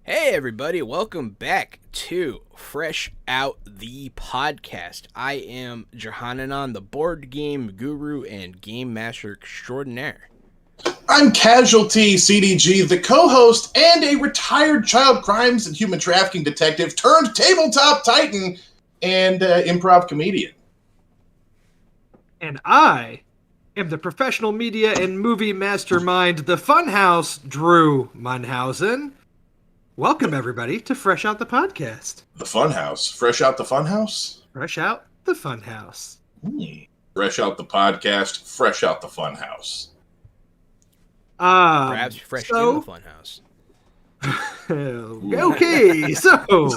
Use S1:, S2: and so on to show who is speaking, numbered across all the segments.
S1: Hey everybody, welcome back to Fresh Out the Podcast. I am Johananon, the board game guru and game master extraordinaire.
S2: I'm Casualty CDG, the co-host and a retired child crimes and human trafficking detective turned tabletop titan and improv comedian.
S3: And I am the professional media and movie mastermind, the Funhouse, Drew Munhausen. Welcome, everybody, to Fresh Out the Podcast.
S2: The Funhouse. Fresh out the Funhouse?
S3: Fresh Out the Funhouse.
S2: Fresh out the podcast, fresh out the Funhouse.
S1: Perhaps fresh in the Funhouse.
S3: Okay, so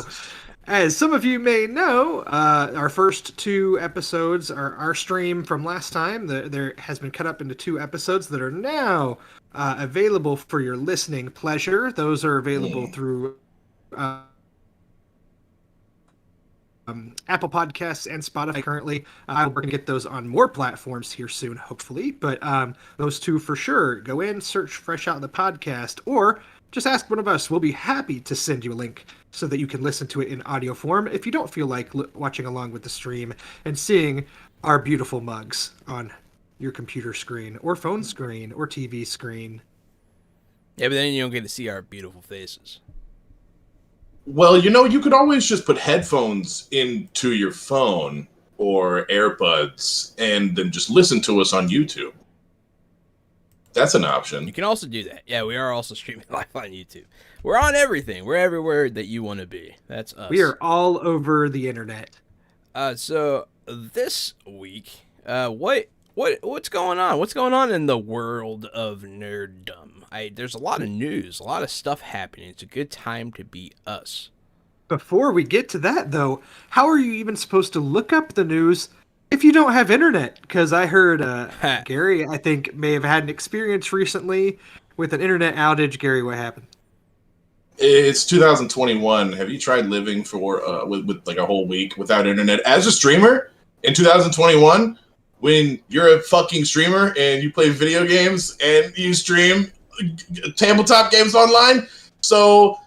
S3: as some of you may know, our first two episodes are our stream from last time. There has been cut up into two episodes that are now available for your listening pleasure. Those are available through Apple Podcasts and Spotify currently. We're going to get those on more platforms here soon, hopefully. But those two for sure. Go in, search Fresh Out the Podcast, or just ask one of us. We'll be happy to send you a link so that you can listen to it in audio form if you don't feel like watching along with the stream and seeing our beautiful mugs on your computer screen or phone screen or TV screen.
S1: Yeah, but then you don't get to see our beautiful faces.
S2: Well, you could always just put headphones into your phone or AirPods and then just listen to us on YouTube. That's an option.
S1: You can also do that. Yeah, we are also streaming live on YouTube. We're on everything. We're everywhere that you want to be. That's us.
S3: We are all over the internet.
S1: So this week, what's going on? What's going on in the world of nerddom? There's a lot of news, a lot of stuff happening. It's a good time to be us.
S3: Before we get to that, though, how are you even supposed to look up the news if you don't have internet? Because I heard Gary, I think, may have had an experience recently with an internet outage. Gary, what happened?
S2: It's 2021. Have you tried living for with like a whole week without internet as a streamer in 2021? When you're a fucking streamer and you play video games and you stream tabletop games online. So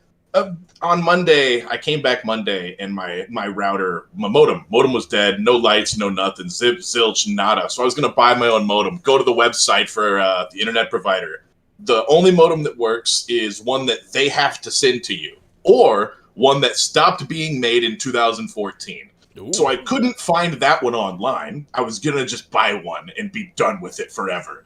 S2: on Monday, I came back Monday and my router, my modem was dead. No lights, no nothing. Zip, zilch, nada. So I was going to buy my own modem, go to the website for the internet provider. The only modem that works is one that they have to send to you or one that stopped being made in 2014. Ooh. So I couldn't find that one online. I was going to just buy one and be done with it forever.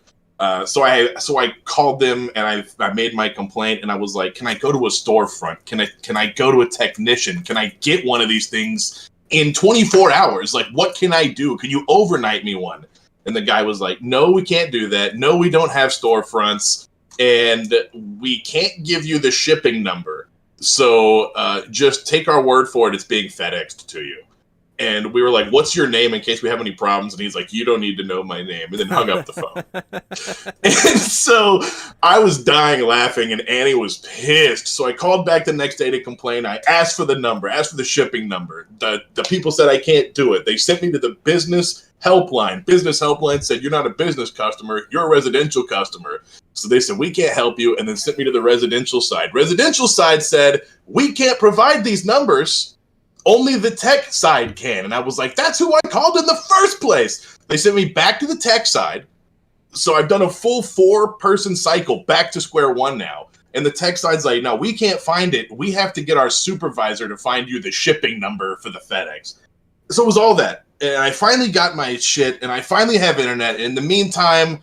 S2: So I called them and I made my complaint and I was like, can I go to a storefront? Can I go to a technician? Can I get one of these things in 24 hours? Like, what can I do? Can you overnight me one? And the guy was like, no, we can't do that. No, we don't have storefronts and we can't give you the shipping number. So just take our word for it. It's being FedExed to you. And we were like, what's your name in case we have any problems? And he's like, you don't need to know my name. And then hung up the phone. And so I was dying laughing and Annie was pissed. So I called back the next day to complain. I asked for the number, asked for the shipping number. The people said I can't do it. They sent me to the business helpline. Business helpline said, you're not a business customer. You're a residential customer. So they said, we can't help you. And then sent me to the residential side. Residential side said, we can't provide these numbers. Only the tech side can. And I was like, that's who I called in the first place. They sent me back to the tech side. So I've done a full 4-person cycle back to square one now. And the tech side's like, no, we can't find it. We have to get our supervisor to find you the shipping number for the FedEx. So it was all that. And I finally got my shit and I finally have internet. In the meantime,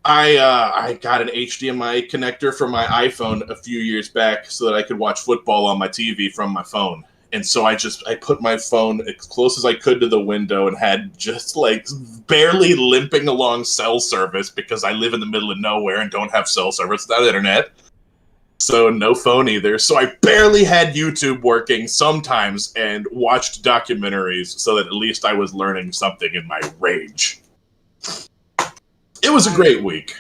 S2: I got an HDMI connector for my iPhone a few years back so that I could watch football on my TV from my phone. And so I put my phone as close as I could to the window and had just like barely limping along cell service because I live in the middle of nowhere and don't have cell service without internet. So no phone either. So I barely had YouTube working sometimes and watched documentaries so that at least I was learning something in my rage. It was a great week.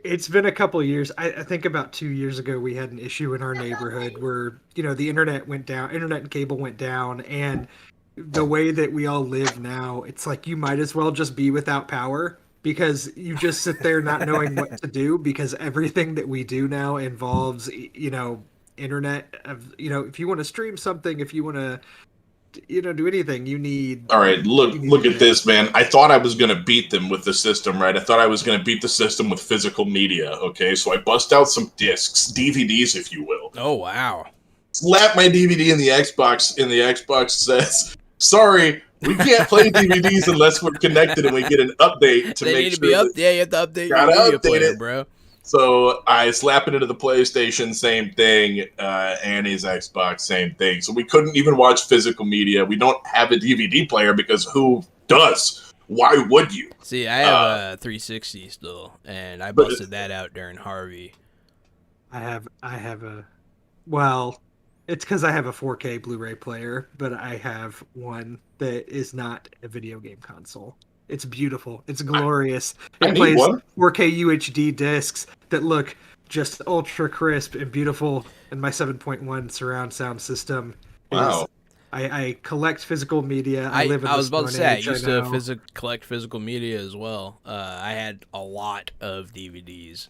S3: It's been a couple of years. I think about 2 years ago, we had an issue in our neighborhood where, the internet went down, internet and cable went down. And the way that we all live now, it's like you might as well just be without power because you just sit there not knowing what to do because everything that we do now involves, internet of, if you want to stream something, if you want to, do anything, you need.
S2: All right, look at
S3: internet.
S2: this, man. I thought I was going to beat them with the system, right? I thought I was going to beat the system with physical media, okay? So I bust out some discs, DVDs, if you will.
S1: Oh, wow.
S2: Slap my DVD in the Xbox, and the Xbox says, sorry, we can't play DVDs unless we're connected and we get an update to
S1: they
S2: make
S1: need to
S2: sure
S1: be up. Yeah, you have to update your media player, bro.
S2: So I slap it into the PlayStation, same thing. Annie's Xbox, same thing. So we couldn't even watch physical media. We don't have a DVD player because who does? Why would you?
S1: See, I have a 360 still, and I busted that out during Harvey.
S3: I have a, well, it's because I have a 4K Blu-ray player, but I have one that is not a video game console. It's beautiful. It's glorious. It plays 4K UHD discs that look just ultra crisp and beautiful. And my 7.1 surround sound system.
S2: Wow.
S3: I collect physical media.
S1: I was about to say, I used to collect physical media as well. I had a lot of DVDs.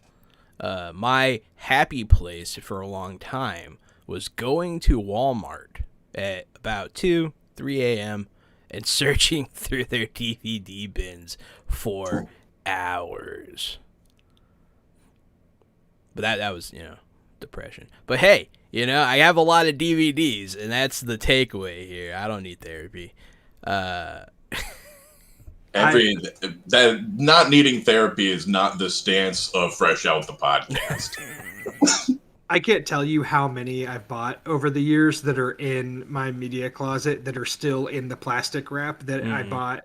S1: My happy place for a long time was going to Walmart at about 2, 3 a.m., and searching through their DVD bins for hours. But that was, depression. But hey, I have a lot of DVDs, and that's the takeaway here. I don't need therapy.
S2: Not needing therapy is not the stance of Fresh Out the Podcast.
S3: I can't tell you how many I've bought over the years that are in my media closet that are still in the plastic wrap that I bought,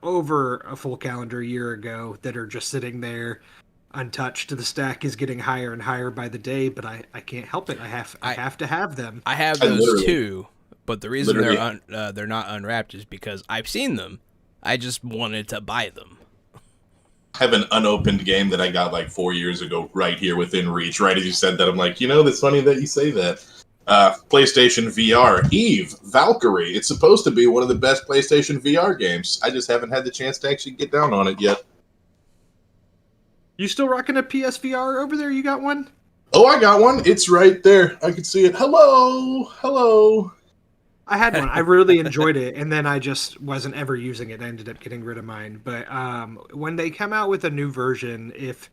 S3: over a full calendar year ago that are just sitting there untouched. The stack is getting higher and higher by the day, but I can't help it. I have to have them.
S1: I have those too, but the reason they're not unwrapped is because I've seen them. I just wanted to buy them.
S2: I have an unopened game that I got like 4 years ago right here within reach. Right as you said that, I'm like, that's funny that you say that. PlayStation VR, Eve, Valkyrie. It's supposed to be one of the best PlayStation VR games. I just haven't had the chance to actually get down on it yet.
S3: You still rocking a PSVR over there? You got one?
S2: Oh, I got one. It's right there. I can see it. Hello.
S3: I had one. I really enjoyed it, and then I just wasn't ever using it. I ended up getting rid of mine. But when they come out with a new version, if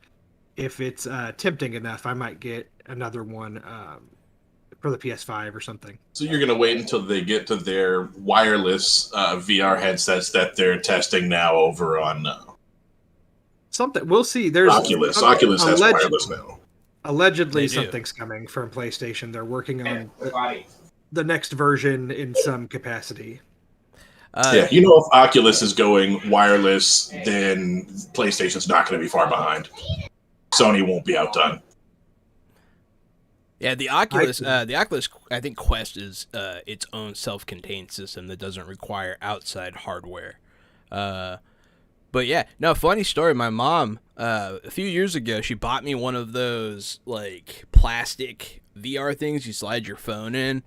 S3: it's tempting enough, I might get another one for the PS5 or something.
S2: So you're going to wait until they get to their wireless VR headsets that they're testing now over on
S3: something. We'll see. There's
S2: Oculus. Oculus has wireless now.
S3: Allegedly, something's coming from PlayStation. They're working on the next version in some capacity.
S2: If Oculus is going wireless, then PlayStation's not going to be far behind. Sony won't be outdone.
S1: Yeah, the Oculus, I think Quest is its own self-contained system that doesn't require outside hardware. But yeah, no, funny story. My mom, a few years ago, she bought me one of those like plastic VR things you slide your phone in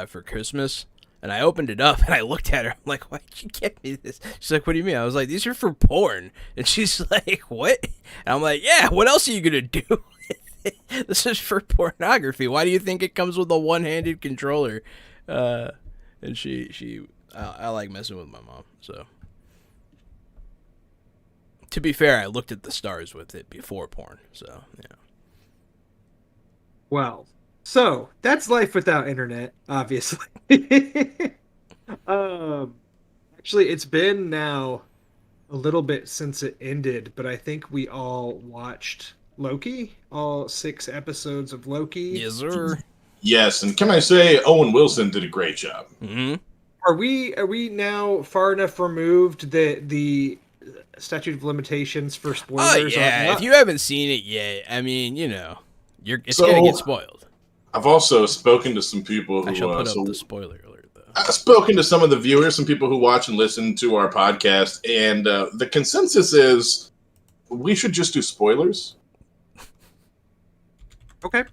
S1: for Christmas. And I opened it up and I looked at her. I'm like, why'd you get me this? She's like, what do you mean? I was like, these are for porn. And she's like, what? And I'm like, yeah, what else are you going to do with it? This is for pornography. Why do you think it comes with a one-handed controller? And I like messing with my mom. So, to be fair, I looked at the stars with it before porn. So, yeah.
S3: Well, so that's life without internet, obviously. Actually, it's been now a little bit since it ended, but I think we all watched Loki, all 6 episodes of Loki.
S1: Yes, sir.
S2: Yes, and can I say Owen Wilson did a great job.
S1: Mm-hmm.
S3: Are we now far enough removed that the statute of limitations for spoilers?
S1: Oh yeah, if you haven't seen it yet, I mean, it's gonna get spoiled.
S2: I've also spoken to some people who...
S1: I shall put up the spoiler alert, though.
S2: I've spoken to some of the viewers, some people who watch and listen to our podcast, and the consensus is we should just do spoilers.
S3: Okay.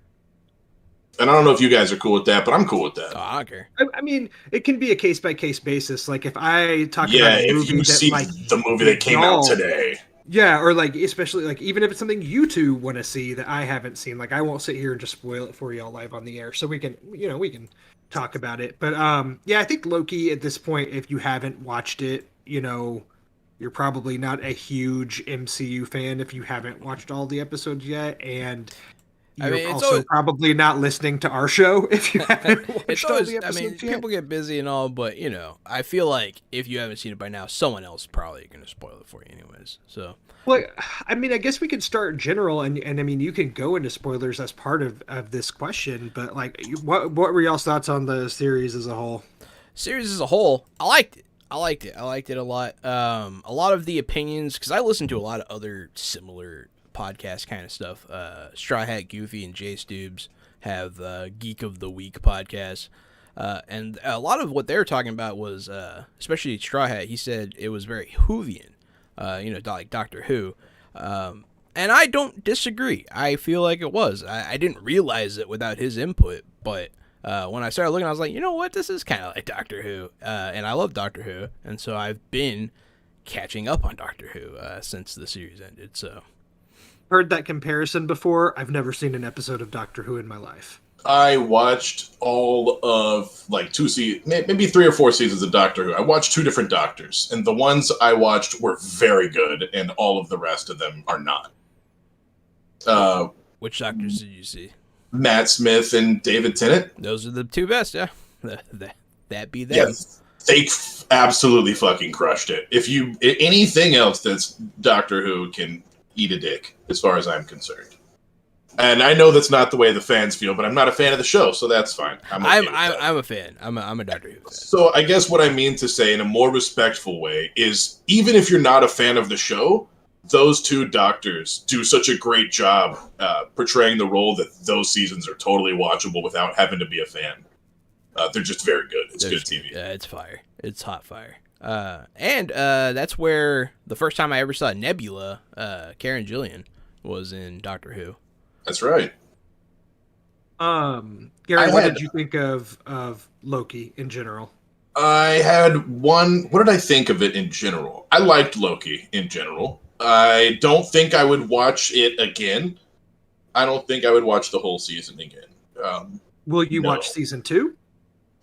S2: And I don't know if you guys are cool with that, but I'm cool with that.
S1: Oh, I don't care.
S3: I mean, it can be a case-by-case basis. Like, if I talk about a movie
S2: if you see the movie that came out today.
S3: Yeah, or like especially like even if it's something you two want to see that I haven't seen, like I won't sit here and just spoil it for y'all live on the air, so we can talk about it. But yeah, I think Loki at this point, if you haven't watched it, you're probably not a huge MCU fan if you haven't watched all the episodes yet, and
S1: I
S3: you're
S1: mean, it's
S3: also
S1: always
S3: probably not listening to our show if you haven't
S1: it's
S3: watched all
S1: always.
S3: the
S1: I mean,
S3: episodes yet.
S1: people get busy and all, but I feel like if you haven't seen it by now, someone else is probably gonna spoil it for you, anyways. So
S3: Well, I mean, I guess we could start general, and I mean, you can go into spoilers as part of this question, but like, what were y'all's thoughts on the series as a whole?
S1: series as a whole, I liked it. I liked it a lot. A lot of the opinions, because I listen to a lot of other similar podcast kind of stuff. Straw Hat Goofy and Jay Stubes have Geek of the Week podcast. And a lot of what they were talking about was, especially Straw Hat, he said it was very Whovian, like Doctor Who. And I don't disagree. I feel like it was. I didn't realize it without his input, but when I started looking, I was like, you know what? This is kind of like Doctor Who. And I love Doctor Who. And so I've been catching up on Doctor Who since the series ended. So
S3: Heard that comparison before. I've never seen an episode of Doctor Who in my life.
S2: I watched all of like maybe 3 or 4 seasons of Doctor Who. I watched 2 different Doctors, and the ones I watched were very good, and all of the rest of them are not.
S1: which Doctors did you see?
S2: Matt Smith and David Tennant.
S1: Those are the two best, yeah. That be them.
S2: Yes, they absolutely fucking crushed it. If anything else that's Doctor Who can eat a dick, as far as I'm concerned. And I know that's not the way the fans feel, but I'm not a fan of the show, so that's fine. I'm
S1: a fan. I'm a Doctor Who fan.
S2: So I guess what I mean to say in a more respectful way is, even if you're not a fan of the show, those 2 doctors do such a great job portraying the role that those seasons are totally watchable without having to be a fan. They're just very good. It's good TV.
S1: Yeah, it's fire. It's hot fire. And that's where the first time I ever saw Nebula, Karen Gillian, was in Doctor Who.
S2: That's right.
S3: Gary, what did you think of Loki in general?
S2: I had one. What did I think of it in general? I liked Loki in general. I don't think I would watch it again. I don't think I would watch the whole season again.
S3: Will you watch season 2?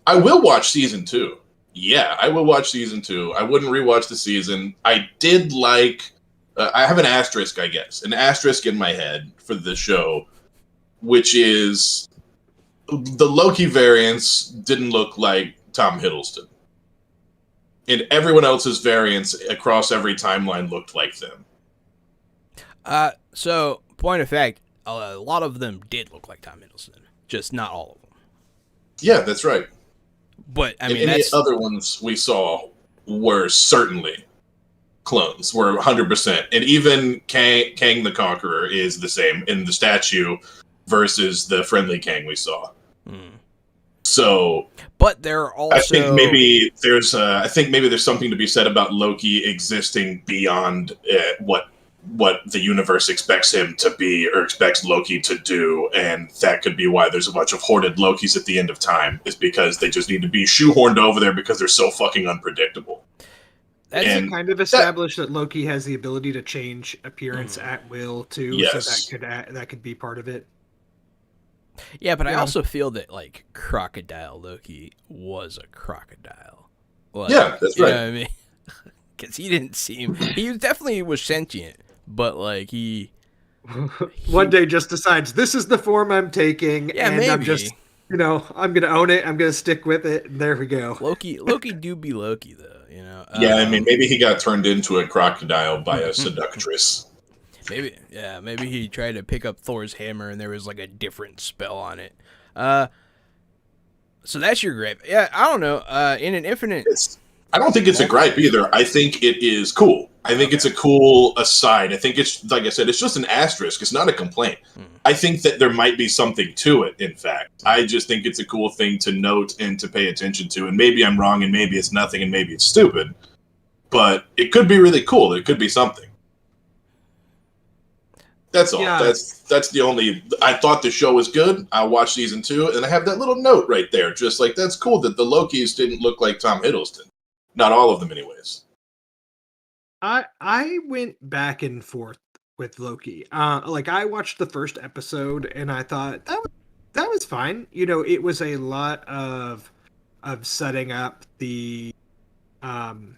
S2: I will watch season 2. Yeah, I will watch season 2. I wouldn't rewatch the season. I did like. I have an asterisk, I guess, an asterisk in my head for the show, which is the Loki variants didn't look like Tom Hiddleston. And everyone else's variants across every timeline looked like them.
S1: So, point of fact, a lot of them did look like Tom Hiddleston, just not all of them.
S2: Yeah, that's right.
S1: But, I mean,
S2: and the other ones we saw were certainly clones, were 100%. And even Kang the Conqueror is the same in the statue versus the friendly Kang we saw. So,
S1: but there are also.
S2: I think maybe there's something to be said about Loki existing beyond what the universe expects him to be or expects Loki to do, and that could be why there's a bunch of hoarded Lokis at the end of time, is because they just need to be shoehorned over there because they're so fucking unpredictable.
S3: That's kind of established that Loki has the ability to change appearance at will too.
S2: Yes.
S3: So that could be part of it.
S1: Yeah, but I also feel that like Crocodile Loki was a crocodile. Like,
S2: yeah, that's right.
S1: You know what I mean? Because he didn't seem. He definitely was sentient, but like he
S3: one day just decides this is the form I'm taking, and
S1: maybe.
S3: I'm just I'm gonna own it. I'm gonna stick with it. And there we go.
S1: Loki do be Loki though.
S2: Yeah, I mean, maybe he got turned into a crocodile by a seductress.
S1: Maybe he tried to pick up Thor's hammer and there was like a different spell on it. So that's your gripe. Yeah, I don't know. In an infinite,
S2: I don't think it's a gripe either. I think it is cool. I think it's a cool aside. I think it's, like I said, it's just an asterisk. It's not a complaint. I think that there might be something to it, in fact. I just think it's a cool thing to note and to pay attention to. And maybe I'm wrong, and maybe it's nothing, and maybe it's stupid. But it could be really cool. It could be something. That's all.
S3: Yeah.
S2: That's the only. I thought the show was good. I watched season 2, and I have that little note right there. Just like, that's cool that the Lokis didn't look like Tom Hiddleston. Not all of them, anyways.
S3: I went back and forth with Loki. Like I watched the first episode and I thought that was fine. You know, it was a lot of setting up the I'm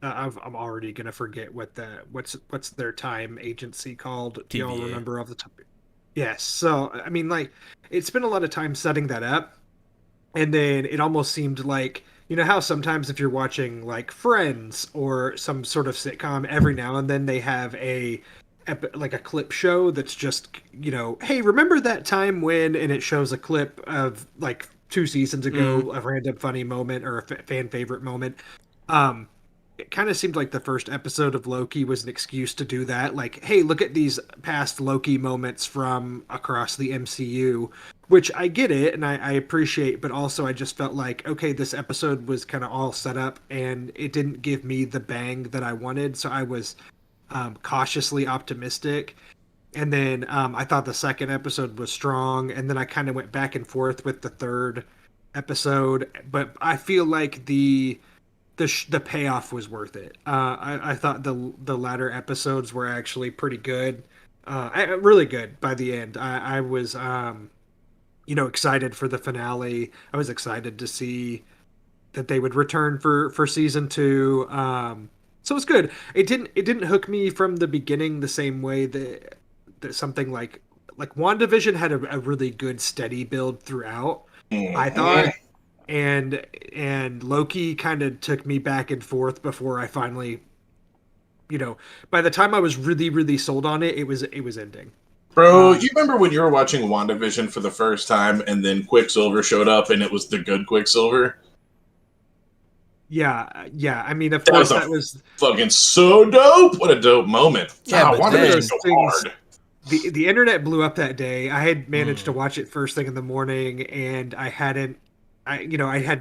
S3: already gonna forget what's their time agency called. Do y'all
S1: TVA.
S3: remember off the top? Yes. So I mean, like, it spent a lot of time setting that up, and then it almost seemed like, you know how sometimes if you're watching like Friends or some sort of sitcom, every now and then they have like a clip show that's just, you know, hey, remember that time when, and it shows a clip of like 2 seasons ago, a random funny moment or a fan favorite moment. Um, it kind of seemed like the first episode of Loki was an excuse to do that. Like, hey, look at these past Loki moments from across the MCU, which I get it and I appreciate, but also I just felt like, okay, this episode was kind of all set up and it didn't give me the bang that I wanted. So I was cautiously optimistic. And then I thought the second episode was strong. And then I kind of went back and forth with the third episode. But I feel like the payoff was worth it. I thought the latter episodes were actually pretty good, really good by the end. I was you know, excited for the finale. I was excited to see that they would return for season two. So it's good. It didn't hook me from the beginning the same way that something like WandaVision had a really good steady build throughout. I thought, and Loki kind of took me back and forth before I finally, you know, by the time I was really sold on it, it was ending.
S2: Bro, you remember when you were watching WandaVision for the first time and then Quicksilver showed up and it was the good Quicksilver?
S3: Yeah. I mean, of
S2: That
S3: course,
S2: was
S3: that was
S2: fucking so dope. What a dope moment.
S1: Yeah, but
S2: WandaVision
S1: then-
S2: is so hard.
S3: the internet blew up that day. I had managed to watch it first thing in the morning, and I had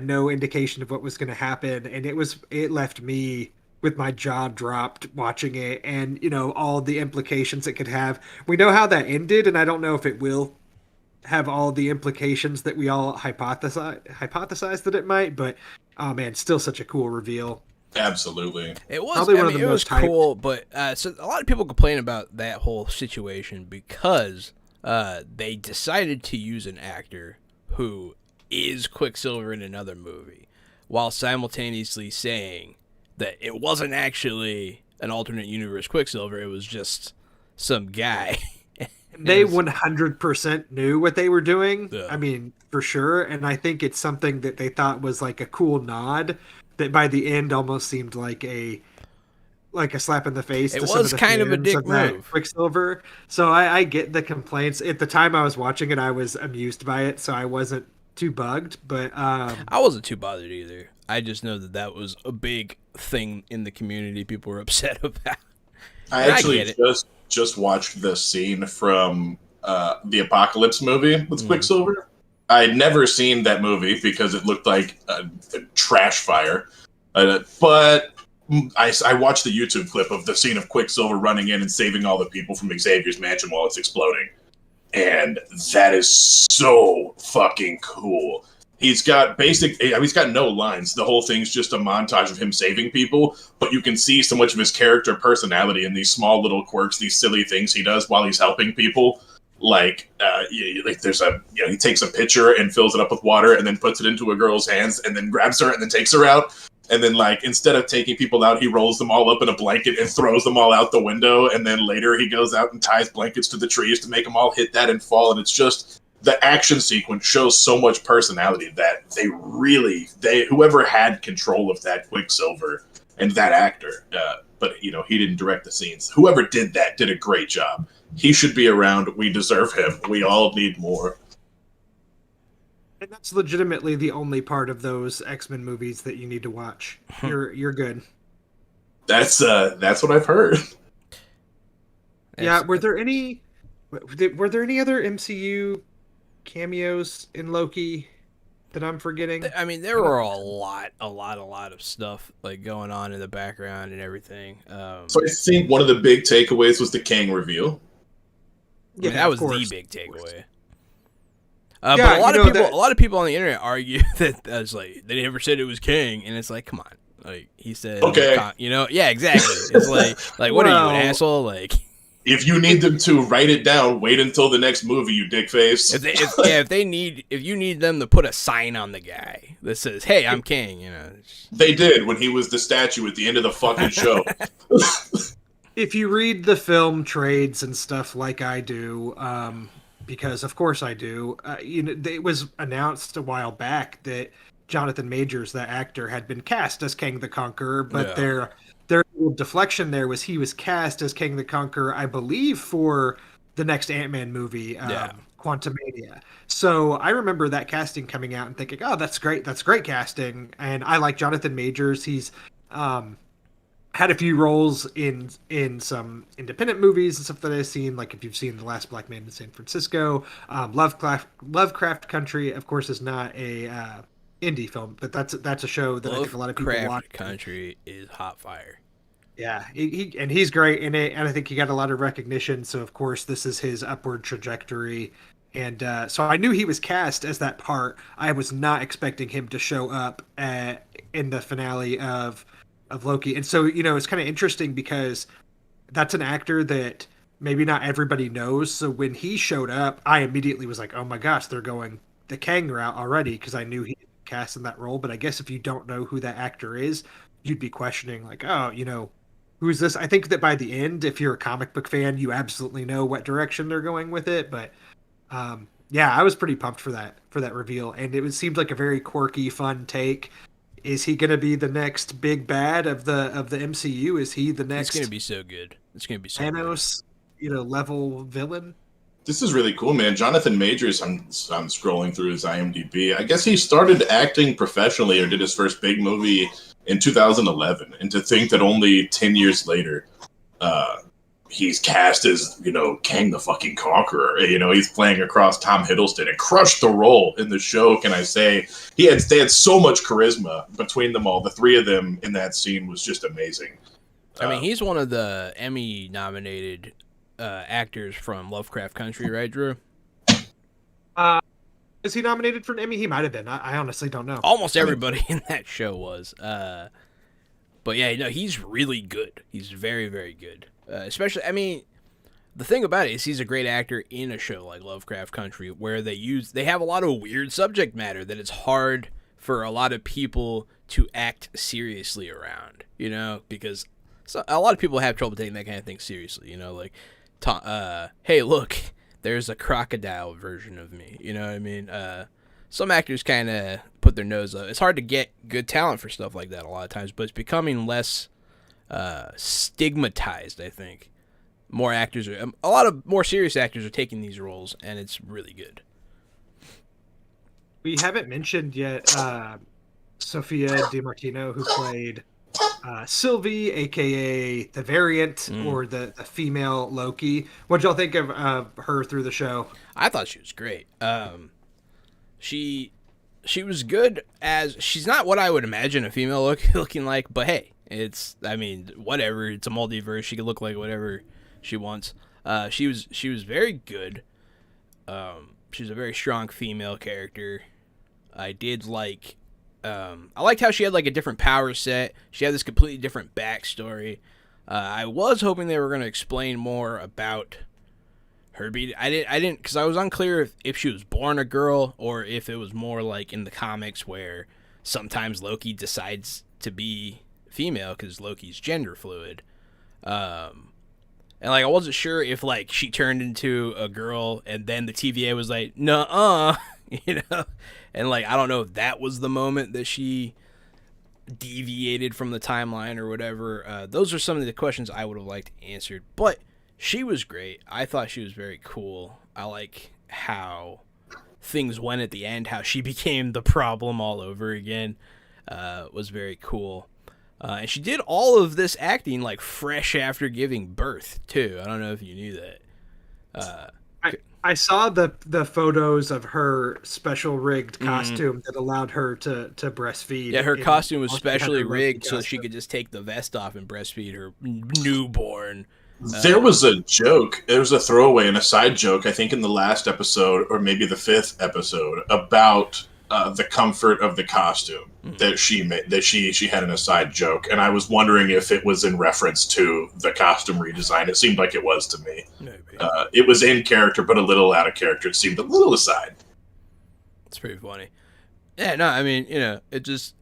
S3: no indication of what was going to happen, and it left me with my jaw dropped watching it, and you know all the implications it could have. We know how that ended, and I don't know if it will have all the implications that we all hypothesized that it might. But oh man, still such a cool reveal.
S2: Absolutely.
S1: It was.
S3: Probably one of the
S1: it was
S3: most hyped.
S1: cool, but so a lot of people complain about that whole situation because they decided to use an actor who is Quicksilver in another movie, while simultaneously saying that it wasn't actually an alternate universe Quicksilver. It was just some guy.
S3: They 100% knew what they were doing.
S1: Yeah.
S3: I mean, for sure. And I think it's something that they thought was like a cool nod that by the end almost seemed like a slap in the face.
S1: It
S3: to some
S1: was
S3: of the
S1: kind of a
S3: fans
S1: dick
S3: that
S1: move.
S3: Quicksilver. So I get the complaints. At the time I was watching it, I was amused by it, so I wasn't too bugged. But
S1: I wasn't too bothered either. I just know that was a big thing in the community. People were upset about.
S2: I
S1: And
S2: actually
S1: get it.
S2: just watched the scene from the Apocalypse movie with
S1: Mm.
S2: Quicksilver. I'd never seen that movie because it looked like a trash fire. But I watched the YouTube clip of the scene of Quicksilver running in and saving all the people from Xavier's mansion while it's exploding. And that is so fucking cool. He's got he's got no lines. The whole thing's just a montage of him saving people, but you can see so much of his character personality in these small little quirks, these silly things he does while he's helping people. Like there's he takes a pitcher and fills it up with water and then puts it into a girl's hands and then grabs her and then takes her out. And then, instead of taking people out, he rolls them all up in a blanket and throws them all out the window. And then later he goes out and ties blankets to the trees to make them all hit that and fall. And it's just, the action sequence shows so much personality that whoever had control of that Quicksilver and that actor, but, he didn't direct the scenes. Whoever did that did a great job. He should be around. We deserve him. We all need more.
S3: and that's legitimately the only part of those X-Men movies that you need to watch. You're good.
S2: That's what I've heard.
S3: Yeah, were there any other MCU cameos in Loki that I'm forgetting?
S1: I mean, there were a lot of stuff going on in the background and everything.
S2: So I think one of the big takeaways was the Kang reveal.
S1: I mean,
S3: Yeah,
S1: that
S3: of
S1: was
S3: course.
S1: the big takeaway.
S3: Yeah,
S1: but a lot
S3: you
S1: of
S3: know
S1: people,
S3: that-
S1: a lot of people on the internet argue that they never said it was King, and it's like, come on, Like he said,
S2: Okay.
S1: yeah, exactly. It's like what are you, an asshole? Like,
S2: if you need them to write it down, wait until the next movie, you dick face.
S1: if you need them to put a sign on the guy that says, "Hey, I'm king,"
S2: They did when he was the statue at the end of the fucking show.
S3: If you read the film trades and stuff like I do, because of course I do, it was announced a while back that Jonathan Majors, the actor, had been cast as Kang the Conqueror, but their little deflection there was he was cast as Kang the Conqueror, I believe, for the next Ant-Man movie, Quantumania. So I remember that casting coming out and thinking, "Oh, that's great casting." And I like Jonathan Majors. He's had a few roles in some independent movies and stuff that I've seen. Like if you've seen The Last Black Man in San Francisco, Lovecraft Country, of course, is not a indie film, but that's a show that I think a lot of people watch.
S1: Lovecraft Country is hot fire.
S3: Yeah, he's great in it, and I think he got a lot of recognition. So of course, this is his upward trajectory. And so I knew he was cast as that part. I was not expecting him to show up in the finale of Loki. And so, it's kind of interesting because that's an actor that maybe not everybody knows. So when he showed up, I immediately was like, oh my gosh, they're going the Kang route already, because I knew he was cast in that role. But I guess if you don't know who that actor is, you'd be questioning like, oh, who's this? I think that by the end, if you're a comic book fan, you absolutely know what direction they're going with it. But yeah, I was pretty pumped for that reveal. And seemed like a very quirky, fun take. Is he going to be the next big bad of the MCU? Is he the next?
S1: It's going to be so good. It's going to be so
S3: Thanos, level villain.
S2: This is really cool, man. Jonathan Majors, I'm scrolling through his IMDb. I guess he started acting professionally or did his first big movie in 2011. And to think that only 10 years later, he's cast as, Kang the fucking Conqueror. He's playing across Tom Hiddleston and crushed the role in the show, can I say. They had so much charisma between them all. The three of them in that scene was just amazing.
S1: I mean, he's one of the Emmy-nominated actors from Lovecraft Country, right, Drew?
S3: Is he nominated for an Emmy? He might have been. I honestly don't know.
S1: Almost everybody in that show was. But yeah, he's really good. He's very, very good. Especially, I mean, the thing about it is he's a great actor in a show like Lovecraft Country, where they have a lot of weird subject matter that it's hard for a lot of people to act seriously around, because a lot of people have trouble taking that kind of thing seriously, like, hey, look, there's a crocodile version of me, you know what I mean? Some actors kind of put their nose up. It's hard to get good talent for stuff like that a lot of times, but it's becoming less stigmatized, I think. A lot of more serious actors are taking these roles, and it's really good.
S3: We haven't mentioned yet Sophia DiMartino, who played Sylvie, aka the variant or the female Loki. What'd y'all think of her through the show?
S1: I thought she was great. She was good as she's not what I would imagine a female looking like, but hey, whatever. It's a multiverse. She can look like whatever she wants. She was very good. She's a very strong female character. I did like. I liked how she had like a different power set. She had this completely different backstory. I was hoping they were going to explain more about her being. I didn't, because I was unclear if she was born a girl or if it was more like in the comics where sometimes Loki decides to be female because Loki's gender fluid. And like I wasn't sure if like she turned into a girl and then the TVA was like, nuh-uh, and like I don't know if that was the moment that she deviated from the timeline or whatever. Those are some of the questions I would have liked answered, but she was great. I thought she was very cool. I like how things went at the end, how she became the problem all over again. Was very cool. And she did all of this acting like fresh after giving birth too. I don't know if you knew that.
S3: I saw the photos of her special rigged costume that allowed her to breastfeed.
S1: Yeah, her costume was specially rigged so she could just take the vest off and breastfeed her newborn.
S2: There was a joke. There was a throwaway and a side joke, I think, in the last episode or maybe the 5th episode about the comfort of the costume that she made, that she had an aside joke, and I was wondering if it was in reference to the costume redesign. It seemed like it was to me.
S1: Maybe.
S2: It was in character, but a little out of character. It seemed a little aside.
S1: It's pretty funny. Yeah, no, I mean, it's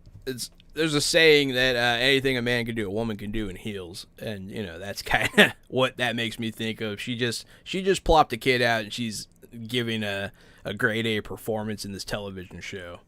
S1: there's a saying that anything a man can do, a woman can do in heels, and that's kind of what that makes me think of. She just plopped a kid out, and she's giving a grade A performance in this television show.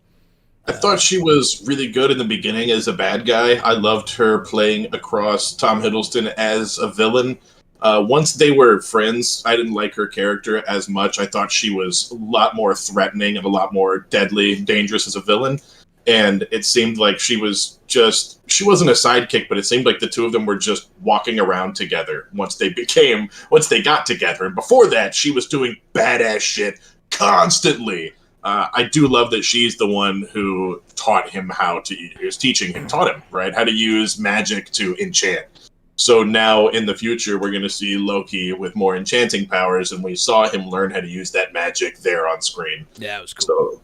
S2: I thought she was really good in the beginning as a bad guy. I loved her playing across Tom Hiddleston as a villain. Once they were friends, I didn't like her character as much. I thought she was a lot more threatening and a lot more deadly, dangerous as a villain. And it seemed like she wasn't a sidekick, but it seemed like the two of them were just walking around together once they got together. And before that, she was doing badass shit constantly. I do love that she's the one who taught him taught him, right, how to use magic to enchant. So now in the future, we're going to see Loki with more enchanting powers, and we saw him learn how to use that magic there on screen.
S1: Yeah, it was cool.
S2: So,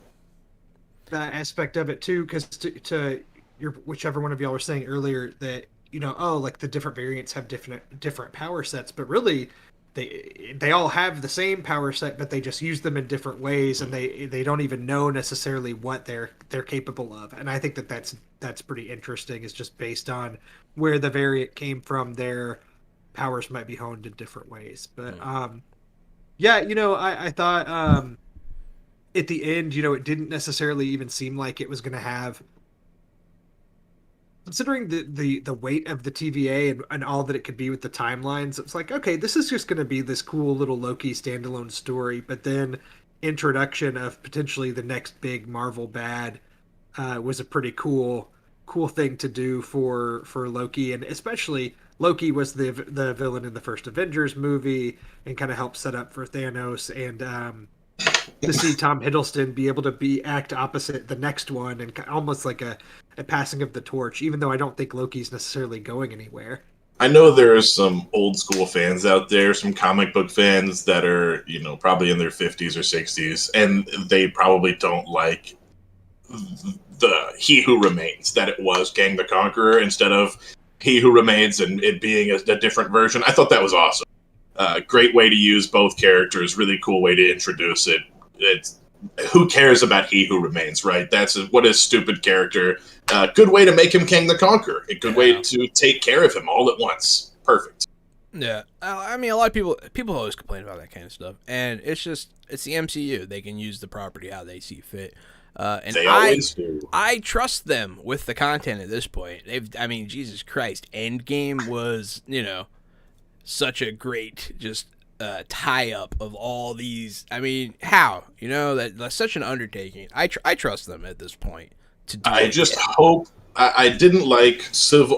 S3: that aspect of it too, because to your whichever one of y'all were saying earlier that like the different variants have different power sets, but really they all have the same power set, but they just use them in different ways, and they don't even know necessarily what they're capable of. And I think that's pretty interesting. Is just based on where the variant came from, their powers might be honed in different ways. But I thought at the end, it didn't necessarily even seem like it was going to have, considering the weight of the TVA and all that it could be with the timelines. It's like, okay, this is just going to be this cool little Loki standalone story, but then introduction of potentially the next big Marvel bad was a pretty cool thing to do for Loki. And especially Loki was the villain in the first Avengers movie and kind of helped set up for Thanos, and to see Tom Hiddleston be able to act opposite the next one, and almost like a passing of the torch, even though I don't think Loki's necessarily going anywhere.
S2: I know there are some old school fans out there, some comic book fans that are, probably in their 50s or 60s, and they probably don't like the He Who Remains, that it was Kang the Conqueror instead of He Who Remains and it being a different version. I thought that was awesome. Great way to use both characters, really cool way to introduce it. It's who cares about He Who Remains, right? What a stupid character. Good way to make him Kang the Conqueror. A good way to take care of him all at once. Perfect.
S1: Yeah, I mean, a lot of people always complain about that kind of stuff, and it's the MCU. They can use the property how they see fit. And
S2: they always do.
S1: I trust them with the content at this point. Jesus Christ, Endgame was, such a great just tie up of all these. I mean, how? That's such an undertaking. I trust them at this point to do
S2: I just hope. I didn't like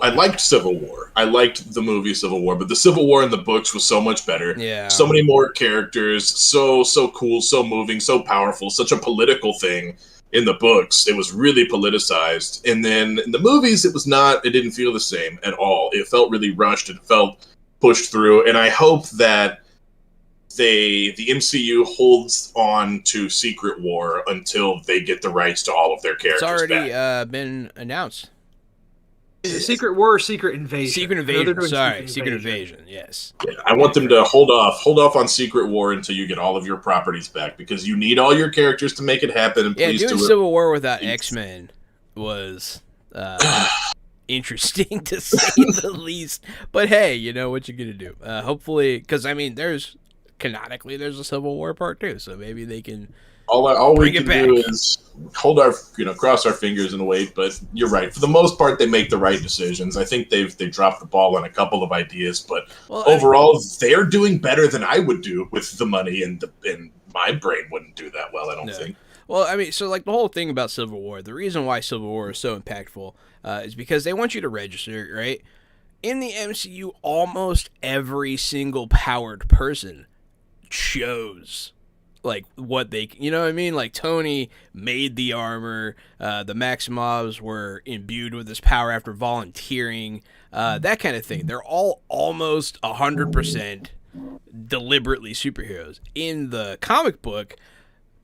S2: I liked Civil War. I liked the movie Civil War, but the Civil War in the books was so much better.
S1: Yeah.
S2: So many more characters, so cool, so moving, so powerful, such a political thing in the books. It was really politicized. And then in the movies, it didn't feel the same at all. It felt really rushed. It felt pushed through. And I hope that the MCU holds on to Secret War until they get the rights to all of their characters.
S1: It's already been announced.
S3: Is it Secret War or Secret Invasion?
S1: Secret Invasion. Sorry, Secret Invasion. Yes.
S2: Yeah, I want them to hold off on Secret War until you get all of your properties back, because you need all your characters to make it happen. And please
S1: doing
S2: do
S1: Civil War without X-Men was interesting to say the least. But hey, what you gonna do? Hopefully, because there's a Civil War part 2, so maybe they can.
S2: All we
S1: bring
S2: can
S1: it
S2: do
S1: back.
S2: is hold our, cross our fingers and wait. But you're right. For the most part, they make the right decisions. I think they've dropped the ball on a couple of ideas, but overall, they're doing better than I would do with the money, and my brain wouldn't do that well. I don't think.
S1: Well, so the whole thing about Civil War, the reason why Civil War is so impactful is because they want you to register, right? In the MCU, almost every single powered person chose what they, like Tony made the armor, the Maximovs were imbued with this power after volunteering, that kind of thing. They're all almost 100% deliberately superheroes. In the comic book,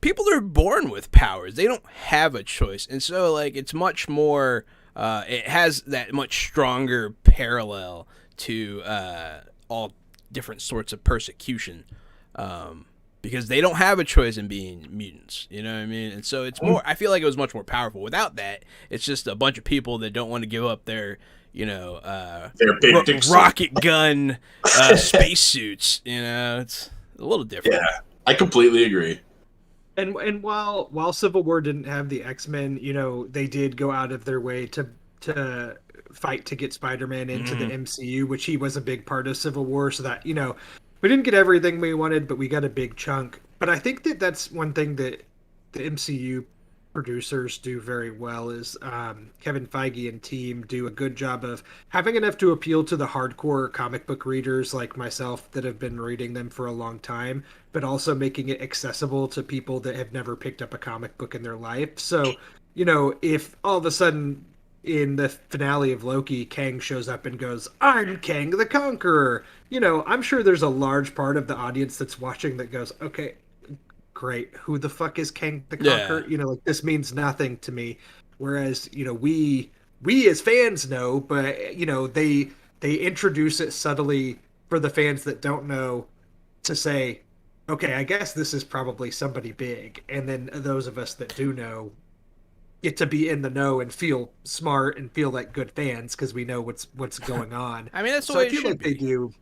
S1: people are born with powers. They don't have a choice. And so like it's much more it has that much stronger parallel to all different sorts of persecution. Because they don't have a choice in being mutants, you know what I mean? And so it's more, I feel like it was much more powerful. Without that, it's just a bunch of people that don't want to give up their,
S2: their big
S1: rocket gun spacesuits, it's a little different.
S2: Yeah, I completely agree.
S3: And while Civil War didn't have the X-Men, they did go out of their way to fight to get Spider-Man into the MCU, which he was a big part of Civil War, so that, we didn't get everything we wanted, but we got a big chunk. But I think that that's one thing that the MCU producers do very well is Kevin Feige and team do a good job of having enough to appeal to the hardcore comic book readers like myself that have been reading them for a long time, but also making it accessible to people that have never picked up a comic book in their life. So, if all of a sudden in the finale of Loki, Kang shows up and goes, "I'm Kang the Conqueror," I'm sure there's a large part of the audience that's watching that goes, "Okay, great. Who the fuck is Kang the Conqueror?"
S1: Yeah.
S3: This means nothing to me. Whereas, we as fans know, but they introduce it subtly for the fans that don't know to say, okay, I guess this is probably somebody big. And then those of us that do know get to be in the know and feel smart and feel like good fans because we know what's going on.
S1: I mean, that's the
S3: so
S1: way
S3: I feel
S1: it should
S3: like
S1: be.
S3: they do.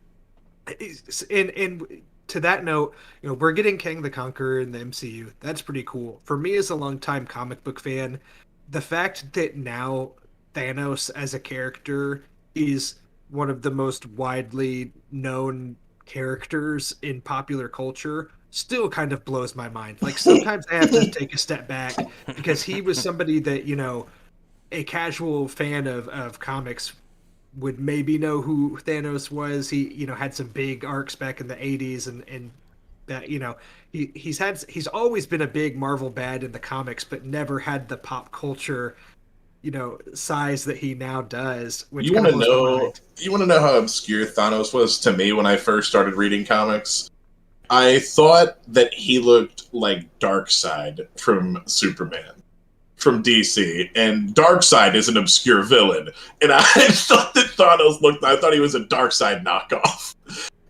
S3: And to that note, we're getting Kang the Conqueror in the MCU. That's pretty cool. For me as a longtime comic book fan, the fact that now Thanos as a character is one of the most widely known characters in popular culture still kind of blows my mind. Like sometimes I have to take a step back because he was somebody that, a casual fan of comics would maybe know who Thanos was. He, had some big arcs back in the 80s and that, he's always been a big Marvel bad in the comics, but never had the pop culture, size that he now does. Which
S2: You want to know? You want to know how obscure Thanos was to me when I first started reading comics? I thought that he looked like Darkseid from Superman, from DC, and Darkseid is an obscure villain, and I thought that I thought he was a Darkseid knockoff.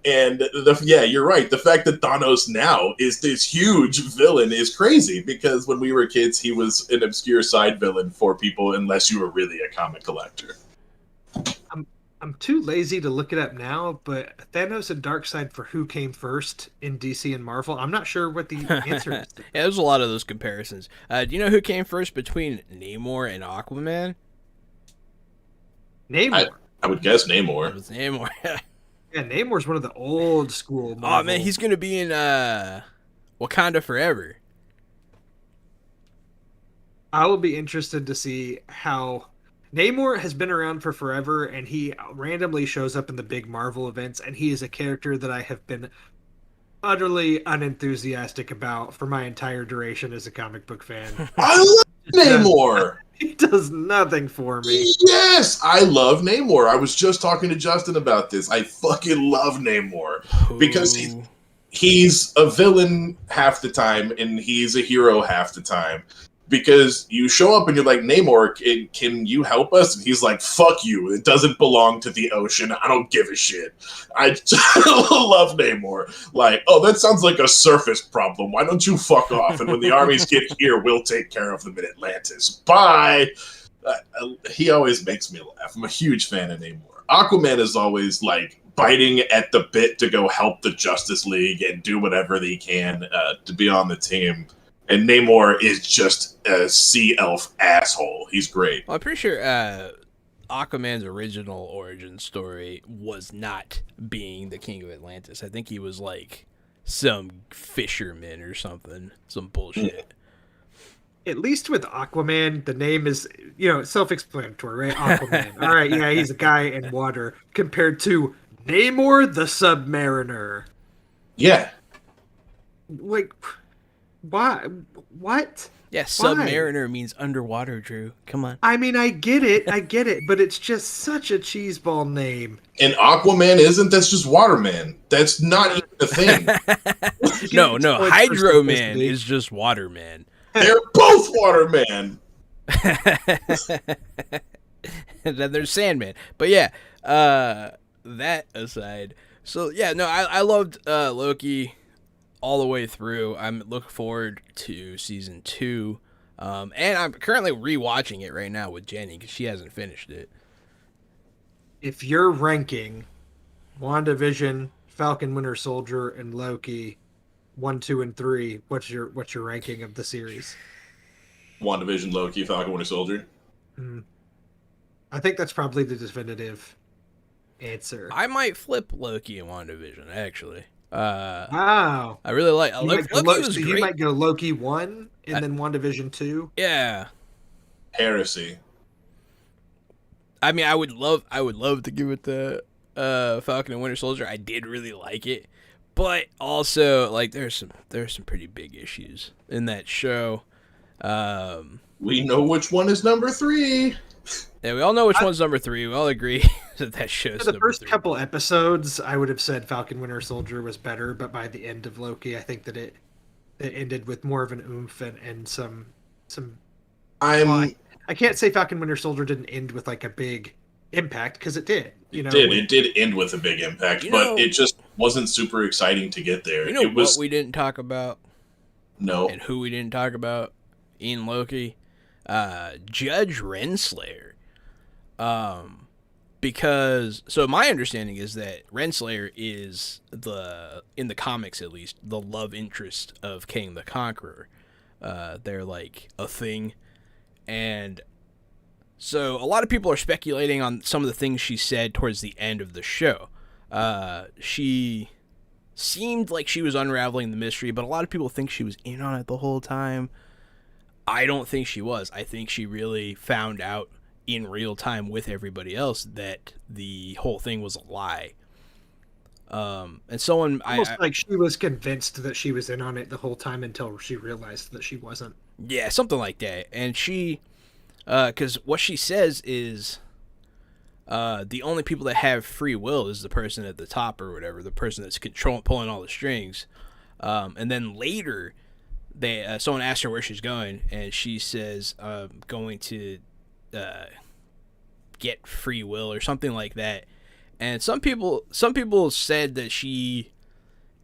S2: And you're right. The fact that Thanos now is this huge villain is crazy because when we were kids, he was an obscure side villain for people unless you were really a comic collector.
S3: I'm too lazy to look it up now, but Thanos and Darkseid for who came first in DC and Marvel? I'm not sure what the answer is.
S1: Yeah, there's a lot of those comparisons. Do you know who came first between Namor and Aquaman?
S3: Namor.
S2: I would guess Namor.
S1: It was Namor.
S3: Yeah, Namor's one of the old school Marvel.
S1: Oh man, he's gonna be in Wakanda Forever.
S3: I will be interested to see how Namor has been around for forever, and he randomly shows up in the big Marvel events, and he is a character that I have been utterly unenthusiastic about for my entire duration as a comic book fan.
S2: I love Namor!
S3: He does nothing for me.
S2: Yes, I love Namor. I was just talking to Justin about this. I fucking love Namor because he's a villain half the time and he's a hero half the time. Because you show up and you're like, Namor, can you help us? And he's like, fuck you. It doesn't belong to the ocean. I don't give a shit. I love Namor. Like, oh, that sounds like a surface problem. Why don't you fuck off? And when the armies get here, we'll take care of them in Atlantis. Bye. He always makes me laugh. I'm a huge fan of Namor. Aquaman is always like biting at the bit to go help the Justice League and do whatever they can to be on the team. And Namor is just a sea elf asshole. He's great.
S1: Well, I'm pretty sure Aquaman's original origin story was not being the king of Atlantis. I think he was like some fisherman or something. Some bullshit.
S3: At least with Aquaman, the name is, self-explanatory, right? Aquaman. All right, yeah, he's a guy in water compared to Namor the Submariner.
S2: Yeah.
S3: Like... Why? What?
S1: Yeah,
S3: Why?
S1: Submariner means underwater, Drew. Come on.
S3: I mean, I get it, but it's just such a cheeseball name.
S2: And Aquaman isn't. That's just Waterman. That's not even a thing.
S3: You get
S1: No,
S3: points for
S1: Hydro Man
S3: simplicity.
S1: is just Water Man.
S2: They're both Waterman.
S1: And then there's Sandman. But yeah, that aside. So yeah, no, I loved Loki all the way through. I'm looking forward to season 2. And I'm currently rewatching it right now with Jenny because she hasn't finished it.
S3: If you're ranking WandaVision, Falcon Winter Soldier, and Loki 1, 2, and 3, what's your ranking of the series?
S2: WandaVision, Loki, Falcon Winter Soldier.
S3: I think that's probably the definitive answer.
S1: I might flip Loki and WandaVision, actually.
S3: Wow.
S1: I really like Loki. Was
S3: so
S1: great.
S3: you might go Loki 1 and then WandaVision 2?
S1: Yeah.
S2: Heresy.
S1: I mean, I would love to give it the Falcon and Winter Soldier. I did really like it, but also like there's some pretty big issues in that show.
S2: We know which one is number 3.
S1: Yeah, we all know which one's number 3. We all agree that show's
S3: For the
S1: number
S3: first
S1: 3.
S3: couple episodes, I would have said Falcon Winter Soldier was better, but by the end of Loki, I think that it ended with more of an oomph and some. I can't say Falcon Winter Soldier didn't end with like a big impact because it did.
S2: It did end with a big impact, but it just wasn't super exciting to get there.
S1: You know what we didn't talk about?
S2: No.
S1: And who we didn't talk about in Loki? Judge Renslayer. Because so my understanding is that Renslayer is in the comics at least, the love interest of King the Conqueror. They're like a thing. And so a lot of people are speculating on some of the things she said towards the end of the show. She seemed like she was unraveling the mystery, but a lot of people think she was in on it the whole time. I don't think she was. I think she really found out in real time with everybody else that the whole thing was a lie. And someone
S3: almost like she was convinced that she was in on it the whole time until she realized that she wasn't.
S1: Yeah, something like that. And she, because what she says is, the only people that have free will is the person at the top or whatever, the person that's pulling all the strings. And then later, someone asked her where she's going, and she says, going to get free will or something like that. And some people said that she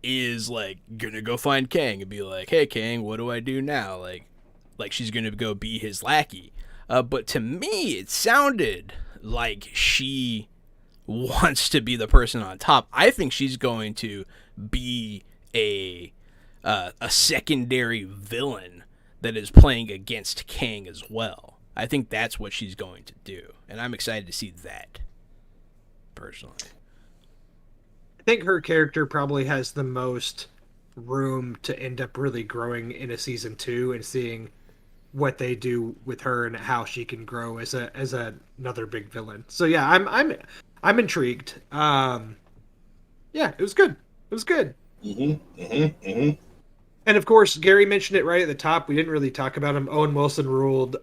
S1: is like gonna go find Kang and be like, "Hey Kang, what do I do now?" Like she's gonna go be his lackey. But to me, it sounded like she wants to be the person on top. I think she's going to be a secondary villain that is playing against Kang as well. I think that's what she's going to do, and I'm excited to see that. Personally,
S3: I think her character probably has the most room to end up really growing in a season 2 and seeing what they do with her and how she can grow as another big villain. So yeah, I'm intrigued. Yeah, it was good. It was good. And of course, Gary mentioned it right at the top. We didn't really talk about him. Owen Wilson ruled.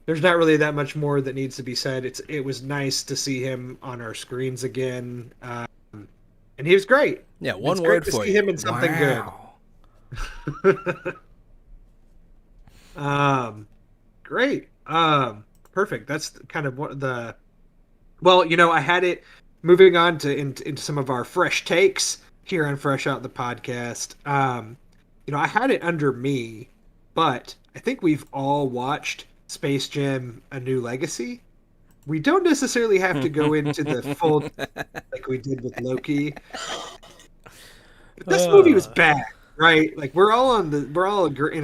S3: There's not really that much more that needs to be said. It was nice to see him on our screens again, and he was great.
S1: Yeah, one
S3: it's
S1: word
S3: great
S1: for
S3: to see
S1: you.
S3: him in something good. Great. Perfect. That's kind of what the. Well, I had it moving on to into some of our fresh takes here on Fresh Out the Podcast. I had it under me, but I think we've all watched Space Jam: A New Legacy. We don't necessarily have to go into the full like we did with Loki. This movie was bad, right? Like we're all in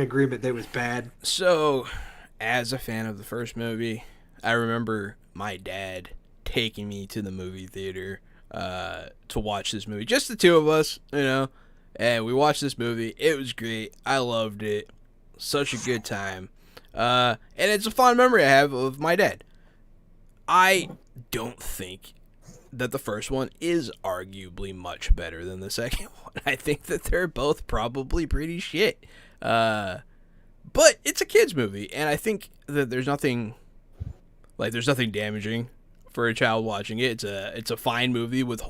S3: agreement that it was bad.
S1: So, as a fan of the first movie, I remember my dad taking me to the movie theater to watch this movie. Just the two of us, and we watched this movie. It was great. I loved it. Such a good time. And it's a fond memory I have of my dad. I don't think that the first one is arguably much better than the second one. I think that they're both probably pretty shit. But it's a kids movie, and I think that there's nothing damaging for a child watching it. It's a fine movie with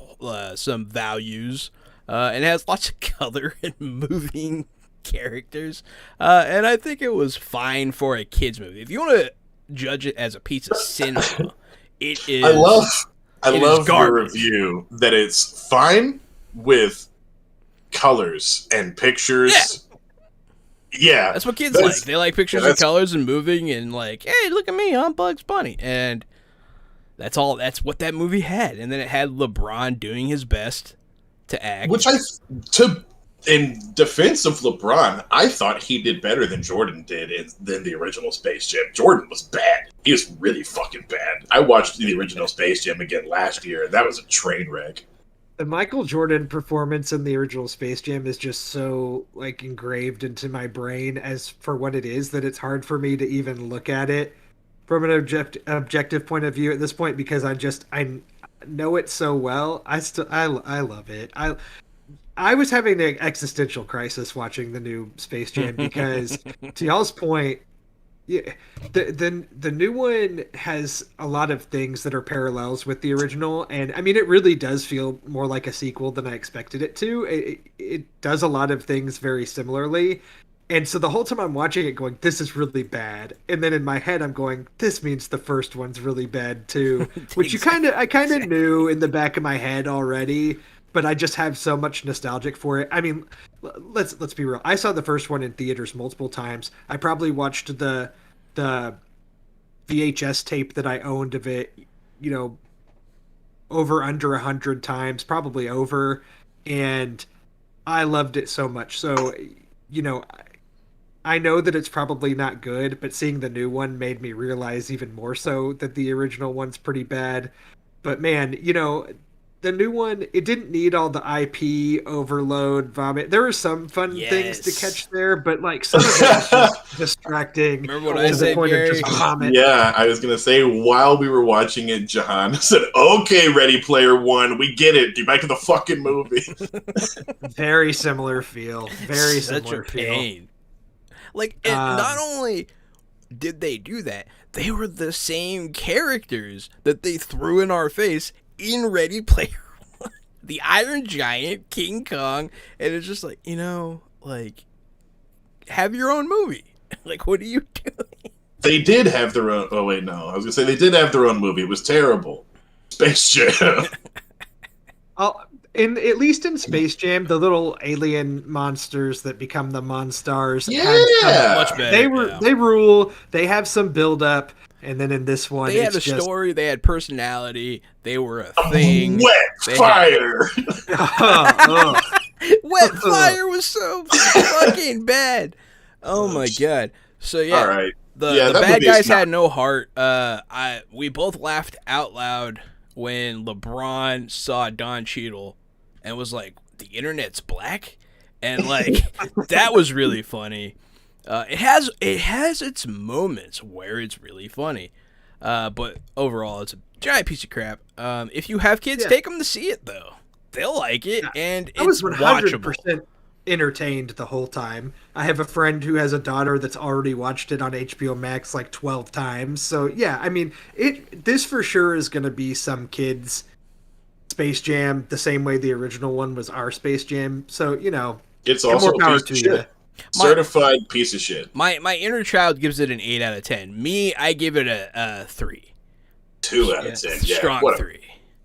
S1: some values, and it has lots of color and moving characters. And I think it was fine for a kids movie. If you want to judge it as a piece of cinema, it is.
S2: I love your review that it's fine with colors and pictures. Yeah,
S1: that's what kids like. They like pictures and colors and moving and like, hey, look at me, I'm Bugs Bunny, and that's all. That's what that movie had. And then it had LeBron doing his best to act.
S2: In defense of LeBron, I thought he did better than Jordan did than the original Space Jam. Jordan was bad. He was really fucking bad. I watched the original Space Jam again last year, and that was a train wreck.
S3: The Michael Jordan performance in the original Space Jam is just so like engraved into my brain as for what it is that it's hard for me to even look at it from an objective point of view at this point, because I know it so well. I love it. I was having an existential crisis watching the new Space Jam because to y'all's point, yeah, the new one has a lot of things that are parallels with the original, and I mean it really does feel more like a sequel than I expected it to. It does a lot of things very similarly, and so the whole time I'm watching it going, this is really bad, and then in my head I'm going, this means the first one's really bad too, which I kind of knew in the back of my head already. But I just have so much nostalgic for it. I mean, let's be real. I saw the first one in theaters multiple times. I probably watched the VHS tape that I owned of it, over under 100 times, probably over. And I loved it so much. So, I know that it's probably not good, but seeing the new one made me realize even more so that the original one's pretty bad. But man, the new one, it didn't need all the IP overload vomit. There were some fun things to catch there, but like some of it was just distracting.
S1: Remember what I said, Gary?
S2: Yeah, I was gonna say while we were watching it, John said, "Okay, Ready Player One, we get it. Get back to the fucking movie."
S3: Very similar feel. Very
S1: Such
S3: similar
S1: a pain. Like, and not only did they do that, they were the same characters that they threw in our face in Ready Player One. The Iron Giant, King Kong, and it's just like, have your own movie. Like, what are you doing?
S2: They did have their own. Oh wait, no, I was gonna say they did have their own movie. It was terrible. Space Jam.
S3: At least in Space Jam, the little alien monsters that become the Monstars.
S2: Much
S1: better.
S3: They rule. They have some build up. And then in this one,
S1: they had a story. They had personality. They were a thing.
S2: Wet fire.
S1: Wet fire was so fucking bad. Oh my god. So yeah,
S2: all right.
S1: The bad guys had no heart. We both laughed out loud when LeBron saw Don Cheadle and was like, "The internet's black," and like that was really funny. It has its moments where it's really funny, but overall it's a giant piece of crap. If you have kids, take them to see it though; they'll like it, and it's
S3: I was 100%
S1: watchable.
S3: Entertained the whole time. I have a friend who has a daughter that's already watched it on HBO Max like 12 times. So yeah, I mean, this for sure is going to be some kids' Space Jam, the same way the original one was our Space Jam. So
S2: it's also
S3: more power
S2: a piece
S3: to
S2: of
S3: you.
S2: shit. Certified piece of shit.
S1: My inner child gives it an 8 out of 10. Me, I give it a 3.
S2: 2 out of 10. Yeah,
S1: strong 3.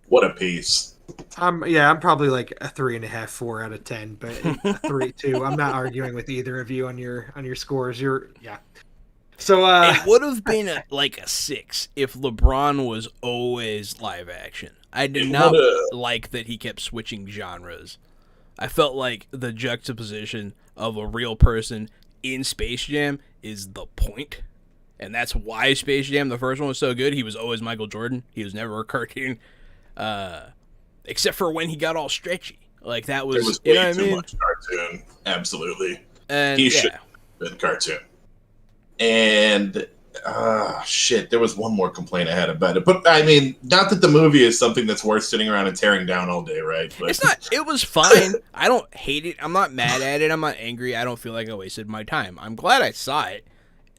S2: What a piece.
S3: I'm probably like a 3.5, 4 out of 10, but a 3 too. I'm not arguing with either of you on your scores. So
S1: it would have been a 6 if LeBron was always live action. I did not like that he kept switching genres. I felt like the juxtaposition of a real person in Space Jam is the point. And that's why Space Jam, the first one, was so good. He was always Michael Jordan. He was never a cartoon. Except for when he got all stretchy. Like, that was,
S2: it was way too much cartoon. Absolutely.
S1: And
S2: he should have been cartoon. And Shit, there was one more complaint I had about it. But I mean, not that the movie is something that's worth sitting around and tearing down all day, right? But
S1: It's not. It was fine. I don't hate it. I'm not mad at it. I'm not angry. I don't feel like I wasted my time. I'm glad I saw it.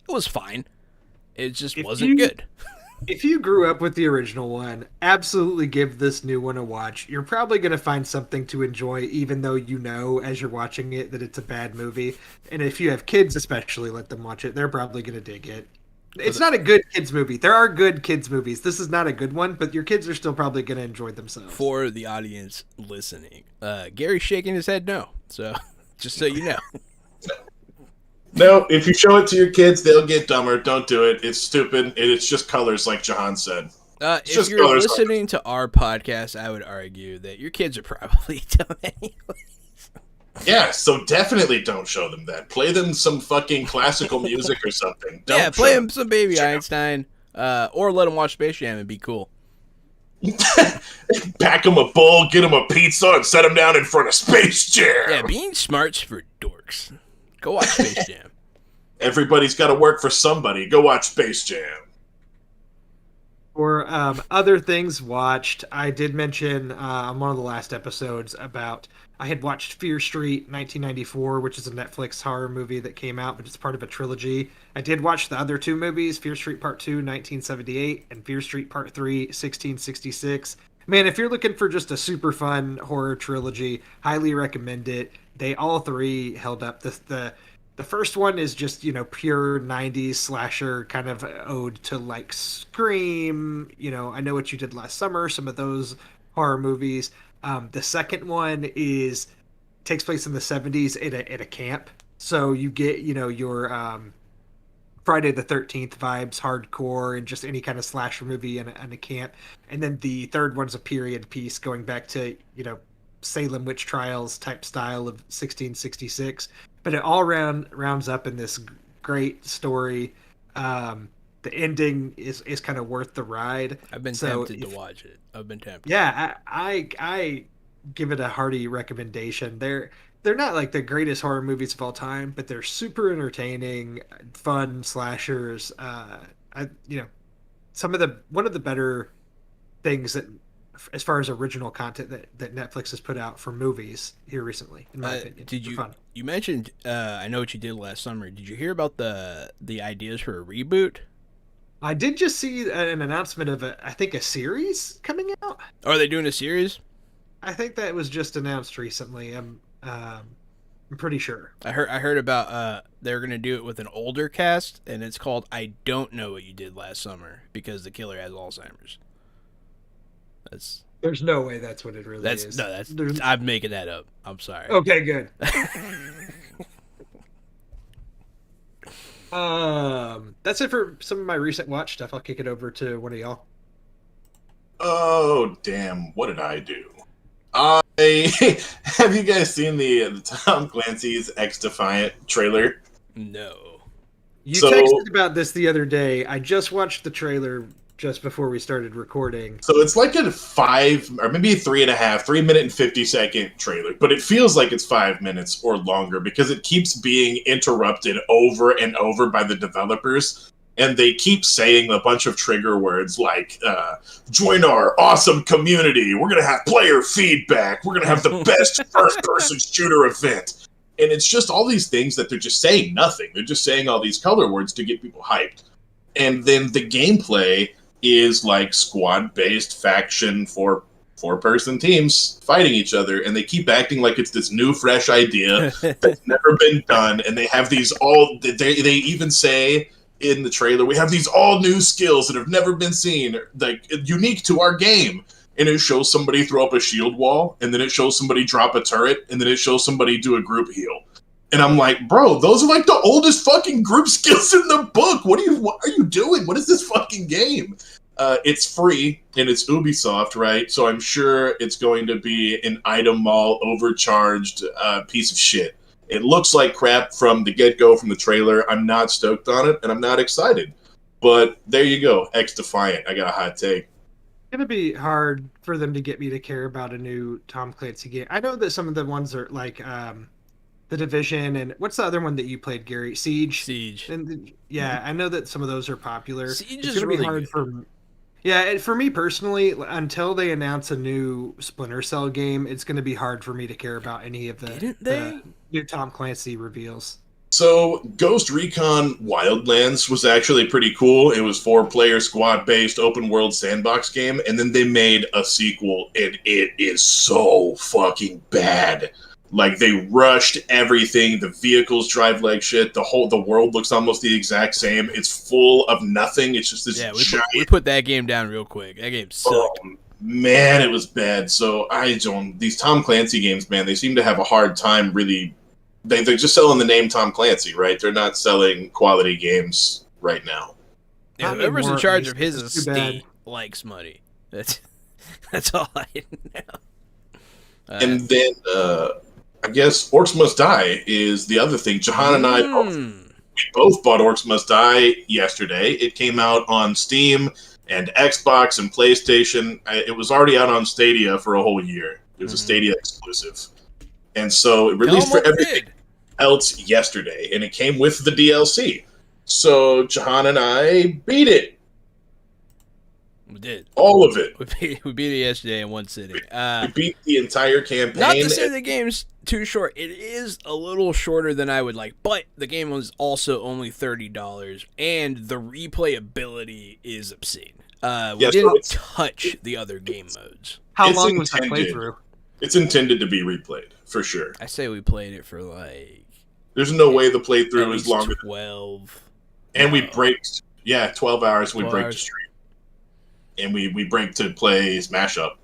S1: It was fine. It just wasn't good.
S3: If you grew up with the original one, absolutely give this new one a watch. You're probably going to find something to enjoy, even though you know as you're watching it that it's a bad movie. And if you have kids, especially, let them watch it. They're probably going to dig it. It's not a good kids movie. There are good kids movies. This is not a good one, but your kids are still probably going to enjoy themselves.
S1: For the audience listening, Gary's shaking his head no. So, just so you know.
S2: no, if you show it to your kids, they'll get dumber. Don't do it. It's stupid. It's just colors, like Jahan said.
S1: If you're listening to our podcast, I would argue that your kids are probably dumb anyway.
S2: Yeah, so definitely don't show them that. Play them some fucking classical music or something. Don't
S1: play them some Baby Einstein, or let them watch Space Jam and be cool.
S2: Pack them a bowl, get them a pizza, and set them down in front of Space Jam.
S1: Yeah, being smart's for dorks. Go watch Space Jam.
S2: Everybody's got to work for somebody. Go watch Space Jam.
S3: Or other things watched, I did mention on one of the last episodes about I had watched Fear Street 1994, which is a Netflix horror movie that came out, but it's part of a trilogy. I did watch the other two movies, Fear Street Part 2, 1978, and Fear Street Part 3, 1666. Man, if you're looking for just a super fun horror trilogy, highly recommend it. They all three held up. The first one is just, pure 90s slasher kind of ode to like Scream, I Know What You Did Last Summer, some of those horror movies. The second one takes place in the 70s at a camp. So you get, your Friday the 13th vibes, hardcore, and just any kind of slasher movie in a camp. And then the third one's a period piece going back to, Salem witch trials type style of 1666. But it all rounds up in this great story. The ending is kind of worth the ride.
S1: I've been tempted to watch it. I've been tempted.
S3: Yeah, I give it a hearty recommendation. They're not like the greatest horror movies of all time, but they're super entertaining, fun slashers. One of the better things that, as far as original content that Netflix has put out for movies here recently, in my opinion.
S1: You mentioned I Know What You Did Last Summer. Did you hear about the ideas for a reboot?
S3: I did just see an announcement of I think a series coming out.
S1: Oh, are they doing a series?
S3: I think that was just announced recently. I'm pretty sure.
S1: I heard about they're gonna do it with an older cast, and it's called I Don't Know What You Did Last Summer because the killer has Alzheimer's.
S3: There's no way that's what it really is.
S1: No, I'm making that up. I'm sorry.
S3: Okay, good. That's it for some of my recent watch stuff. I'll kick it over to one of y'all.
S2: Oh, damn. What did I do? Have you guys seen the Tom Clancy's X-Defiant trailer?
S1: No.
S3: You texted about this the other day. I just watched the trailer just before we started recording.
S2: So it's like a 5 or maybe 3 minute and 50-second trailer, but it feels like it's 5 minutes or longer because it keeps being interrupted over and over by the developers. And they keep saying a bunch of trigger words like, join our awesome community. We're going to have player feedback. We're going to have the best first-person shooter event. And it's just all these things that they're just saying nothing. They're just saying all these color words to get people hyped. And then the gameplay is like squad-based faction for four-person teams fighting each other, and they keep acting like it's this new, fresh idea that's never been done. And they have these they even say in the trailer, we have these all new skills that have never been seen, like unique to our game. And it shows somebody throw up a shield wall, and then it shows somebody drop a turret, and then it shows somebody do a group heal. And I'm like, bro, those are like the oldest fucking group skills in the book. What are you doing? What is this fucking game? It's free, and it's Ubisoft, right? So I'm sure it's going to be an item mall overcharged piece of shit. It looks like crap from the get-go, from the trailer. I'm not stoked on it, and I'm not excited. But there you go, X-Defiant. I got a hot take.
S3: It's going to be hard for them to get me to care about a new Tom Clancy game. I know that some of the ones are like... The Division, and what's the other one that you played, Gary? Siege.
S1: Siege.
S3: And yeah, I know that some of those are popular.
S1: Siege
S3: It's
S1: is
S3: gonna be
S1: really
S3: hard
S1: good.
S3: for. Yeah, for me personally, until they announce a new Splinter Cell game, it's going to be hard for me to care about any of
S1: Didn't
S3: the
S1: they?
S3: new Tom Clancy reveals.
S2: So Ghost Recon Wildlands was actually pretty cool. It was 4-player squad-based open world sandbox game, and then they made a sequel, and it is so fucking bad. Like they rushed everything. The vehicles drive like shit. The world looks almost the exact same. It's full of nothing. It's just this
S1: Yeah,
S2: giant.
S1: we put that game down real quick. That game sucked.
S2: Man, it was bad. So these Tom Clancy games, man, they seem to have a hard time really. They're just selling the name Tom Clancy, right? They're not selling quality games right now.
S1: Yeah,
S3: Not
S1: whoever's in
S3: anymore,
S1: charge
S3: at
S1: of his
S3: least. It's too bad.
S1: estate likes money. That's all I know.
S2: And then I guess Orcs Must Die is the other thing. Jahan and I both bought Orcs Must Die yesterday. It came out on Steam and Xbox and PlayStation. It was already out on Stadia for a whole year. It was a Stadia exclusive. And so it released for everything else yesterday, and it came with the DLC. So Jahan and I beat it.
S1: We did.
S2: All of it.
S1: We beat it yesterday in one sitting.
S2: We beat the entire campaign.
S1: Not to say the game's too short. It is a little shorter than I would like, but the game was also only $30, and the replayability is obscene. We didn't touch the other game modes.
S3: How long was that playthrough?
S2: It's intended to be replayed, for sure.
S1: I say we played it for like...
S2: There's no way the playthrough is longer
S1: 12.
S2: And we braked. Yeah, 12 hours we break to stream. And we break to play Smash Up.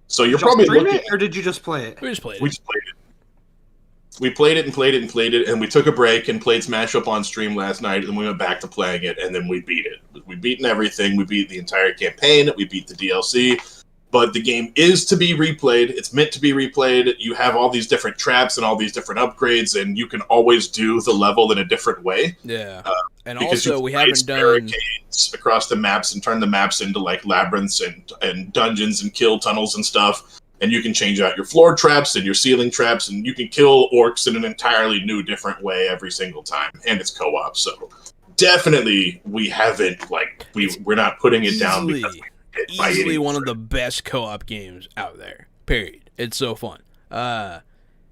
S2: So you're probably looking
S3: or did you just play it?
S1: We just played it.
S2: We just played it. We played it and played it and played it, and we took a break and played Smash Up on stream last night, and we went back to playing it, and then we beat it. We beaten everything. We beat the entire campaign. We beat the DLC. But the game is to be replayed. It's meant to be replayed. You have all these different traps and all these different upgrades, and you can always do the level in a different way.
S1: Yeah. And also, we haven't done
S2: barricades across the maps and turn the maps into like labyrinths and dungeons and kill tunnels and stuff. And you can change out your floor traps and your ceiling traps, and you can kill orcs in an entirely new, different way every single time. And it's co-op, so definitely we haven't we're not putting it down because
S1: easily one of the best co-op games out there. Period. It's so fun.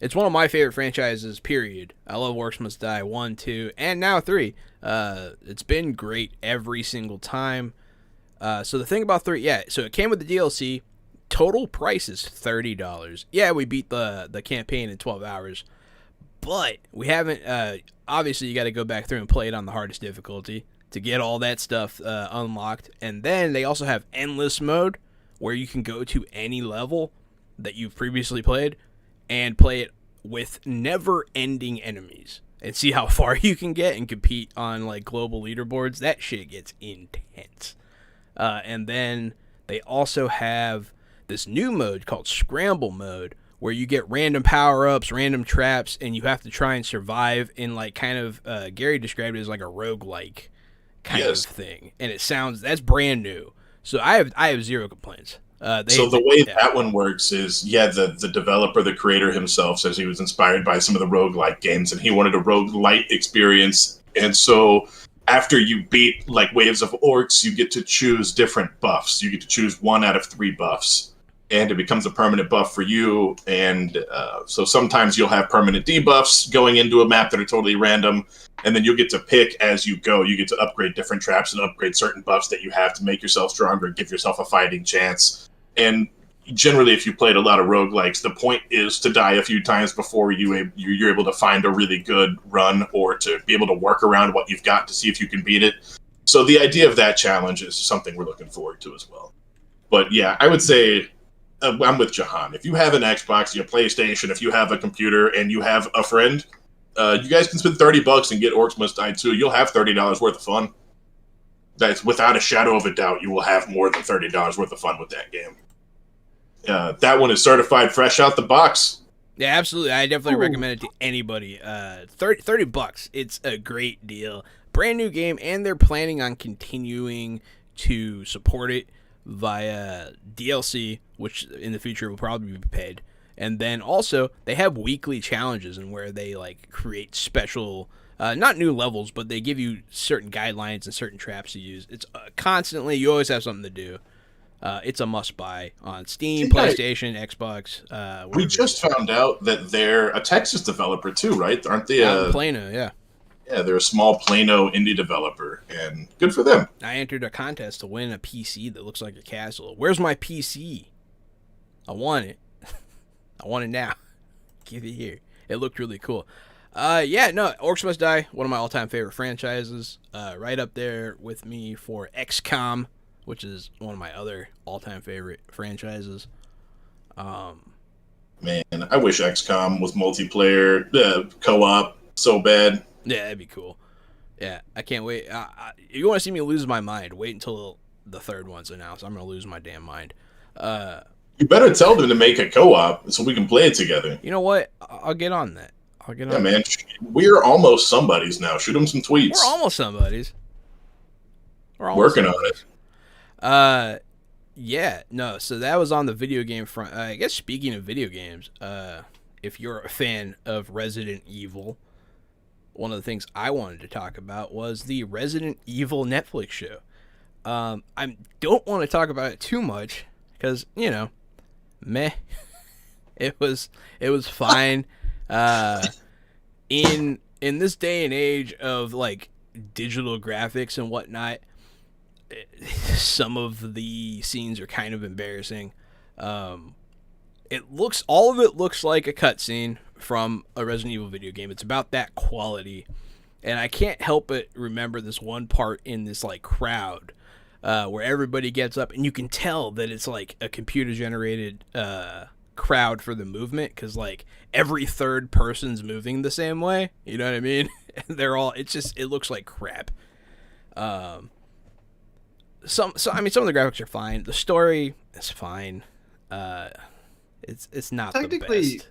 S1: It's one of my favorite franchises. Period. I love Orcs Must Die 1, 2, and now 3. It's been great every single time. So the thing about 3, so it came with the DLC. Total price is $30. Yeah, we beat the campaign in 12 hours, but we haven't. Obviously, you got to go back through and play it on the hardest difficulty to get all that stuff unlocked. And then they also have endless mode, where you can go to any level that you've previously played and play it with never-ending enemies and see how far you can get and compete on like global leaderboards. That shit gets intense. And then they also have this new mode called Scramble Mode, where you get random power-ups, random traps, and you have to try and survive in like kind of Gary described it as like a roguelike kind of thing. And that's brand new. So I have zero complaints.
S2: The way that one works is, the developer, the creator himself says he was inspired by some of the roguelike games, and he wanted a roguelite experience. And so after you beat like waves of orcs, you get to choose different buffs. You get to choose 1 out of 3 buffs, and it becomes a permanent buff for you. And so sometimes you'll have permanent debuffs going into a map that are totally random, and then you'll get to pick as you go. You get to upgrade different traps and upgrade certain buffs that you have to make yourself stronger, give yourself a fighting chance. And generally, if you played a lot of roguelikes, the point is to die a few times before you're able to find a really good run, or to be able to work around what you've got to see if you can beat it. So the idea of that challenge is something we're looking forward to as well. But yeah, I would say I'm with Jahan. If you have an Xbox, you have a PlayStation, if you have a computer, and you have a friend, you guys can spend $30 and get Orcs Must Die 2. You'll have $30 worth of fun. That's without a shadow of a doubt. You will have more than $30 worth of fun with that game. That one is certified fresh out the box.
S1: Yeah, absolutely. I definitely recommend it to anybody. $30. It's a great deal. Brand new game, and they're planning on continuing to support it via DLC, which in the future will probably be paid. And then also they have weekly challenges and where they like create special, not new levels, but they give you certain guidelines and certain traps to use. It's constantly, you always have something to do. It's a must buy on Steam, PlayStation, Xbox.
S2: We just found out that they're a Texas developer too, right? Aren't they?
S1: Plano, yeah.
S2: Yeah, they're a small Plano indie developer, and good for them.
S1: I entered a contest to win a PC that looks like a castle. Where's my PC? I want it. I want it now. Give it here. It looked really cool. Orcs Must Die, one of my all-time favorite franchises. Right up there with me for XCOM, which is one of my other all-time favorite franchises.
S2: Man, I wish XCOM was multiplayer, co-op so bad.
S1: Yeah, that'd be cool. Yeah, I can't wait. You want to see me lose my mind? Wait until the third one's announced. I'm going to lose my damn mind.
S2: You better tell them to make a co-op so we can play it together.
S1: You know what? I'll get on that.
S2: Yeah, man. We're almost somebodies now. Shoot them some tweets.
S1: We're almost somebodies.
S2: Working on it.
S1: Yeah, no, so that was on the video game front. I guess speaking of video games, if you're a fan of Resident Evil, one of the things I wanted to talk about was the Resident Evil Netflix show. I don't want to talk about it too much because, meh. It was fine. In this day and age of like digital graphics and whatnot, some of the scenes are kind of embarrassing. All of it looks like a cutscene from a Resident Evil video game. It's about that quality, and I can't help but remember this one part in this like crowd where everybody gets up, and you can tell that it's like a computer generated crowd for the movement, because like every third person's moving the same way. You know what I mean? And it looks like crap. Some of the graphics are fine. The story is fine. It's not
S3: technically
S1: the best.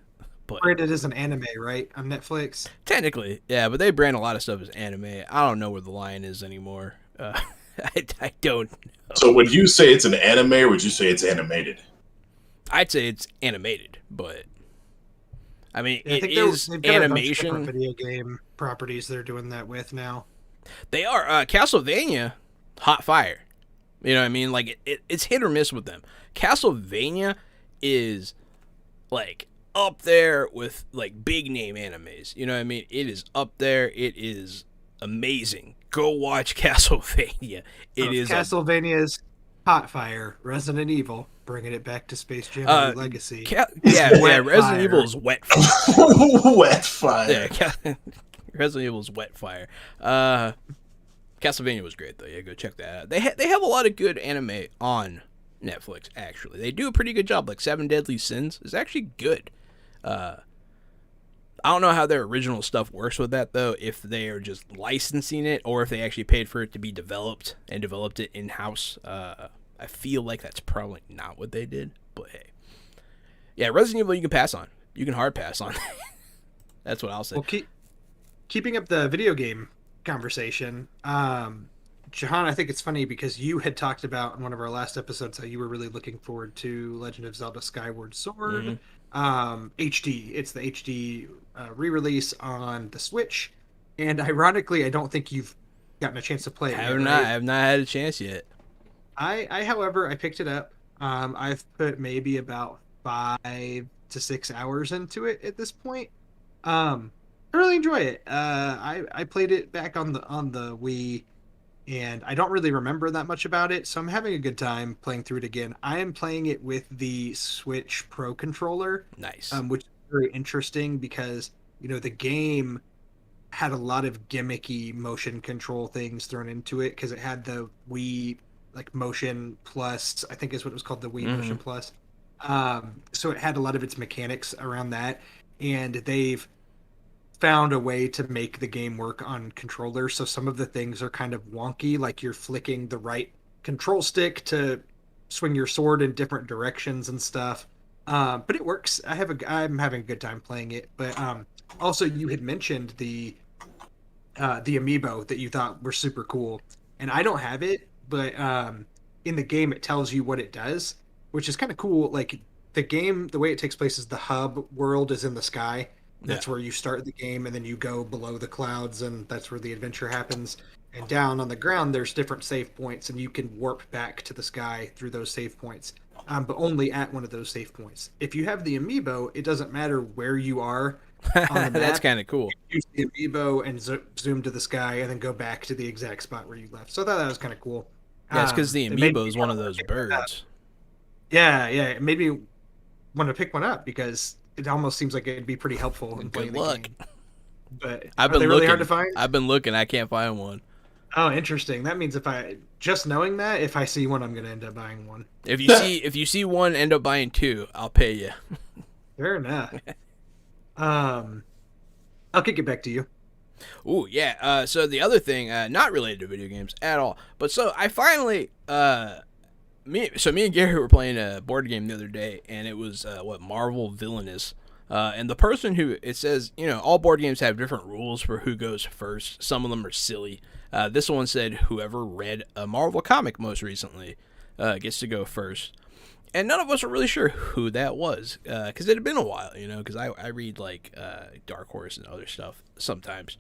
S1: But
S3: branded as an anime, right, on Netflix?
S1: Technically, yeah, but they brand a lot of stuff as anime. I don't know where the line is anymore. I don't know.
S2: So would you say it's an anime, or would you say it's animated?
S1: I'd say it's animated, but I mean,
S3: Yeah,
S1: it is
S3: they've got
S1: animation.
S3: A bunch of video game properties they're doing that with now.
S1: They are Castlevania, hot fire. You know what I mean? Like it's hit or miss with them. Castlevania is like up there with like big name animes. You know what I mean? It is up there. It is amazing. Go watch Castlevania.
S3: Castlevania's hot fire. Resident Evil, bringing it back to Space Jam Legacy.
S1: Resident Evil is wet fire.
S2: Wet fire.
S1: Yeah, Resident Evil is wet fire. Castlevania was great though. Yeah, go check that out. They have a lot of good anime on Netflix. Actually, they do a pretty good job. Like Seven Deadly Sins is actually good. I don't know how their original stuff works with that though. If they are just licensing it, or if they actually paid for it to be developed and developed it in house. I feel like that's probably not what they did. But hey, yeah, Resident Evil you can pass on. You can hard pass on. That's what I'll say.
S3: Well, keeping up the video game conversation, Jahan, I think it's funny because you had talked about in one of our last episodes how you were really looking forward to Legend of Zelda Skyward Sword HD. It's the HD re-release on the Switch, and ironically, I don't think you've gotten a chance to play it.
S1: I have not had a chance yet.
S3: However, I picked it up. I've put maybe about 5 to 6 hours into it at this point. I really enjoy it. I played it back on the Wii, and I don't really remember that much about it, so I'm having a good time playing through it again. I am playing it with the Switch Pro controller.
S1: Nice.
S3: Which is very interesting because, the game had a lot of gimmicky motion control things thrown into it because it had the Wii like Motion Plus, I think is what it was called, the Wii Motion Plus. So it had a lot of its mechanics around that, and they've found a way to make the game work on controller. So some of the things are kind of wonky, like you're flicking the right control stick to swing your sword in different directions and stuff. But it works. I'm having a good time playing it. But also, you had mentioned the amiibo that you thought were super cool, and I don't have it, but in the game it tells you what it does, which is kind of cool. Like the game, the way it takes place is the hub world is in the sky. That's
S1: Yeah.
S3: where you start the game, and then you go below the clouds, and that's where the adventure happens. And down on the ground, there's different save points, and you can warp back to the sky through those save points, but only at one of those save points. If you have the amiibo, it doesn't matter where you are on the
S1: That's
S3: map.
S1: kind of cool.
S3: Use the amiibo and zoom to the sky, and then go back to the exact spot where you left. So I thought that was kind of cool.
S1: Yeah, it's because the
S3: It made
S1: amiibo
S3: me
S1: is one
S3: wanna
S1: of those
S3: pick one up.
S1: birds.
S3: Yeah, it made me want to pick one up because it almost seems like it'd be pretty helpful in playing
S1: Good luck.
S3: the game. But
S1: I've
S3: are
S1: been
S3: they
S1: looking.
S3: really hard to find?
S1: I've been looking. I can't find one.
S3: Oh, interesting. That means if I just knowing that, if I see one, I'm gonna end up buying one.
S1: If you see one, end up buying two. I'll pay you.
S3: Fair enough. I'll kick it back to you.
S1: Ooh, yeah. So the other thing, not related to video games at all, but so I finally, me and Gary were playing a board game the other day, and it was Marvel Villainous. And the person who it says, all board games have different rules for who goes first. Some of them are silly. This one said whoever read a Marvel comic most recently gets to go first. And none of us were really sure who that was because it had been a while, because I read like Dark Horse and other stuff sometimes.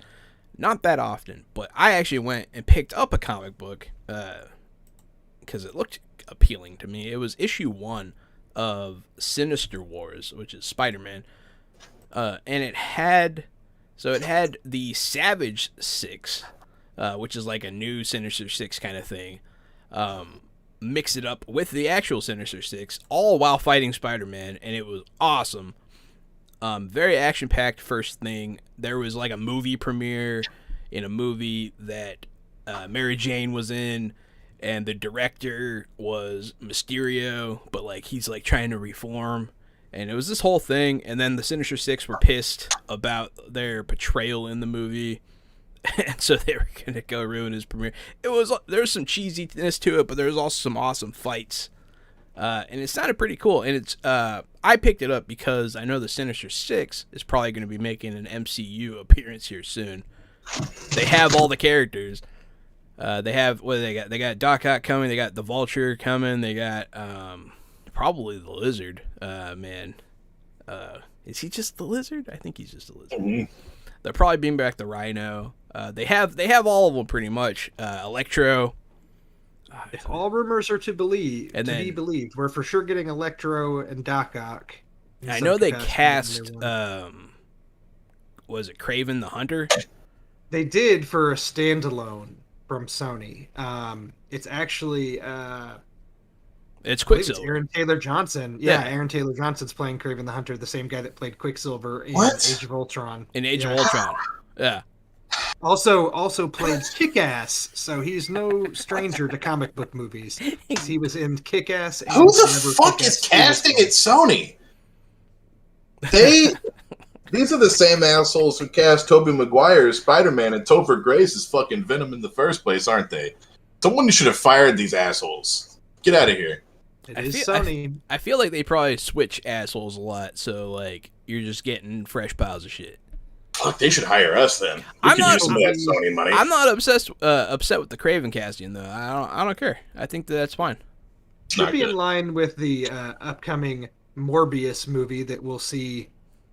S1: Not that often, but I actually went and picked up a comic book because it looked appealing to me. It was issue 1 of Sinister Wars, which is Spider-Man. And it had the Savage Six, which is like a new Sinister Six kind of thing. Mix it up with the actual Sinister Six, all while fighting Spider-Man, and it was awesome. Very action-packed first thing. There was like a movie premiere in a movie that Mary Jane was in, and the director was Mysterio, but like he's like trying to reform. And it was this whole thing, and then the Sinister Six were pissed about their portrayal in the movie, and so they were gonna go ruin his premiere. There was some cheesiness to it, but there was also some awesome fights, and it sounded pretty cool. And it's I picked it up because I know the Sinister Six is probably going to be making an MCU appearance here soon. They have all the characters. They have what do they got? They got Doc Ock coming. They got the Vulture coming. They got probably the Lizard. Man, is he just the Lizard? I think he's just the Lizard.
S2: Mm-hmm.
S1: They'll probably bring back the Rhino. They have all of them pretty much. Electro.
S3: If all rumors are to be
S1: then-
S3: believed, we're for sure getting Electro and Doc Ock. in
S1: I
S3: some
S1: know they
S3: capacity in
S1: cast.
S3: the new one.
S1: Was it Kraven the Hunter?
S3: They did for a standalone from Sony. It's actually
S1: It's
S3: I believe it's
S1: Quicksilver.
S3: Aaron Taylor Johnson. Yeah,
S1: Yeah.
S3: Aaron Taylor Johnson's playing Kraven the Hunter, the same guy that played Quicksilver in
S2: What?
S3: Age of Ultron.
S1: In Age
S3: Yeah.
S1: of Ultron. Yeah.
S3: Also played Kick-Ass, so he's no stranger to comic book movies. He was in Kick-Ass. and
S2: Who the
S3: whenever
S2: fuck is
S3: Kick-Ass 2 was
S2: casting at Sony? These are the same assholes who cast Tobey Maguire as Spider-Man and Topher Grace as fucking Venom in the first place, aren't they? Someone should have fired these assholes. Get out of here.
S3: It
S1: I
S3: is
S1: feel-
S3: Sony.
S1: I feel like they probably switch assholes a lot, so like you're just getting fresh piles of shit.
S2: Fuck, they should hire us then. We
S1: I'm
S2: could
S1: not-
S2: use some of that Sony money.
S1: I'm not upset with the Kraven casting though. I don't care. I think that's fine.
S3: Should
S2: Not
S3: be
S2: good.
S3: in line with the upcoming Morbius movie that we'll see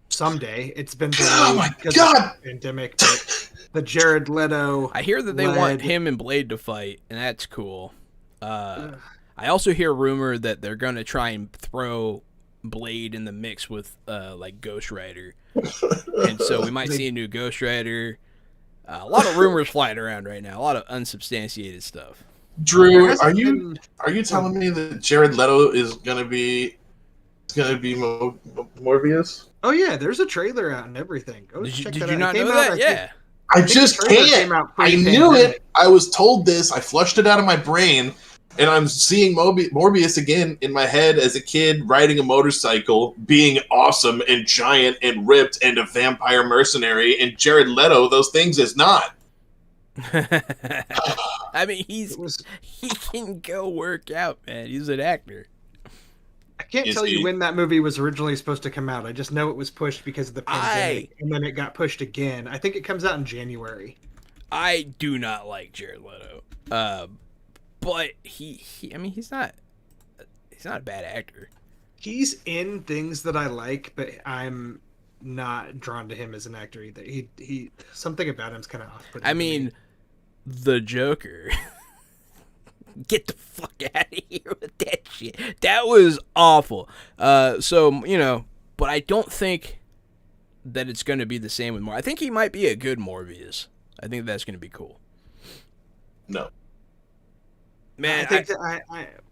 S3: someday. It's been delayed
S2: Oh my
S3: because
S2: God!
S3: of the pandemic, but the Jared Leto.
S1: I hear that they
S3: led-
S1: want him and Blade to fight, and that's cool. I also hear rumor that they're gonna try and throw Blade in the mix with like Ghost Rider, and so we might see a new Ghost Rider. A lot of rumors flying around right now. A lot of unsubstantiated stuff.
S2: Drew,
S3: There hasn't
S2: are
S3: been-
S2: you telling me that Jared Leto is gonna be Morbius?
S3: Oh yeah, there's a trailer out and everything. Go check
S1: Did
S3: that
S1: you
S3: out.
S1: not
S3: It
S1: know
S3: came out,
S1: that?
S3: I think-
S1: Yeah.
S2: I
S3: think
S2: just
S3: the trailer
S2: can't.
S3: came out
S2: I knew
S3: pre-pandemic.
S2: it. I was told this. I flushed it out of my brain, and I'm seeing Morbius again in my head as a kid riding a motorcycle, being awesome and giant and ripped and a vampire mercenary. And Jared Leto, those things is not.
S1: I mean, he can go work out, man. He's an actor.
S3: I can't
S2: Is
S3: tell you
S2: he-
S3: when that movie was originally supposed to come out. I just know it was pushed because of the pandemic, and then it got pushed again. I think it comes out in January.
S1: I do not like Jared Leto, but he I mean, he's not a bad actor.
S3: He's in things that I like, but I'm not drawn to him as an actor either. He something about him's kind of off-putting
S1: I
S3: to me.
S1: mean, the Joker. Get the fuck out of here with that shit. That was awful. But I don't think that it's going to be the same with Morbius. I think he might be a good Morbius. I think that's going to be cool.
S2: No.
S3: Man,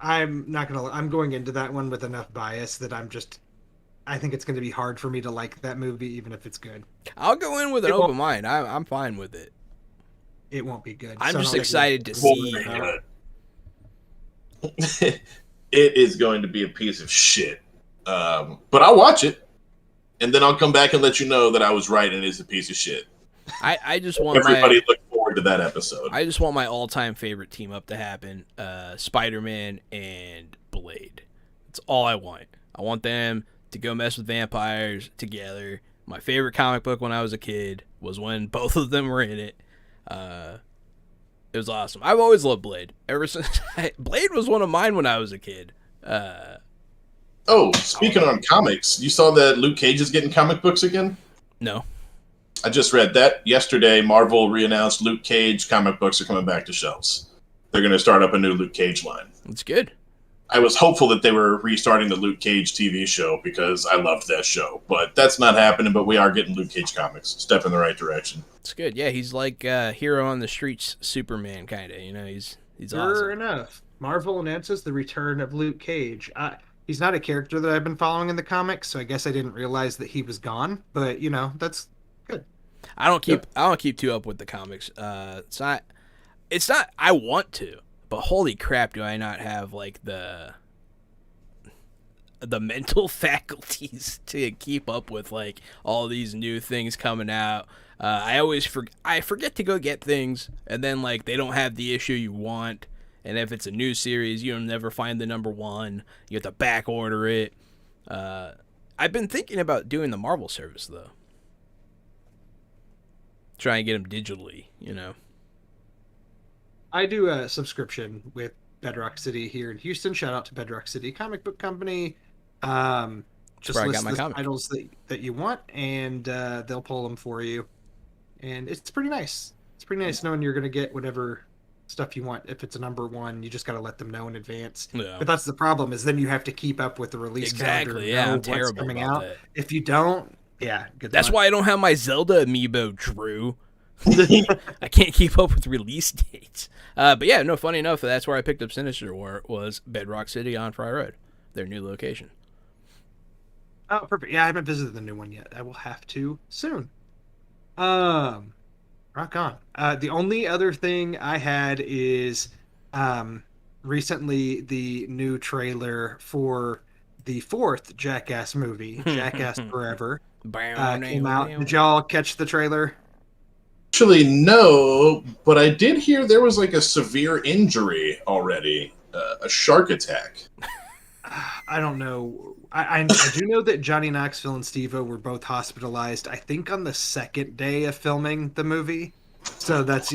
S3: I'm not gonna. I'm going into that one with enough bias that I think it's going to be hard for me to like that movie, even if it's good.
S1: I'll go in with an open mind. I'm fine with it.
S3: It won't be good.
S1: I'm just excited to see.
S2: It is going to be a piece of shit. But I'll watch it, and then I'll come back and let you know that I was right and it's a piece of shit.
S1: I just want
S2: everybody look forward to that episode.
S1: I just want my all-time favorite team up to happen: Spider-Man and Blade. That's all I want. I want them to go mess with vampires together. My favorite comic book when I was a kid was when both of them were in it. It was awesome. I've always loved Blade. Ever since Blade was one of mine when I was a kid.
S2: Speaking on comics, you saw that Luke Cage is getting comic books again?
S1: No.
S2: I just read that yesterday. Marvel re-announced Luke Cage comic books are coming back to shelves. They're going to start up a new Luke Cage line.
S1: That's good.
S2: I was hopeful that they were restarting the Luke Cage TV show because I loved that show, but that's not happening. But we are getting Luke Cage comics. Step in the right direction.
S1: It's good. Yeah, he's like hero on the streets, Superman kind of. He's awesome.
S3: Sure enough, Marvel announces the return of Luke Cage. He's not a character that I've been following in the comics, so I guess I didn't realize that he was gone. But that's good.
S1: I don't keep too up with the comics. It's not. I want to, but holy crap, do I not have like the mental faculties to keep up with like all these new things coming out. I forget to go get things, and then like they don't have the issue you want. And if it's a new series, you'll never find the number one. You have to back order it. I've been thinking about doing the Marvel service though. Try and get them digitally,
S3: I do a subscription with Bedrock City here in Houston. Shout out to Bedrock City Comic Book Company. Just list the titles that you want, and they'll pull them for you. And it's pretty nice. It's pretty nice knowing you're going to get whatever stuff you want. If it's a number one, you just got to let them know in advance.
S1: Yeah.
S3: But that's the problem, is then you have to keep up with the release calendar.
S1: Yeah, I'm
S3: what's
S1: terrible
S3: coming
S1: about
S3: out.
S1: that.
S3: If you don't, good
S1: That's
S3: luck.
S1: why I don't have my Zelda amiibo, Drew. I can't keep up with release dates. But yeah, no, funny enough, that's where I picked up Sinister War, was Bedrock City on Fry Road, their new location.
S3: Oh, perfect. Yeah, I haven't visited the new one yet. I will have to soon. Rock on. The only other thing I had is recently the new trailer for the fourth Jackass movie, Jackass Forever, came out. Did y'all catch the trailer?
S2: Actually, no, but I did hear there was like a severe injury already, a shark attack.
S3: I don't know. I do know that Johnny Knoxville and Steve-O were both hospitalized, I think on the second day of filming the movie. So that's,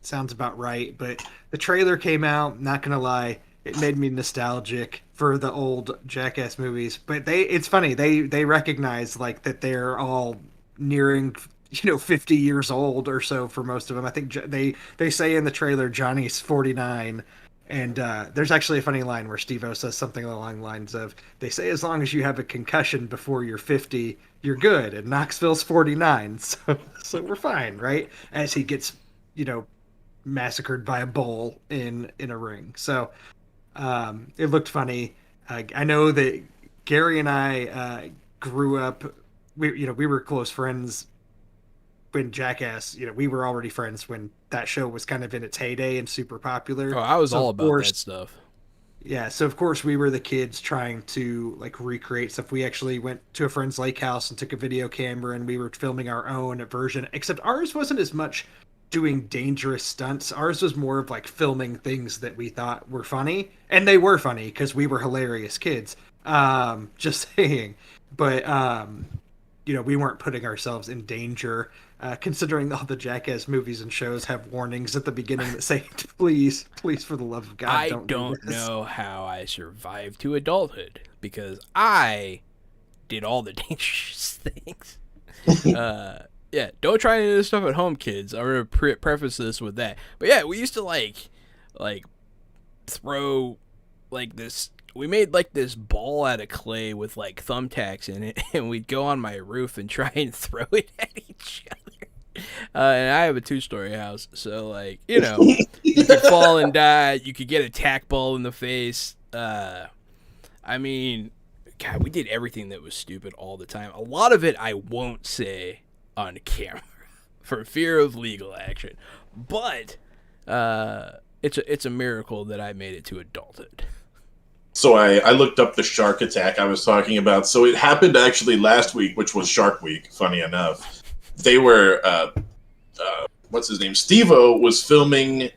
S3: sounds about right. But the trailer came out, not going to lie, it made me nostalgic for the old Jackass movies. But it's funny, they recognize like that they're all nearing 50 years old or so for most of them. I think they say in the trailer Johnny's 49. And there's actually a funny line where Steve-O says something along the lines of, they say as long as you have a concussion before you're 50, you're good. And Knoxville's 49, so we're fine, right? As he gets, massacred by a bull in a ring. So it looked funny. I know that Gary and I grew up, we were close friends when Jackass, we were already friends when that show was kind of in its heyday and super popular.
S1: Oh, I was all about that stuff.
S3: Yeah, so of course we were the kids trying to like recreate stuff. We actually went to a friend's lake house and took a video camera, and we were filming our own version, except ours wasn't as much doing dangerous stunts. Ours was more of like filming things that we thought were funny, and they were funny because we were hilarious kids. Just saying. But we weren't putting ourselves in danger, considering all the Jackass movies and shows have warnings at the beginning that say, please, for the love of God,
S1: I
S3: don't
S1: don't know how I survived to adulthood. because I did all the dangerous things. Yeah, don't try any of this stuff at home, kids. I'm gonna preface this with that. But yeah, we used to like throw like this. We made like this ball out of clay with like thumbtacks in it, and we'd go on my roof and try and throw it at each other. And I have a 2-story house, so like, you know, you could fall and die. You could get a tack ball in the face. I mean, God, we did everything that was stupid all the time. A lot of it I won't say on camera for fear of legal action, but it's a miracle that I made it to adulthood.
S2: So I looked up the shark attack I was talking about. So it happened actually last week, which was Shark Week, funny enough. They were, what's his name? Steve-O was filming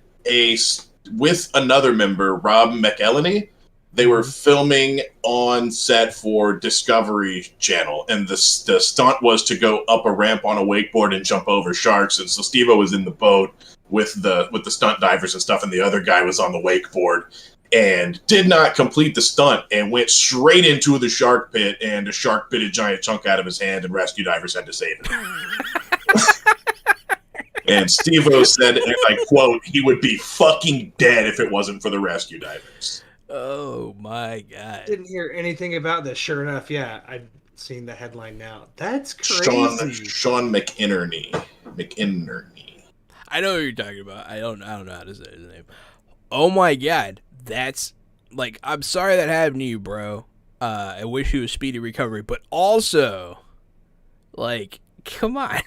S2: with another member, Rob McElhenney. They were filming on set for Discovery Channel, and the stunt was to go up a ramp on a wakeboard and jump over sharks. And so Steve-O was in the boat with the stunt divers and stuff, and the other guy was on the wakeboard and did not complete the stunt and went straight into the shark pit, and a shark bit a giant chunk out of his hand, and rescue divers had to save him. And Steve-O said, and I quote, he would be fucking dead if it wasn't for the rescue divers.
S1: Oh my God.
S3: Didn't hear anything about this. Sure enough, yeah, I've seen the headline now. That's crazy.
S2: Sean McInerney.
S1: I know what you're talking about. I don't know how to say his name. Oh my God. That's like, I'm sorry that happened to you, bro. I wish you a speedy recovery, but also, like, come on.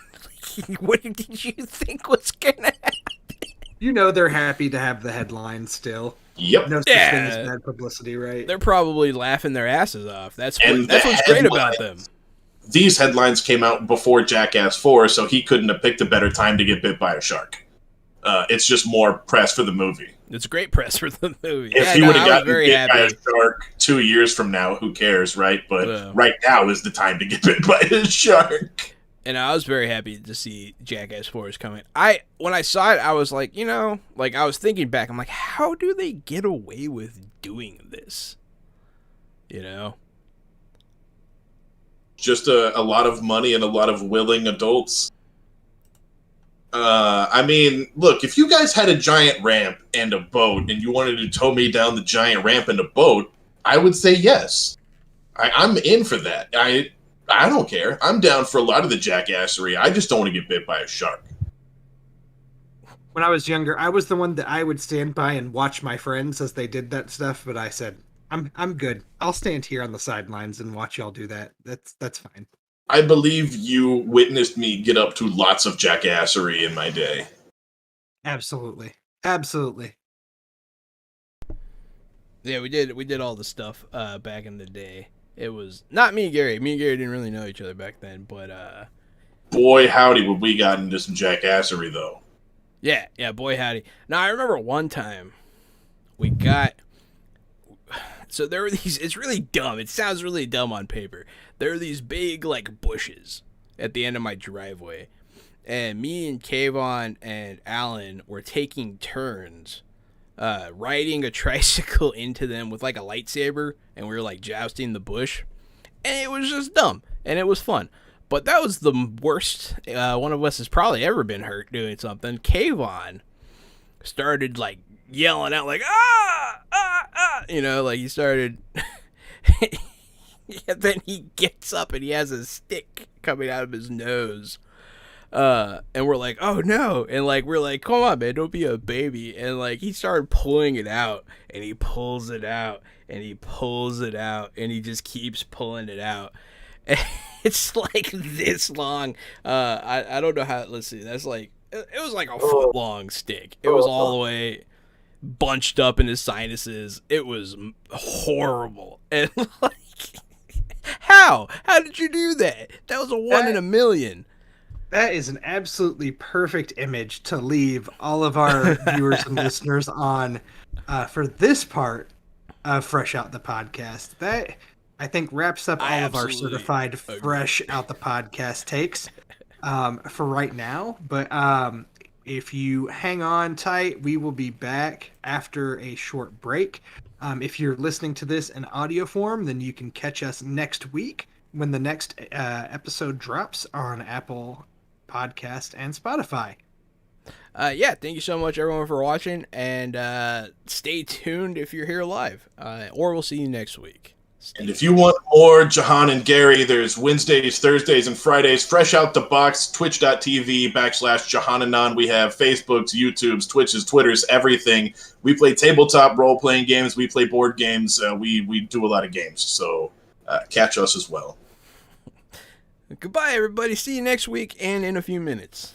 S1: What did you think was gonna happen?
S3: You know they're happy to have the headline still.
S2: Yep.
S3: No such thing as bad publicity, right?
S1: They're probably laughing their asses off. That's what's great about them.
S2: These headlines came out before Jackass 4, so he couldn't have picked a better time to get bit by a shark. It's just more press for the movie.
S1: It's great press for the movie.
S2: If he would have gotten bit by a shark 2 years from now, who cares, right? But right now is the time to get bit by a shark.
S1: And I was very happy to see Jackass 4 is coming. When I saw it, I was like, you know, like I was thinking back, I'm like, how do they get away with doing this? You know?
S2: Just a lot of money and a lot of willing adults. I mean, look, if you guys had a giant ramp and a boat and you wanted to tow me down the giant ramp and a boat, I would say yes. I'm in for that. I don't care. I'm down for a lot of the jackassery. I just don't want to get bit by a shark.
S3: When I was younger, I was the one that I would stand by and watch my friends as they did that stuff, but I said, I'm good. I'll stand here on the sidelines and watch y'all do that. That's fine.
S2: I believe you witnessed me get up to lots of jackassery in my day.
S3: Absolutely. Absolutely.
S1: Yeah, we did all the stuff back in the day. It was not me and Gary. Me and Gary didn't really know each other back then, but
S2: boy howdy would we got into some jackassery though.
S1: Yeah, boy howdy. Now I remember one time so there were these, it's really dumb. It sounds really dumb on paper. There are these big like bushes at the end of my driveway. And me and Kayvon and Alan were taking turns riding a tricycle into them with like a lightsaber, and we were like jousting the bush, and it was just dumb and it was fun. But that was the worst one of us has probably ever been hurt doing something. Kayvon started like yelling out like you know, like he started and then he gets up and he has a stick coming out of his nose. And we're like, oh no. And like, we're like, come on, man, don't be a baby. And like, he started pulling it out, and he pulls it out, and he pulls it out, and he just keeps pulling it out. And it's like this long. I don't know how, let's see, that's like, it was like a foot long stick. It was all the way bunched up in his sinuses. It was horrible. And like, how did you do that? That was a 1 in a million.
S3: That is an absolutely perfect image to leave all of our viewers and listeners on for this part of Fresh Out the Podcast. That, I think, wraps up all of our certified Fresh Out the Podcast takes for right now. But if you hang on tight, we will be back after a short break. If you're listening to this in audio form, then you can catch us next week when the next episode drops on Apple Podcast and Spotify.
S1: Yeah, thank you so much, everyone, for watching, and stay tuned if you're here live, or we'll see you next week.
S2: And if you want more Jahan and Gary, there's Wednesdays, Thursdays, and Fridays, fresh out the box, twitch.tv/JahanAnon. We have Facebooks, YouTubes, Twitches, Twitters, everything. We play tabletop role-playing games. We play board games. We do a lot of games. So catch us as well.
S1: Goodbye, everybody. See you next week and in a few minutes.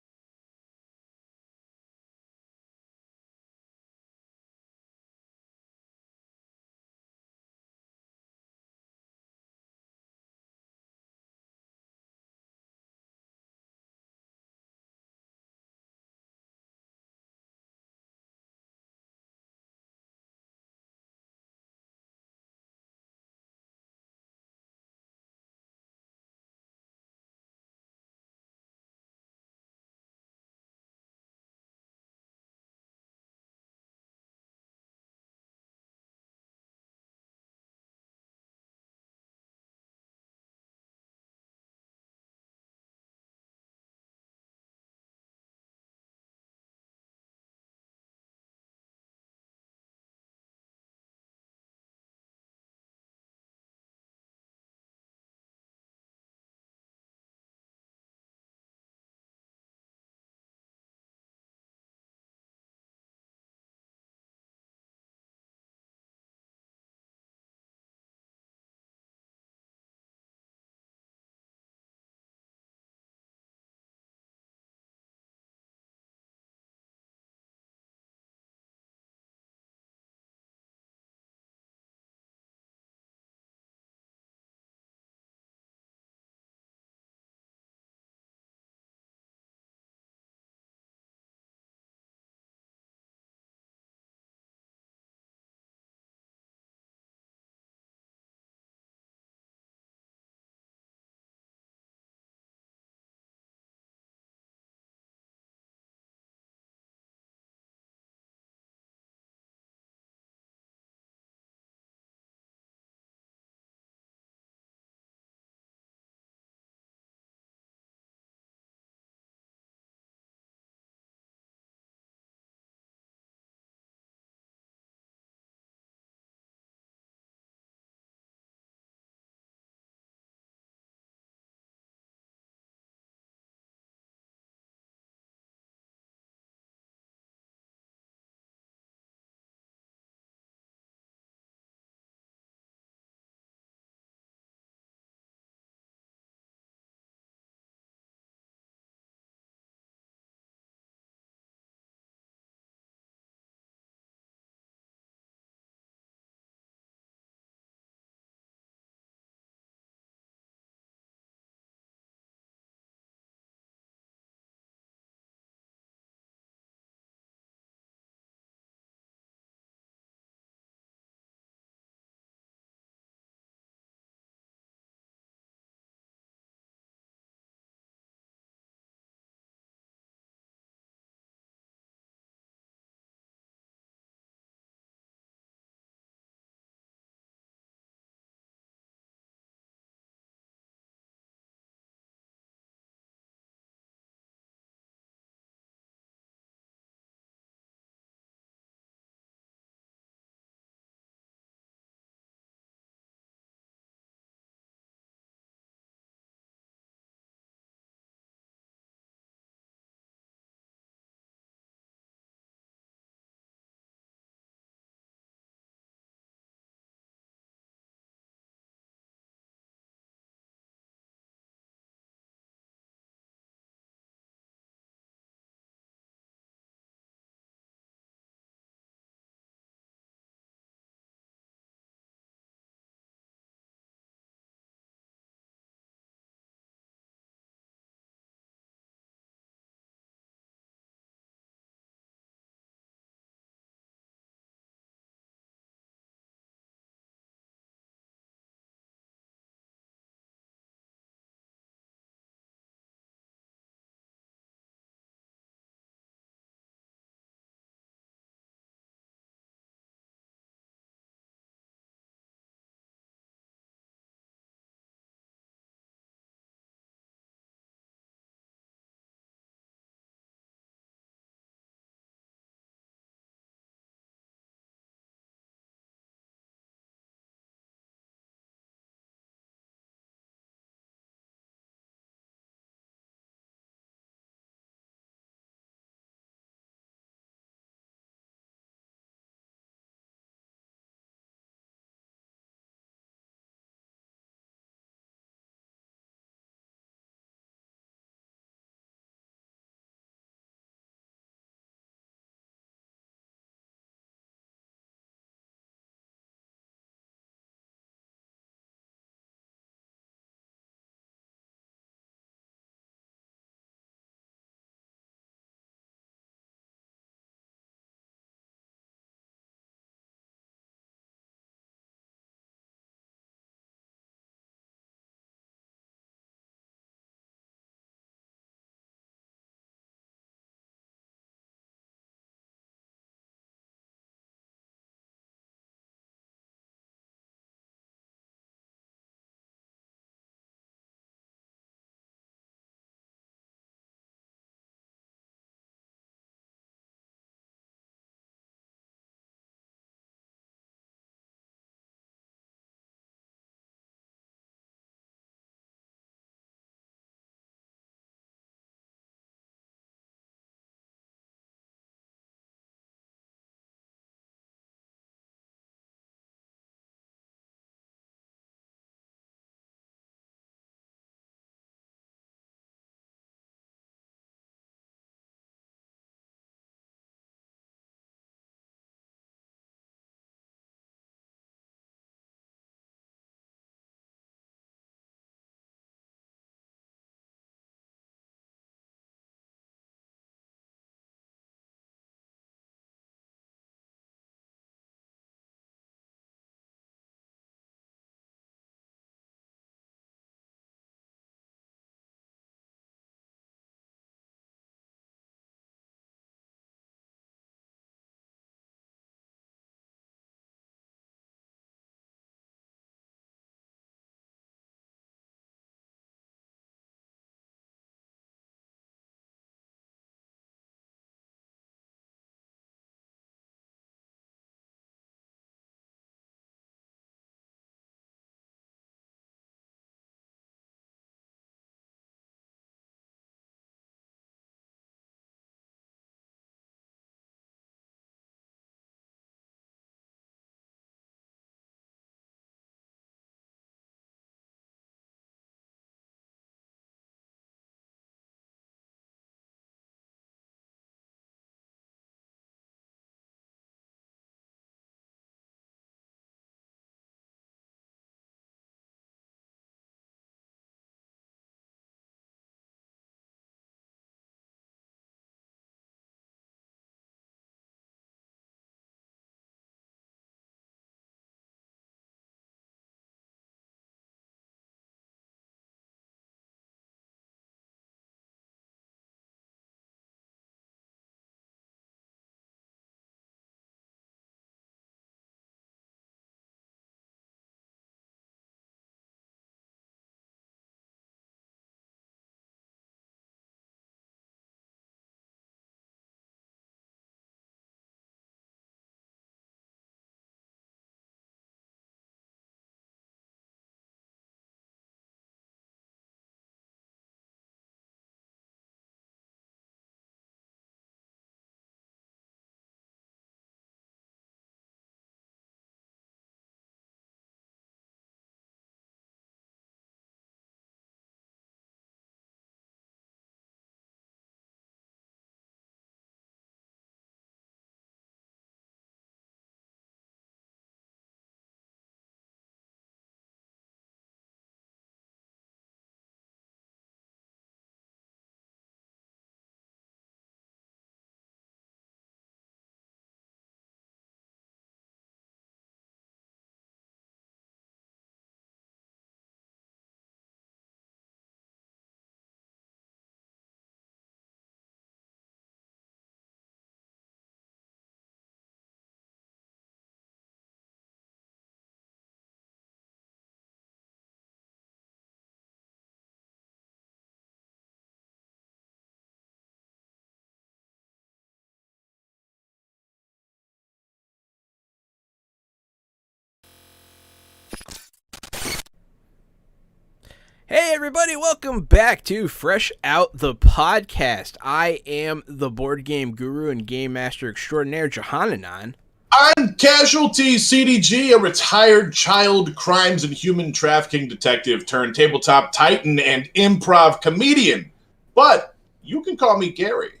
S1: Hey everybody, welcome back to Fresh Out the Podcast. I am the board game guru and game master extraordinaire, Johananon.
S2: I'm Casualty CDG, a retired child crimes and human trafficking detective turned tabletop titan and improv comedian. But you can call me Gary.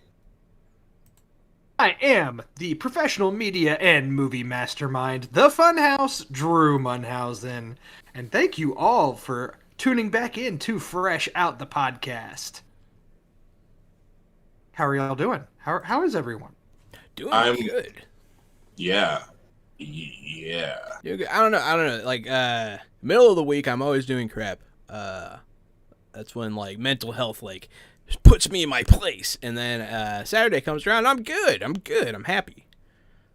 S3: I am the professional media and movie mastermind, the Funhouse, Drew Munhausen. And thank you all for tuning back in to Fresh Out the Podcast. How are y'all doing? How is everyone?
S1: Doing good.
S2: Yeah.
S1: Doing good. I don't know. Like, middle of the week, I'm always doing crap. That's when, like, mental health, like, puts me in my place. And then Saturday comes around, I'm good. I'm happy.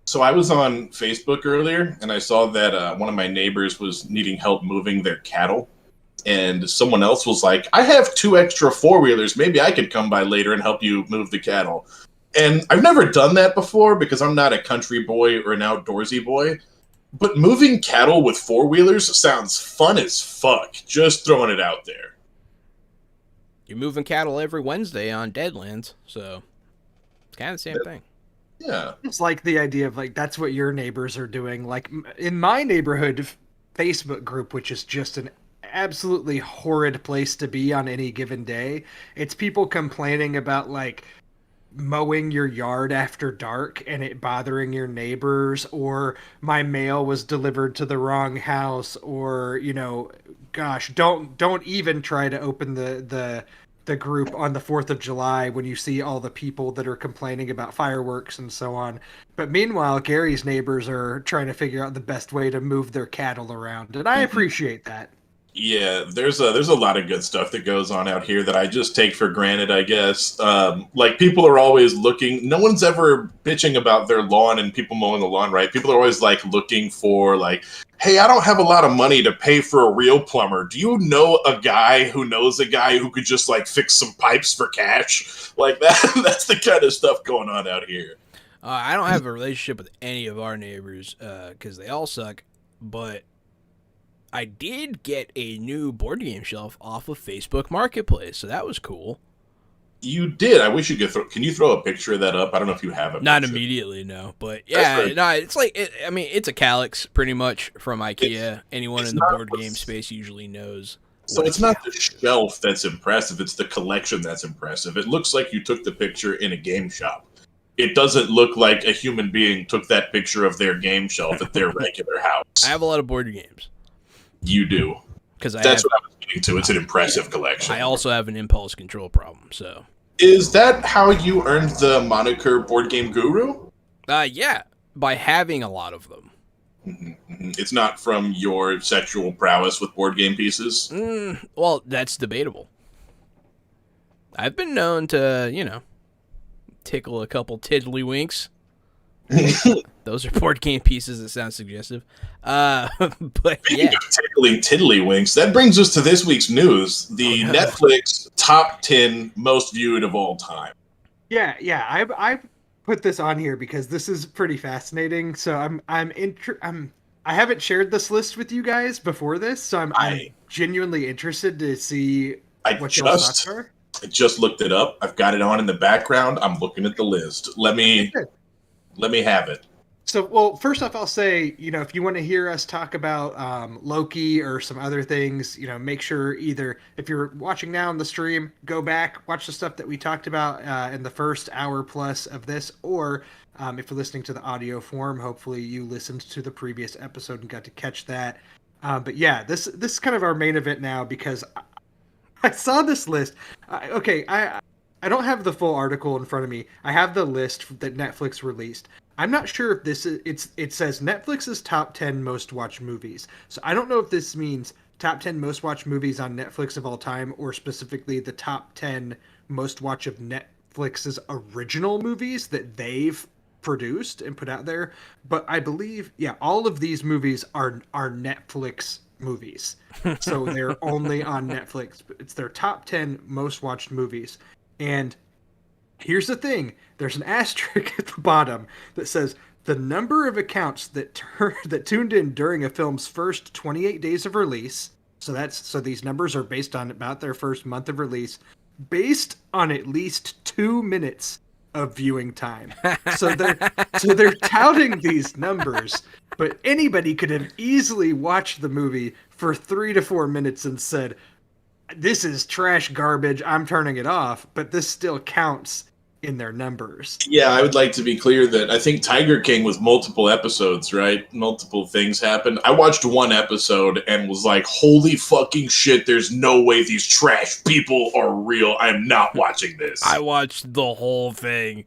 S2: So I was on Facebook earlier, and I saw that one of my neighbors was needing help moving their cattle. And someone else was like, I have 2 extra 4-wheelers. Maybe I could come by later and help you move the cattle. And I've never done that before because I'm not a country boy or an outdoorsy boy. But moving cattle with 4-wheelers sounds fun as fuck. Just throwing it out there.
S1: You're moving cattle every Wednesday on Deadlands, so it's kind of the same thing.
S2: Yeah.
S3: It's like the idea of, like, that's what your neighbors are doing. Like, in my neighborhood Facebook group, which is just an absolutely horrid place to be on any given day, it's people complaining about, like, mowing your yard after dark and it bothering your neighbors, or my mail was delivered to the wrong house, or, you know, gosh, don't even try to open the group on the 4th of July when you see all the people that are complaining about fireworks and so on. But meanwhile, Gary's neighbors are trying to figure out the best way to move their cattle around, and I appreciate that.
S2: Yeah, there's a lot of good stuff that goes on out here that I just take for granted, I guess. Like, people are always looking. No one's ever bitching about their lawn and people mowing the lawn, right? People are always, like, looking for, like, hey, I don't have a lot of money to pay for a real plumber. Do you know a guy who knows a guy who could just, like, fix some pipes for cash? Like, that's the kind of stuff going on out here.
S1: I don't have a relationship with any of our neighbors because they all suck, but I did get a new board game shelf off of Facebook Marketplace, so that was cool.
S2: You did. I wish you could Can you throw a picture of that up? I don't know if you have it.
S1: Not immediately, no. But yeah, no, it's like, it's a Calyx pretty much from IKEA. Anyone in the board game space usually knows.
S2: So it's not the shelf that's impressive, it's the collection that's impressive. It looks like you took the picture in a game shop. It doesn't look like a human being took that picture of their game shelf at their regular house.
S1: I have a lot of board games.
S2: You do.
S1: That's
S2: what I was getting to. It's an impressive collection.
S1: I also have an impulse control problem, so.
S2: Is that how you earned the moniker Board Game Guru?
S1: Yeah, by having a lot of them.
S2: Mm-hmm. It's not from your sexual prowess with board game pieces?
S1: Well, that's debatable. I've been known to, tickle a couple tiddlywinks. Those are board game pieces that sound suggestive. But yeah.
S2: Tickling tiddlywinks. That brings us to this week's news. The Netflix top 10 most viewed of all time.
S3: Yeah. I put this on here because this is pretty fascinating. So I haven't shared this list with you guys before this, so I'm genuinely interested to see what your thoughts are.
S2: I just looked it up. I've got it on in the background. I'm looking at the list. Let me have it.
S3: So, well, first off, I'll say, if you want to hear us talk about Loki or some other things, make sure either if you're watching now on the stream, go back, watch the stuff that we talked about in the first hour plus of this, or if you're listening to the audio form, hopefully you listened to the previous episode and got to catch that. But yeah, this is kind of our main event now because I saw this list. I don't have the full article in front of me. I have the list that Netflix released. I'm not sure if this is, it says Netflix's top 10 most watched movies. So I don't know if this means top 10 most watched movies on Netflix of all time, or specifically the top 10 most watched of Netflix's original movies that they've produced and put out there. But I believe, all of these movies are Netflix movies. So they're only on Netflix. It's their top 10 most watched movies. And here's the thing. There's an asterisk at the bottom that says the number of accounts that tuned in during a film's first 28 days of release. So these numbers are based on about their first month of release, based on at least 2 minutes of viewing time. So they're touting these numbers, but anybody could have easily watched the movie for 3 to 4 minutes and said, "This is trash garbage. I'm turning it off." But this still counts in their numbers.
S2: Yeah, I would like to be clear that I think Tiger King was multiple episodes, right? Multiple things happened. I watched one episode and was like, holy fucking shit, there's no way these trash people are real. I'm not watching this.
S1: I watched the whole thing.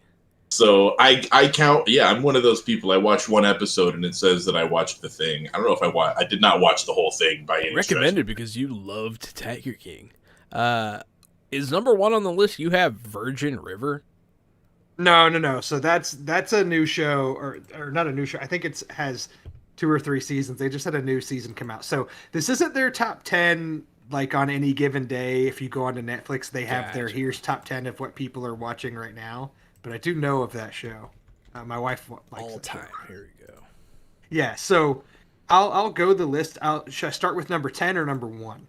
S2: So I count, yeah, I'm one of those people. I watched one episode and it says that I watched the thing. I don't know if I did not watch the whole thing by any
S1: Recommended because you loved Tiger King. Is number 1 on the list, you have Virgin River?
S3: No. So that's a new show, or not a new show. I think it has 2 or 3 seasons. They just had a new season come out. So this isn't their top 10 like on any given day. If you go onto Netflix, they have their here's top 10 of what people are watching right now. But I do know of that show. My wife likes
S1: All
S3: it.
S1: time. Here we go.
S3: Yeah. So I'll go the list. Should I start with number 10 or number 1?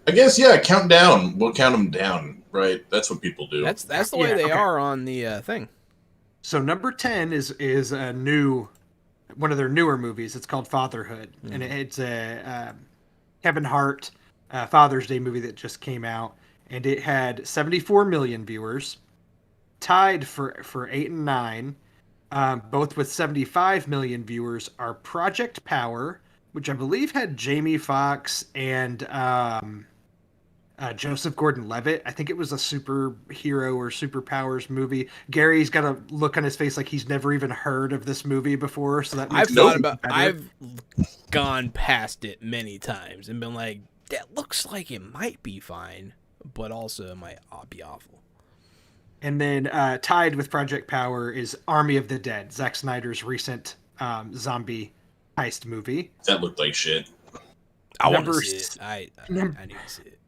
S2: I guess, yeah, count down. We'll count them down, right? That's what people do.
S1: That's the way they are on the thing.
S3: So number 10 is a one of their newer movies. It's called Fatherhood, and it's a Kevin Hart Father's Day movie that just came out, and it had 74 million viewers, tied for 8 and 9, both with 75 million viewers. Are Project Power, which I believe had Jamie Foxx and Joseph Gordon-Levitt. I think it was a superhero or superpowers movie. Gary's got a look on his face like he's never even heard of this movie before. So that
S1: I've gone past it many times and been like, that looks like it might be fine, but also it might be awful.
S3: And then tied with Project Power is Army of the Dead, Zack Snyder's recent zombie heist movie.
S2: That looked like shit.
S1: I want to see it. I need to see it.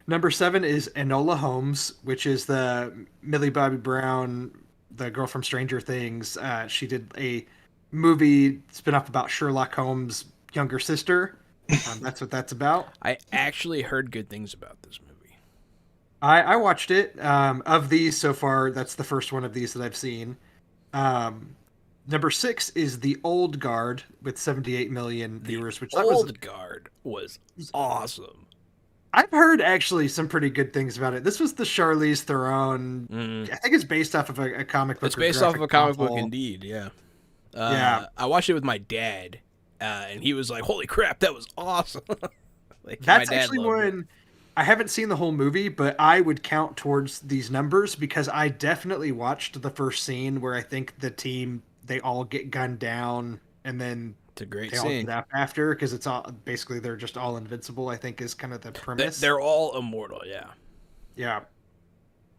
S3: Number 7 is Enola Holmes, which is the Millie Bobby Brown, the girl from Stranger Things. She did a movie spin-off about Sherlock Holmes' younger sister. That's what that's about.
S1: I actually heard good things about this movie.
S3: I watched it. Of these so far, that's the first one of these that I've seen. Number 6 is The Old Guard with 78 million viewers.
S1: Old Guard was awesome.
S3: I've heard actually some pretty good things about it. This was the Charlize Theron. I think it's based off of a comic book.
S1: It's based off of a comic book, indeed. Yeah.
S3: Yeah.
S1: I watched it with my dad, and he was like, "Holy crap, that was awesome!" Like,
S3: that's actually one. I haven't seen the whole movie, but I would count towards these numbers because I definitely watched the first scene where I think the team, they all get gunned down and then
S1: it's a great
S3: they
S1: scene.
S3: all get up after because it's all basically they're just all invincible. I think is kind of the premise.
S1: They're all immortal. Yeah.
S3: Yeah.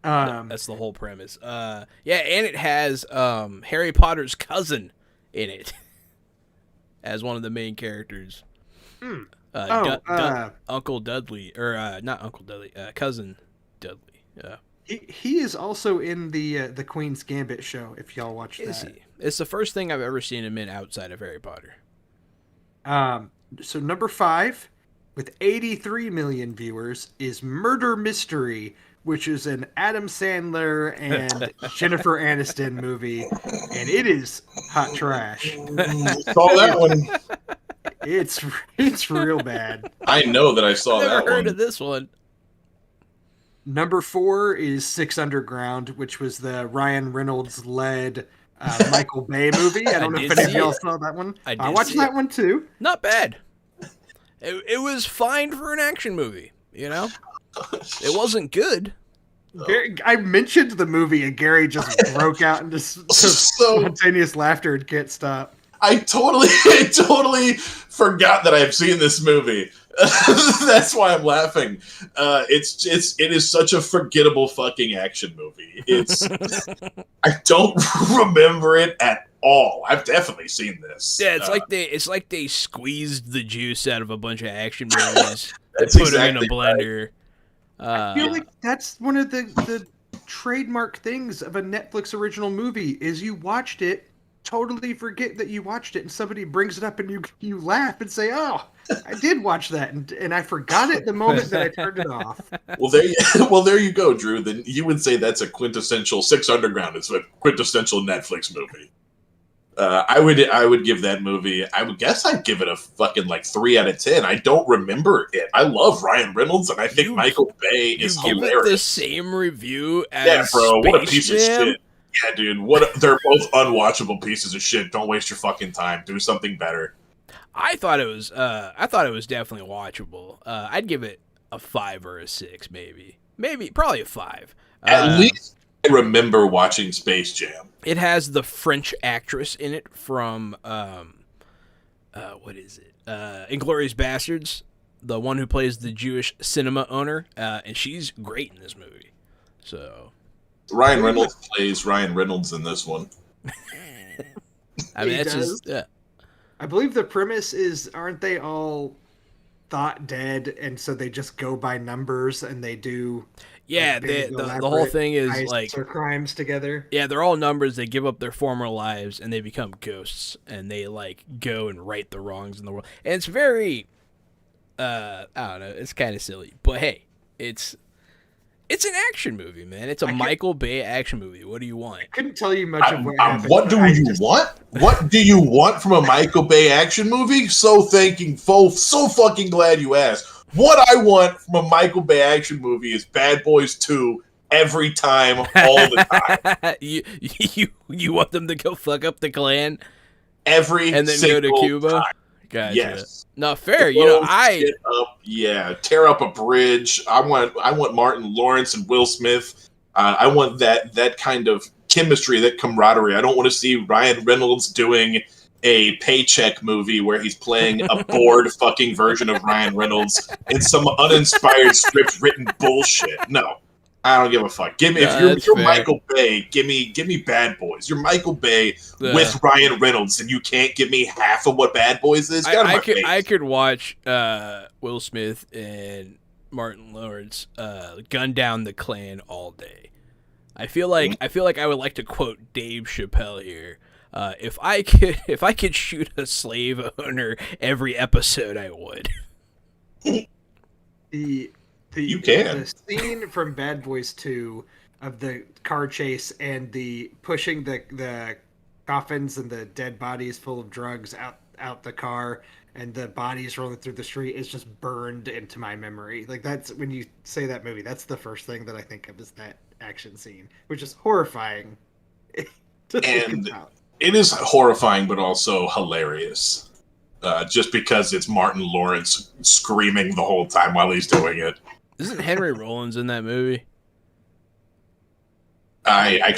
S1: That's the whole premise. Yeah, and it has Harry Potter's cousin in it as one of the main characters. Uncle Dudley, or not Uncle Dudley, cousin Dudley. Yeah.
S3: He is also in the Queen's Gambit show. If y'all watch that,
S1: is he? It's the first thing I've ever seen him in outside of Harry Potter.
S3: So number 5, with 83 million viewers, is Murder Mystery, which is an Adam Sandler and Jennifer Aniston movie, and it is hot trash.
S2: Saw that one.
S3: It's real bad.
S2: I know that I saw that one.
S1: Never heard of this one.
S3: Number 4 is Six Underground, which was the Ryan Reynolds led Michael Bay movie. I don't know if any of y'all saw that one. I watched that one too.
S1: Not bad. It was fine for an action movie, you know? It wasn't good.
S3: Gary, I mentioned the movie and Gary just broke out into spontaneous laughter and can't stop.
S2: I totally forgot that I've seen this movie. That's why I'm laughing. It is such a forgettable fucking action movie. I don't remember it at all. I've definitely seen this.
S1: Yeah, it's like they squeezed the juice out of a bunch of action movies and
S2: That's
S1: put them in a
S2: exactly
S1: blender.
S3: I feel like that's one of the trademark things of a Netflix original movie is you watched it totally forget that you watched it, and somebody brings it up, and you laugh and say, "Oh, I did watch that," and I forgot it the moment that I turned it off.
S2: Well, there you go, Drew. Then you would say that's a quintessential Six Underground. It's a quintessential Netflix movie. I would give that movie. I would guess I'd give it a fucking like 3 out of 10. I don't remember it. I love Ryan Reynolds, and I think Michael Bay is
S1: give
S2: hilarious.
S1: it the same review as
S2: yeah, bro. What a
S1: Space
S2: piece
S1: Jam?
S2: of shit. Yeah, dude. They're both unwatchable pieces of shit. Don't waste your fucking time. Do something better.
S1: I thought it was definitely watchable. I'd give it a 5 or a 6, probably a 5.
S2: At least I remember watching Space Jam.
S1: It has the French actress in it from what is it? Inglourious Bastards, the one who plays the Jewish cinema owner, and she's great in this movie. So
S2: Ryan Reynolds plays Ryan Reynolds in this one.
S1: I mean,
S3: He
S1: that's
S3: does.
S1: just
S3: I believe the premise is, aren't they all thought dead, and so they just go by numbers and they do
S1: yeah.
S3: big,
S1: The whole
S3: elaborate
S1: thing is
S3: heists
S1: like
S3: or crimes together.
S1: yeah, they're all numbers. They give up their former lives and they become ghosts, and they like go and right the wrongs in the world. And it's very, I don't know, it's kind of silly, but hey, it's an action movie, man. It's a Michael Bay action movie. What do you want?
S3: I couldn't tell you much of what happened.
S2: What do you want? What do you want from a Michael Bay action movie? So fucking glad you asked. What I want from a Michael Bay action movie is Bad Boys 2 every time, all the time.
S1: you want them to go fuck up the Klan
S2: Every
S1: and then go to
S2: single
S1: Cuba?
S2: time.
S1: Gotcha.
S2: Yes.
S1: No, fair.
S2: Blow shit up, tear up a bridge. I want Martin Lawrence and Will Smith. I want that kind of chemistry, that camaraderie. I don't want to see Ryan Reynolds doing a paycheck movie where he's playing a bored fucking version of Ryan Reynolds in some uninspired script written bullshit. No. I don't give a fuck. Give me if you're Michael Bay, give me Bad Boys. You're Michael Bay with Ryan Reynolds, and you can't give me half of what Bad Boys is.
S1: I could watch Will Smith and Martin Lawrence gun down the Klan all day. I feel like I would like to quote Dave Chappelle here. If I could shoot a slave owner every episode, I would.
S2: You can.
S3: The scene from Bad Boys 2 of the car chase and the pushing the coffins and the dead bodies full of drugs out the car and the bodies rolling through the street is just burned into my memory. Like, that's when you say that movie, that's the first thing that I think of is that action scene, which is horrifying to think about.
S2: It is horrifying, but also hilarious. Just because it's Martin Lawrence screaming the whole time while he's doing it.
S1: Isn't Henry Rollins in that movie?
S2: I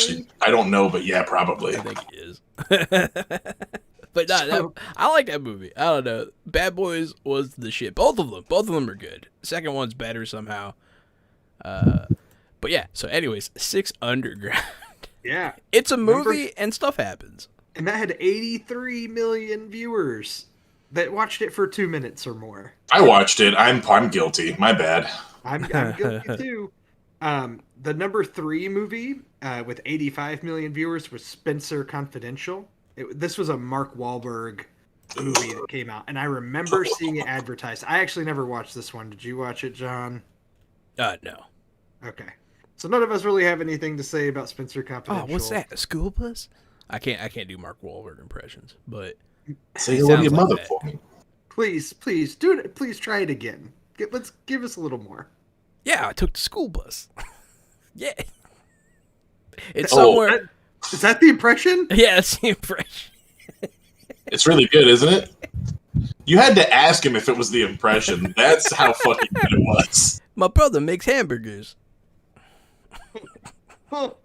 S2: don't know, but yeah, probably.
S1: I think he is. But I like that movie. I don't know. Bad Boys was the shit. Both of them are good. The second one's better somehow. But yeah. So, anyways, Six Underground.
S3: Yeah,
S1: it's a movie and stuff happens.
S3: And that had 83 million viewers that watched it for 2 minutes or more.
S2: I watched it. I'm guilty. My bad.
S3: I'm guilty too. The number 3 movie with 85 million viewers was Spencer Confidential. This was a Mark Wahlberg movie that came out, and I remember seeing it advertised. I actually never watched this one. Did you watch it, John?
S1: No.
S3: Okay. So none of us really have anything to say about Spencer Confidential.
S1: Oh, what's that? A school bus? I can't do Mark Wahlberg impressions, but
S2: say hello to your mother for me.
S3: Please do it. Please try it again. Let's give us a little more.
S1: Yeah, I took the school bus. Yeah. It's somewhere.
S3: Is that the impression?
S1: Yeah, that's the impression.
S2: It's really good, isn't it? You had to ask him if it was the impression. That's how fucking good it was.
S1: My brother makes hamburgers.
S3: Oh,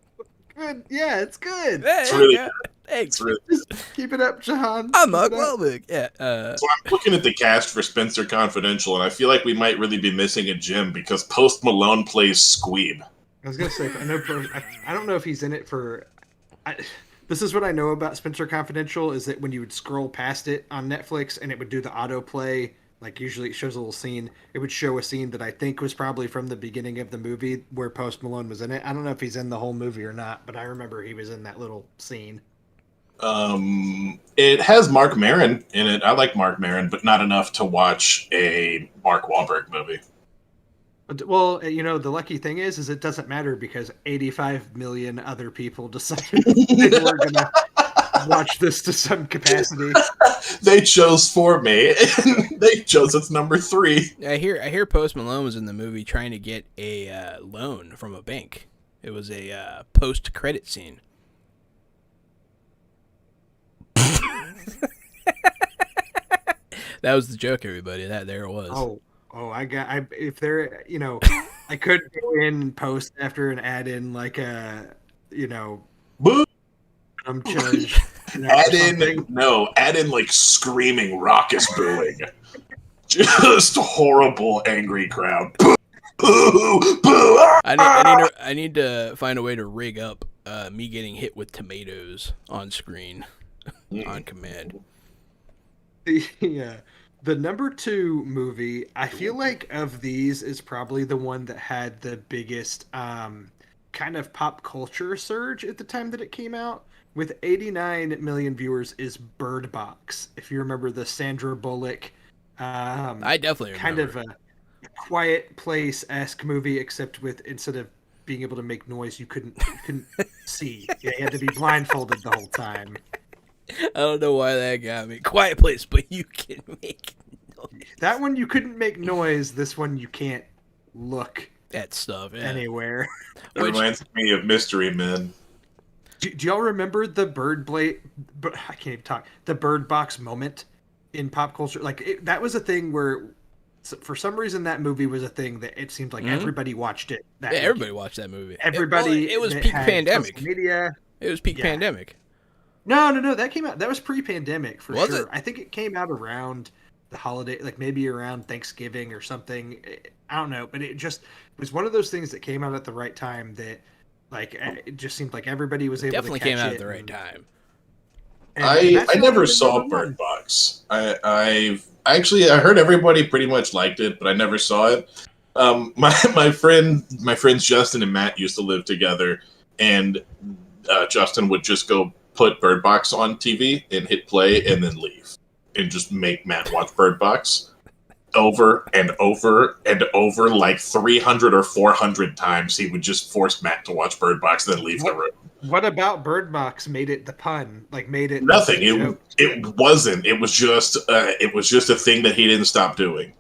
S3: good. Yeah, it's good.
S2: It's really good.
S1: Thanks.
S2: Really
S3: Just keep it up, John.
S1: I'm Mark Wahlberg. Yeah.
S2: So I'm looking at the cast for Spencer Confidential, and I feel like we might really be missing a gem because Post Malone plays Squeeb.
S3: I was gonna say, I don't know if he's in it for. This is what I know about Spencer Confidential is that when you would scroll past it on Netflix and it would do the autoplay, like usually it shows a little scene, it would show a scene that I think was probably from the beginning of the movie where Post Malone was in it. I don't know if he's in the whole movie or not, but I remember he was in that little scene.
S2: It has Mark Maron in it. I like Mark Maron, but not enough to watch a Mark Wahlberg movie.
S3: Well, the lucky thing is it doesn't matter because 85 million other people decided they were gonna watch this to some capacity.
S2: They chose for me. They chose its number 3.
S1: I hear Post Malone was in the movie trying to get a loan from a bank. It was a post-credit scene. That was the joke, everybody. There it was.
S3: If there, I could go in post after and add in like
S2: Boo!
S3: judge.
S2: Add in like screaming, raucous booing. Just horrible, angry crowd. Boo! Boo! Boo!
S1: I need to find a way to rig up me getting hit with tomatoes on screen on command.
S3: Yeah. The number 2 movie, I feel like of these is probably the one that had the biggest kind of pop culture surge at the time that it came out. With 89 million viewers is Bird Box. If you remember the Sandra Bullock,
S1: I definitely
S3: kind
S1: remember.
S3: of a Quiet Place-esque movie, except with instead of being able to make noise, you couldn't see. Yeah, you had to be blindfolded the whole time.
S1: I don't know why that got me. Quiet Place, but you can make noise.
S3: That one you couldn't make noise. This one you can't look
S1: That stuff, yeah.
S3: anywhere.
S2: It reminds me of Mystery Men.
S3: Do y'all remember the I can't even talk. The Bird Box moment in pop culture? Like that was a thing where, for some reason, that movie was a thing that it seemed like everybody watched it.
S1: Everybody watched that movie.
S3: Everybody.
S1: It was peak pandemic.
S3: Media.
S1: It was peak pandemic.
S3: No. That came out. That was pre-pandemic for
S1: was
S3: sure.
S1: It?
S3: I think it came out around the holiday, like maybe around Thanksgiving or something. I don't know, but it was one of those things that came out at the right time. That like it just seemed like everybody was able
S1: Definitely
S3: to catch
S1: came out
S3: it
S1: at the right time.
S2: I never saw Bird Box. I heard everybody pretty much liked it, but I never saw it. My friends Justin and Matt used to live together, and Justin would just go put Bird Box on TV and hit play and then leave and just make Matt watch Bird Box over and over and over like 300 or 400 times. He would just force Matt to watch Bird Box and then leave the room.
S3: What about Bird Box made it the pun? Like made it
S2: nothing. It wasn't. It was just a thing that he didn't stop doing.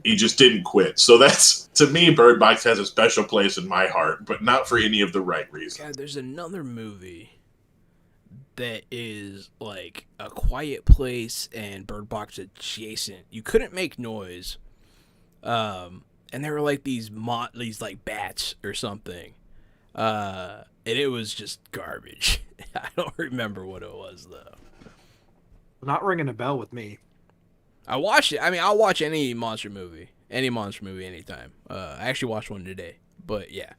S2: He just didn't quit. So that's, to me, Bird Box has a special place in my heart, but not for any of the right reasons.
S1: God, there's another movie that is like A Quiet Place and Bird Box adjacent. You couldn't make noise, and there were like these like bats or something, and it was just garbage. I don't remember what it was though.
S3: Not ringing a bell with me.
S1: I watched it. I mean, I'll watch any monster movie anytime. I actually watched one today, but yeah.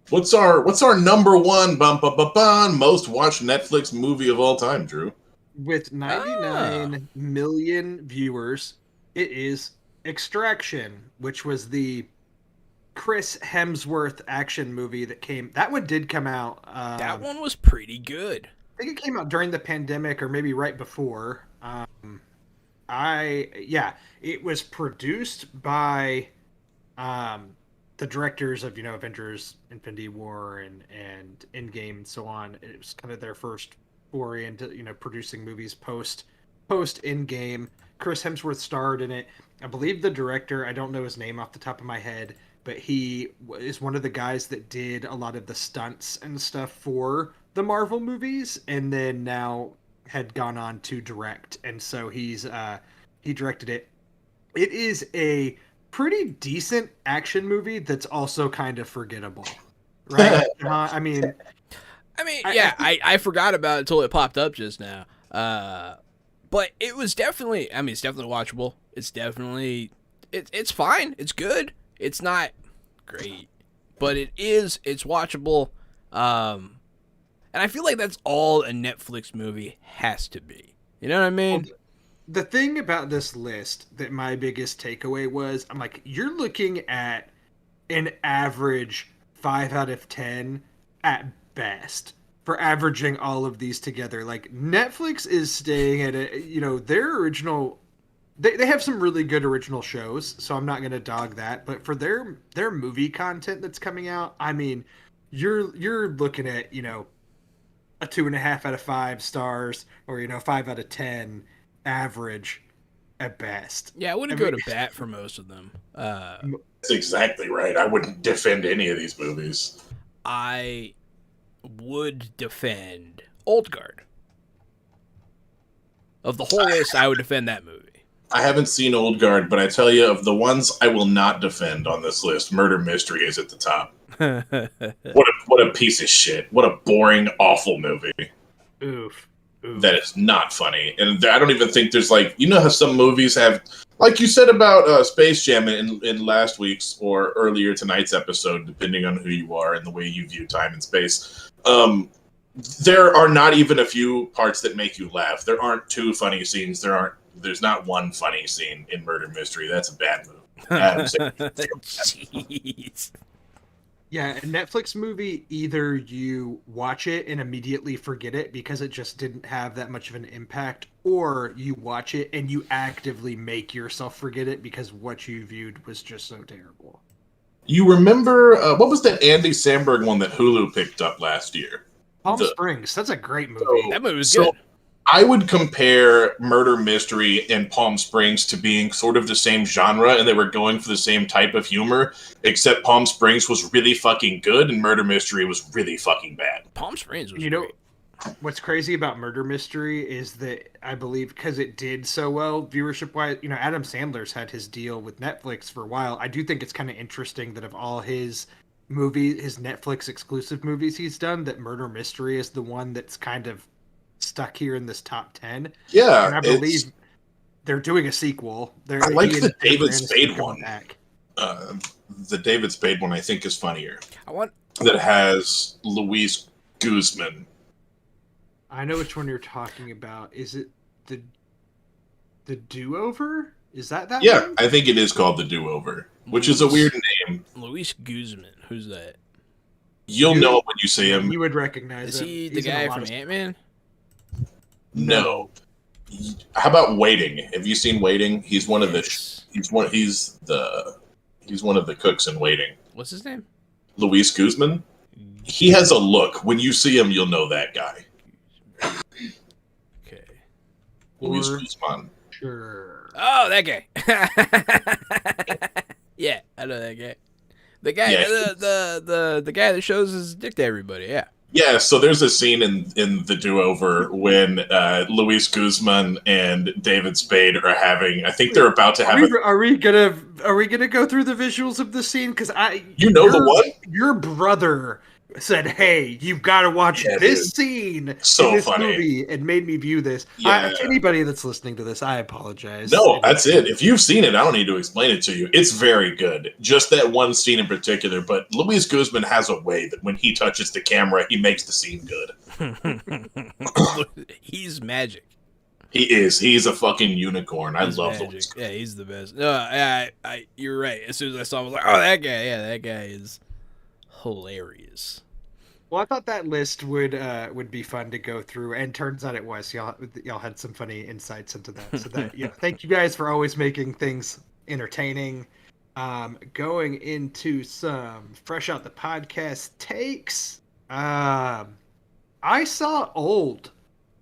S2: What's our number one most watched Netflix movie of all time, Drew?
S3: With 99 million viewers, it is Extraction, which was the Chris Hemsworth action movie that one did come out.
S1: That one was pretty good.
S3: I think it came out during the pandemic or maybe right before. It was produced by the directors of Avengers, Infinity War, and Endgame, and so on. It was kind of their first foray into producing movies post Endgame. Chris Hemsworth starred in it. I believe the director, I don't know his name off the top of my head, but he is one of the guys that did a lot of the stunts and stuff for the Marvel movies, and then now had gone on to direct, and so he directed it. It is a pretty decent action movie that's also kind of forgettable, right? I
S1: forgot about it until it popped up just now. But it was definitely, it's definitely watchable. It's fine. It's good. It's not great, but it's watchable. And I feel like that's all a Netflix movie has to be. You know what I mean?
S3: Well, the thing about this list that my biggest takeaway was, I'm like, you're looking at an average 5 out of 10 at best for averaging all of these together. Like Netflix is staying at their original. They have some really good original shows, so I'm not going to dog that. But for their movie content that's coming out, I mean, you're looking at a 2.5 out of 5 stars, or 5 out of 10 average at best.
S1: Yeah, I wouldn't go to bat for most of them.
S2: That's exactly right. I wouldn't defend any of these movies.
S1: I would defend Old Guard. Of the whole list, I would defend that movie.
S2: I haven't seen Old Guard, but I tell you, of the ones I will not defend on this list, Murder Mystery is at the top. What a piece of shit. What a boring, awful movie.
S3: Oof.
S2: That is not funny. And I don't even think there's how some movies have, like you said about Space Jam in last week's or earlier tonight's episode, depending on who you are and the way you view time and space. There are not even a few parts that make you laugh. There aren't 2 funny scenes. There's not one funny scene in Murder Mystery. That's a bad movie.
S1: Jeez.
S3: Yeah, a Netflix movie, either you watch it and immediately forget it because it just didn't have that much of an impact, or you watch it and you actively make yourself forget it because what you viewed was just so terrible.
S2: You remember, what was that Andy Samberg one that Hulu picked up last year?
S3: Palm Springs. That's a great movie.
S1: That movie was good.
S2: I would compare Murder Mystery and Palm Springs to being sort of the same genre, and they were going for the same type of humor, except Palm Springs was really fucking good, and Murder Mystery was really fucking bad.
S1: Palm Springs was great.
S3: What's crazy about Murder Mystery is that I believe because it did so well viewership-wise, Adam Sandler's had his deal with Netflix for a while. I do think it's kind of interesting that of all his Netflix exclusive movies he's done, that Murder Mystery is the one that's kind of stuck here in this top 10.
S2: Yeah,
S3: and I believe they're doing a sequel.
S2: I like the David Spade one. The David Spade one I think is funnier. That has Luis Guzman.
S3: I know which one you're talking about. Is it the Do-Over? Is that one?
S2: I think it is called The Do-Over, which is a weird name.
S1: Luis Guzman. Who's that?
S2: You'll know it when you see him.
S3: You would recognize him.
S1: Is he the guy from Ant-Man?
S2: No. How about Waiting? Have you seen Waiting? He's one of the he's one of the cooks in Waiting.
S1: What's his name?
S2: Luis Guzman. He has a look. When you see him, you'll know that guy.
S1: Okay.
S2: Luis Guzman.
S3: Sure.
S1: Oh, that guy. Yeah, I know that guy. The guy, the guy that shows his dick to everybody. Yeah.
S2: Yeah, so there's a scene in The Do-Over when Luis Guzman and David Spade are having. I think they're about to have.
S3: Are we gonna go through the visuals of the scene? Because
S2: the one.
S3: Your brother said, "Hey, you've got to watch this scene in this movie," and made me view this.
S2: Yeah.
S3: Anybody that's listening to this, I apologize.
S2: No, that's it. If you've seen it, I don't need to explain it to you. It's very good. Just that one scene in particular. But Luis Guzman has a way that when he touches the camera, he makes the scene good.
S1: He's magic.
S2: He is. He's a fucking unicorn. I love Luis Guzman.
S1: Yeah, he's the best. No, you're right. As soon as I saw him, I was like, oh, that guy. Yeah, that guy is hilarious.
S3: Well, I thought that list would be fun to go through, and turns out it was. Y'all had some funny insights into that. So that thank you guys for always making things entertaining. Going into some fresh out the podcast takes. I saw Old,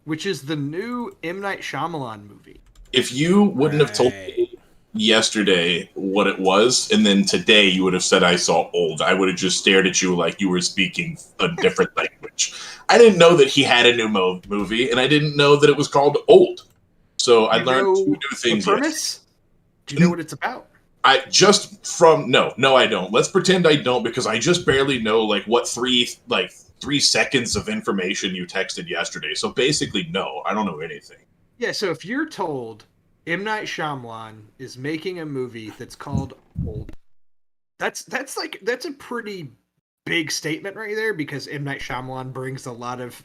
S3: which is the new M. Night Shyamalan movie.
S2: If you wouldn't have told me yesterday what it was, and then today you would have said I saw Old, I would have just stared at you like you were speaking a different language. I didn't know that he had a new movie, and I didn't know that it was called Old. So I learned 2 new things.
S3: The premise? Do you know what it's about?
S2: No, I don't. Let's pretend I don't, because I just barely know what 3 seconds of information you texted yesterday. So basically, no, I don't know anything.
S3: Yeah, so if you're told M. Night Shyamalan is making a movie that's called Old, that's a pretty big statement right there, because M. Night Shyamalan brings a lot of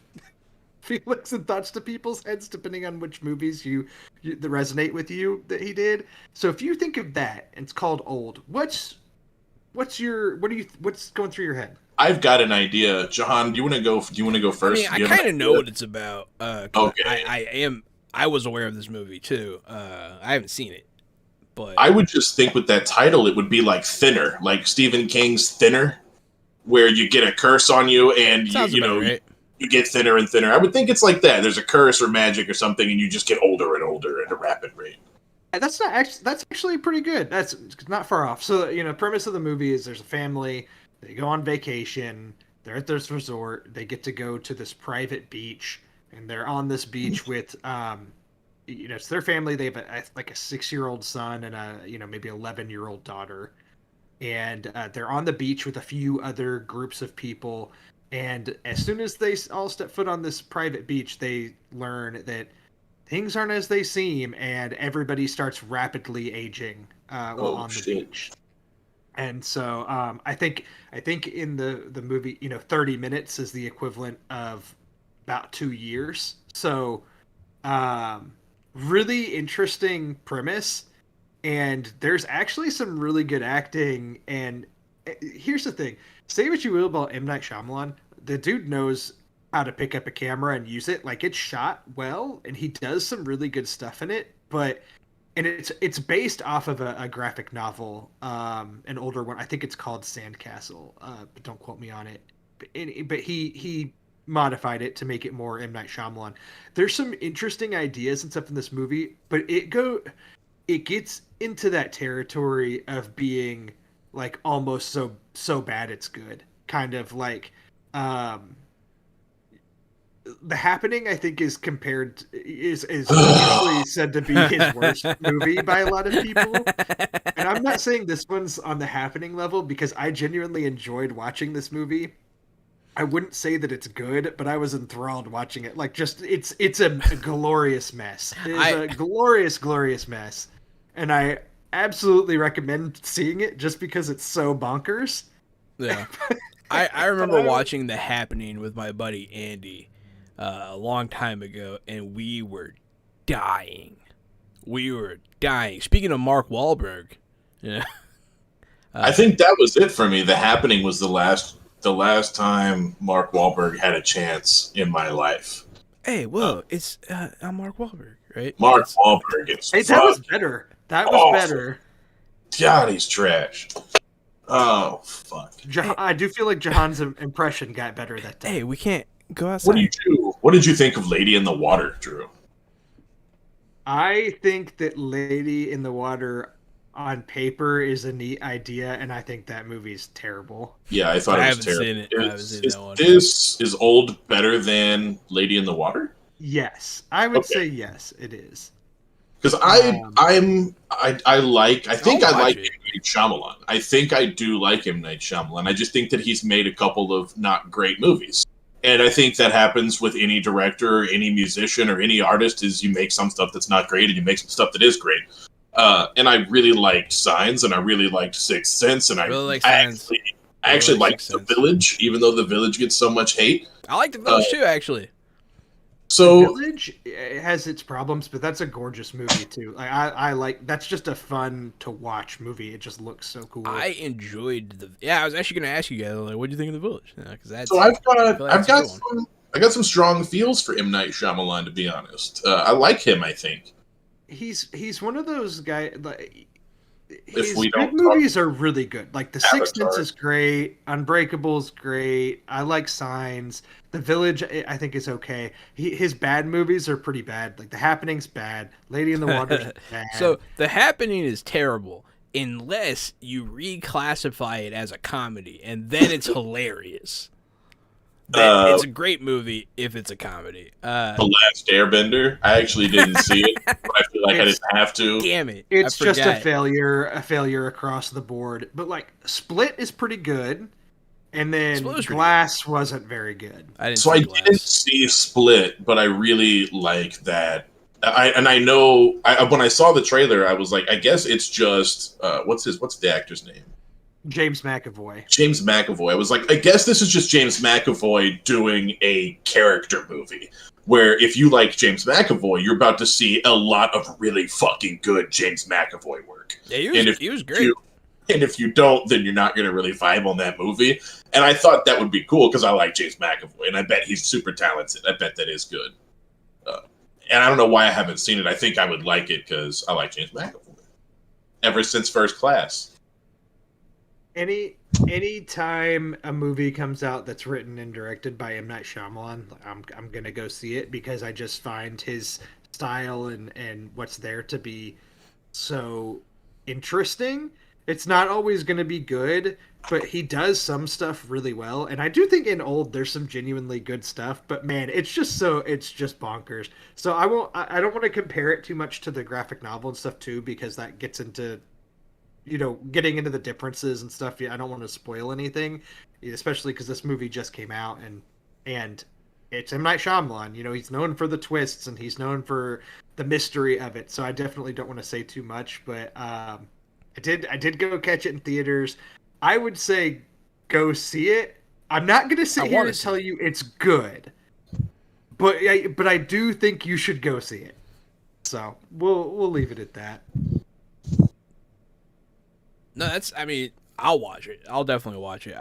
S3: feelings and thoughts to people's heads depending on which movies that resonate with you that he did. So if you think of that and it's called Old, what's going through your head?
S2: I've got an idea. Jahan, do you want to go? Do you want to go
S1: I
S2: first?
S1: mean, I
S2: Do you have
S1: kind
S2: an
S1: of know
S2: idea?
S1: what it's about. 'Cause
S2: Okay.
S1: I was aware of this movie too. I haven't seen it, but
S2: I would just think with that title, it would be like Thinner, like Stephen King's Thinner, where you get a curse on you and
S1: sounds about right.
S2: you get thinner and thinner. I would think it's like that. There's a curse or magic or something, and you just get older and older at a rapid rate.
S3: And that's actually pretty good. That's not far off. So premise of the movie is there's a family. They go on vacation. They're at this resort. They get to go to this private beach, and they're on this beach with it's their family. They have like a 6-year-old son and a maybe 11-year-old daughter, and they're on the beach with a few other groups of people. And as soon as they all step foot on this private beach, they learn that things aren't as they seem, and everybody starts rapidly aging while on the beach. And so I think in the movie, 30 minutes is the equivalent of about 2 years. So really interesting premise, and there's actually some really good acting. And here's the thing: say what you will about M. Night Shyamalan, the dude knows how to pick up a camera and use it. Like, it's shot well, and he does some really good stuff in it. And it's based off of a graphic novel, an older one. I think it's called Sandcastle, but don't quote me on it. But he modified it to make it more M. Night Shyamalan. There's some interesting ideas and stuff in this movie, but it gets into that territory of being like almost so bad it's good, kind of like. The Happening, I think, is usually said to be his worst movie by a lot of people. And I'm not saying this one's on the Happening level, because I genuinely enjoyed watching this movie. I wouldn't say that it's good, but I was enthralled watching it. Like, just it's a glorious mess. It is a glorious, glorious mess. And I absolutely recommend seeing it just because it's so bonkers.
S1: Yeah. I remember watching The Happening with my buddy Andy a long time ago, and we were dying. Speaking of Mark Wahlberg, yeah.
S2: I think that was it for me. The Happening was the last time Mark Wahlberg had a chance in my life.
S1: Hey, whoa, it's I'm Mark Wahlberg, right?
S2: Mark Wahlberg is.
S3: Hey, that was better. That was better.
S2: God, he's trash. Oh fuck!
S3: I do feel like Jahan's impression got better that time.
S1: Hey, we can't go outside.
S2: What did you think of Lady in the Water, Drew?
S3: I think that Lady in the Water on paper is a neat idea, and I think that movie's terrible.
S2: Yeah, I thought it was terrible.
S1: Seen it. I haven't seen that one.
S2: Is Old better than Lady in the Water?
S3: Yes, I would say yes, it is.
S2: Because I like M. Night Shyamalan. I think I do like M. Night Shyamalan. I just think that he's made a couple of not great movies. And I think that happens with any director, or any musician, or any artist, is you make some stuff that's not great and you make some stuff that is great. And I really liked Signs, and I really liked Sixth Sense, and I actually liked The Village, even though The Village gets so much hate.
S1: I like The Village too, actually.
S3: So The Village has its problems, but that's a gorgeous movie too. I like, that's just a fun to watch movie. It just looks so cool.
S1: I enjoyed I was actually going to ask you guys, like, what do you think of The Village?
S2: So I got some strong feels for M. Night Shyamalan, to be honest. I like him. I think
S3: he's one of those guys. Like, his good movies are really good. Like The Sixth Sense is great. Unbreakable is great. I like Signs. The Village, I think, is okay. His bad movies are pretty bad. Like The Happening's bad. Lady in the Water's bad.
S1: So The Happening is terrible unless you reclassify it as a comedy, and then it's hilarious. It's a great movie if it's a comedy.
S2: The Last Airbender. I actually didn't see it, but I feel like I didn't have to.
S1: Damn it!
S3: It's just a failure across the board. But like Split is pretty good, and then Glass wasn't very good.
S2: I didn't see Split, but I really like that. I know when I saw the trailer, I was like, I guess it's just what's the actor's name?
S3: James McAvoy.
S2: James McAvoy. I was like, I guess this is just James McAvoy doing a character movie. Where if you like James McAvoy, you're about to see a lot of really fucking good James McAvoy work.
S1: Yeah, he was great.
S2: And if you don't, then you're not going to really vibe on that movie. And I thought that would be cool because I like James McAvoy, and I bet he's super talented. I bet that is good. And I don't know why I haven't seen it. I think I would like it because I like James McAvoy. Ever since First Class.
S3: Any time a movie comes out that's written and directed by M. Night Shyamalan, I'm gonna go see it because I just find his style and what's there to be so interesting. It's not always going to be good, but he does some stuff really well. And I do think in Old there's some genuinely good stuff, but man, it's just bonkers. So I don't want to compare it too much to the graphic novel and stuff too, because that gets into, getting into the differences and stuff. I don't want to spoil anything, especially because this movie just came out and it's M. Night Shyamalan. He's known for the twists and he's known for the mystery of it. So I definitely don't want to say too much, but I did go catch it in theaters. I would say go see it. I'm not going to sit here and tell you it's good, but I do think you should go see it. So we'll leave it at that.
S1: No, I'll watch it. I'll definitely watch it.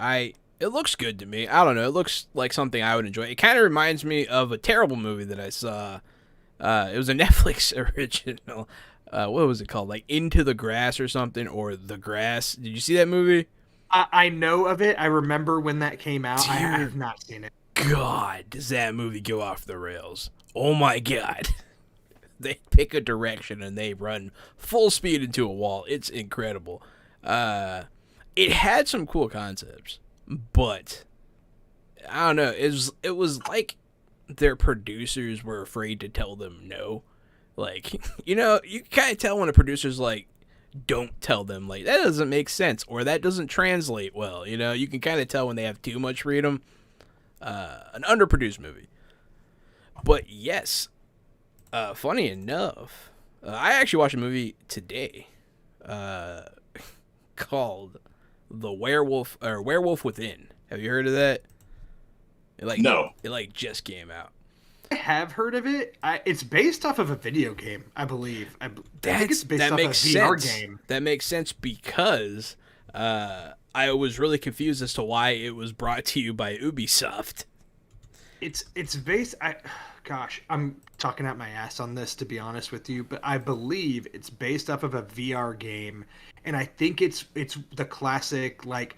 S1: It looks good to me. I don't know. It looks like something I would enjoy. It kind of reminds me of a terrible movie that I saw. It was a Netflix original. What was it called? Like Into the Grass or something, or The Grass. Did you see that movie?
S3: I know of it. I remember when that came out. I have not seen it.
S1: God, does that movie go off the rails? Oh my God. They pick a direction and they run full speed into a wall. It's incredible. It had some cool concepts, but I don't know. It was like their producers were afraid to tell them no. Like, you kind of tell when a producer's like, don't tell them, like, that doesn't make sense, or that doesn't translate well, you can kind of tell when they have too much freedom. An underproduced movie. But yes, funny enough, I actually watched a movie today, called The Werewolf, or Werewolf Within. Have you heard of that?
S2: No.
S1: It just came out.
S3: I have heard of it. It's based off of a video game, I believe. I think it's based off of a VR game.
S1: That makes sense because I was really confused as to why it was brought to you by Ubisoft.
S3: It's based. Gosh, I'm talking out my ass on this, to be honest with you, but I believe it's based off of a VR game, and I think it's the classic, like,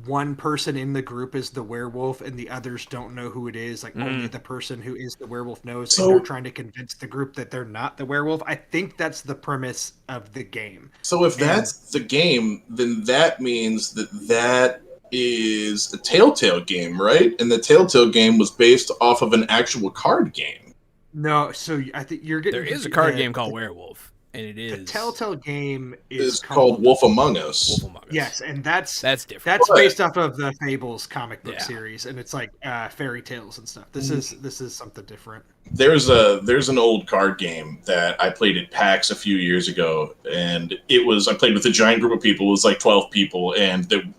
S3: one person in the group is the werewolf and the others don't know who it is. Like, only the person who is the werewolf knows, and they're trying to convince the group that they're not the werewolf. I think that's the premise of the game.
S2: So if that's the game, then that means that is a Telltale game, right? And the Telltale game was based off of an actual card game.
S3: No, so I think you're getting...
S1: There is a card game called Werewolf. And it is.
S3: The Telltale game is
S2: called Wolf Among Us.
S1: Wolf Among Us.
S3: Yes, and that's
S1: different.
S3: That's based off of the Fables comic book series, and it's like fairy tales and stuff. This is something different.
S2: There's an old card game that I played at PAX a few years ago, and I played with a giant group of people. It was like 12 people, and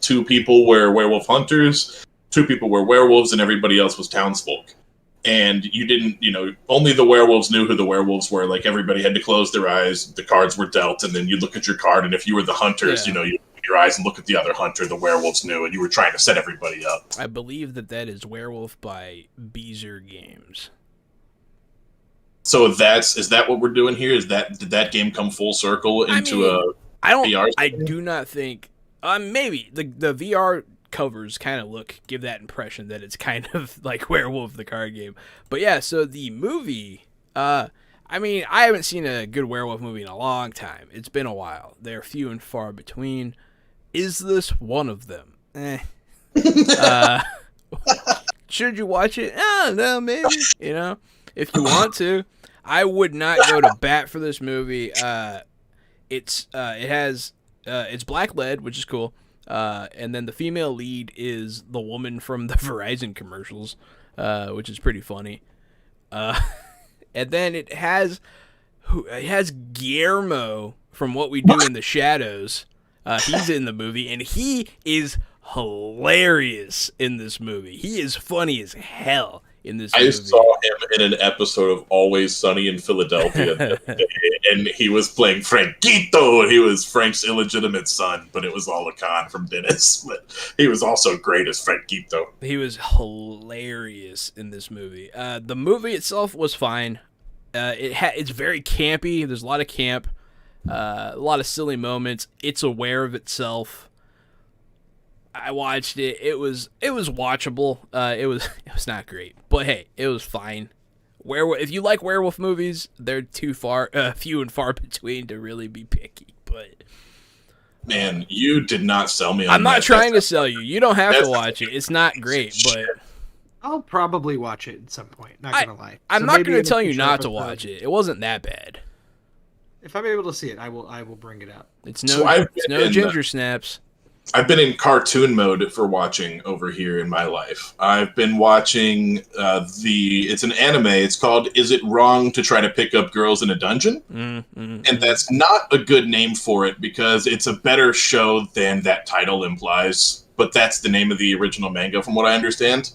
S2: 2 people were werewolf hunters, 2 people were werewolves, and everybody else was townsfolk. And you didn't, only the werewolves knew who the werewolves were. Like, everybody had to close their eyes. The cards were dealt, and then you look at your card, and if you were the hunters, you open your eyes and look at the other hunter. The werewolves knew, and you were trying to set everybody up.
S1: I believe that is Werewolf by Beezer Games.
S2: So is that what we're doing here? Did that game come full circle into a VR?
S1: I do not think. Maybe the VR covers kind of give that impression that it's kind of like Werewolf the card game. But yeah, so the movie, I haven't seen a good werewolf movie in a long time. It's been a while. They're few and far between. Is this one of them? Should you watch it? I don't know, maybe. If you want to. I would not go to bat for this movie. It's black lead, which is cool. And then the female lead is the woman from the Verizon commercials, which is pretty funny. And then it has Guillermo from What We Do in the Shadows. He's in the movie, and he is hilarious in this movie. He is funny as hell in this
S2: I
S1: movie.
S2: saw him in an episode of Always Sunny in Philadelphia the other day, and he was playing Franquito, and he was Frank's illegitimate son, but it was all a con from Dennis. But he was also great as Franquito.
S1: He was hilarious in this movie. The movie itself was fine. It's very campy. There's a lot of camp, a lot of silly moments. It's aware of itself. I watched it. It was watchable. It was not great, but hey, it was fine. If you like werewolf movies, they're few and far between to really be picky. But
S2: man, you did not sell me on
S1: I'm not trying to sell you. You don't have to watch it. It's not great, but
S3: I'll probably watch it at some point. Not gonna lie.
S1: I'm not going to tell you not to watch it. It wasn't that bad.
S3: If I'm able to see it, I will bring it up.
S1: It's no ginger snaps.
S2: I've been in cartoon mode for watching over here in my life. I've been watching it's an anime. It's called Is It Wrong to Try to Pick Up Girls in a Dungeon? And that's not a good name for it because it's a better show than that title implies. But that's the name of the original manga from what I understand.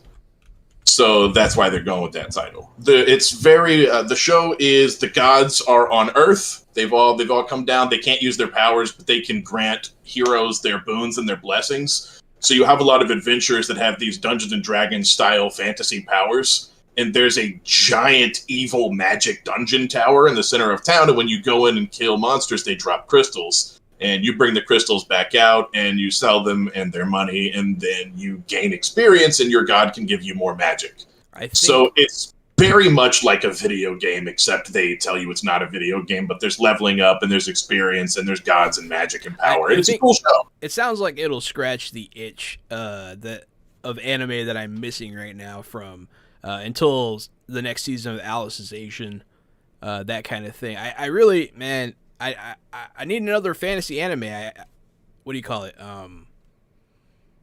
S2: So that's why they're going with that title. The show is the gods are on Earth. They've all come down. They can't use their powers, but they can grant heroes their boons and their blessings. So you have a lot of adventurers that have these Dungeons and Dragons style fantasy powers. And there's a giant evil magic dungeon tower in the center of town. And when you go in and kill monsters, they drop crystals. And you bring the crystals back out and you sell them and their money, and then you gain experience and your god can give you more magic. So it's very much like a video game, except they tell you it's not a video game, but there's leveling up and there's experience and there's gods and magic and power. It's a cool show.
S1: It sounds like it'll scratch the itch of anime that I'm missing right now from until the next season of Alicization, that kind of thing. I really, man... I need another fantasy anime. What do you call it?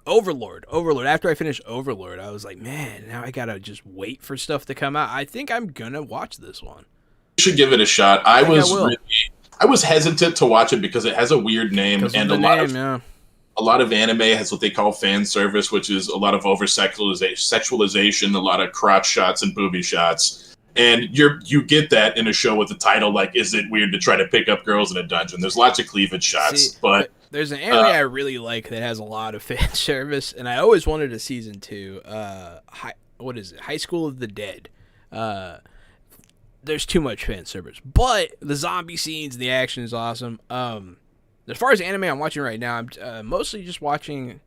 S1: Overlord. After I finished Overlord, I was like, man, now I gotta just wait for stuff to come out. I think I'm gonna watch this one.
S2: You should give it a shot. I was hesitant to watch it because it has a weird name, and a lot of anime has what they call fan service, which is a lot of over sexualization, a lot of crotch shots and booby shots. And you get that in a show with a title like "Is It Weird to Try to Pick Up Girls in a Dungeon?" There's lots of cleavage shots, but
S1: there's an anime I really like that has a lot of fan service, and I always wanted a season 2. What is it? High School of the Dead. There's too much fan service, but the zombie scenes and the action is awesome. As far as anime I'm watching right now, I'm mostly just watching.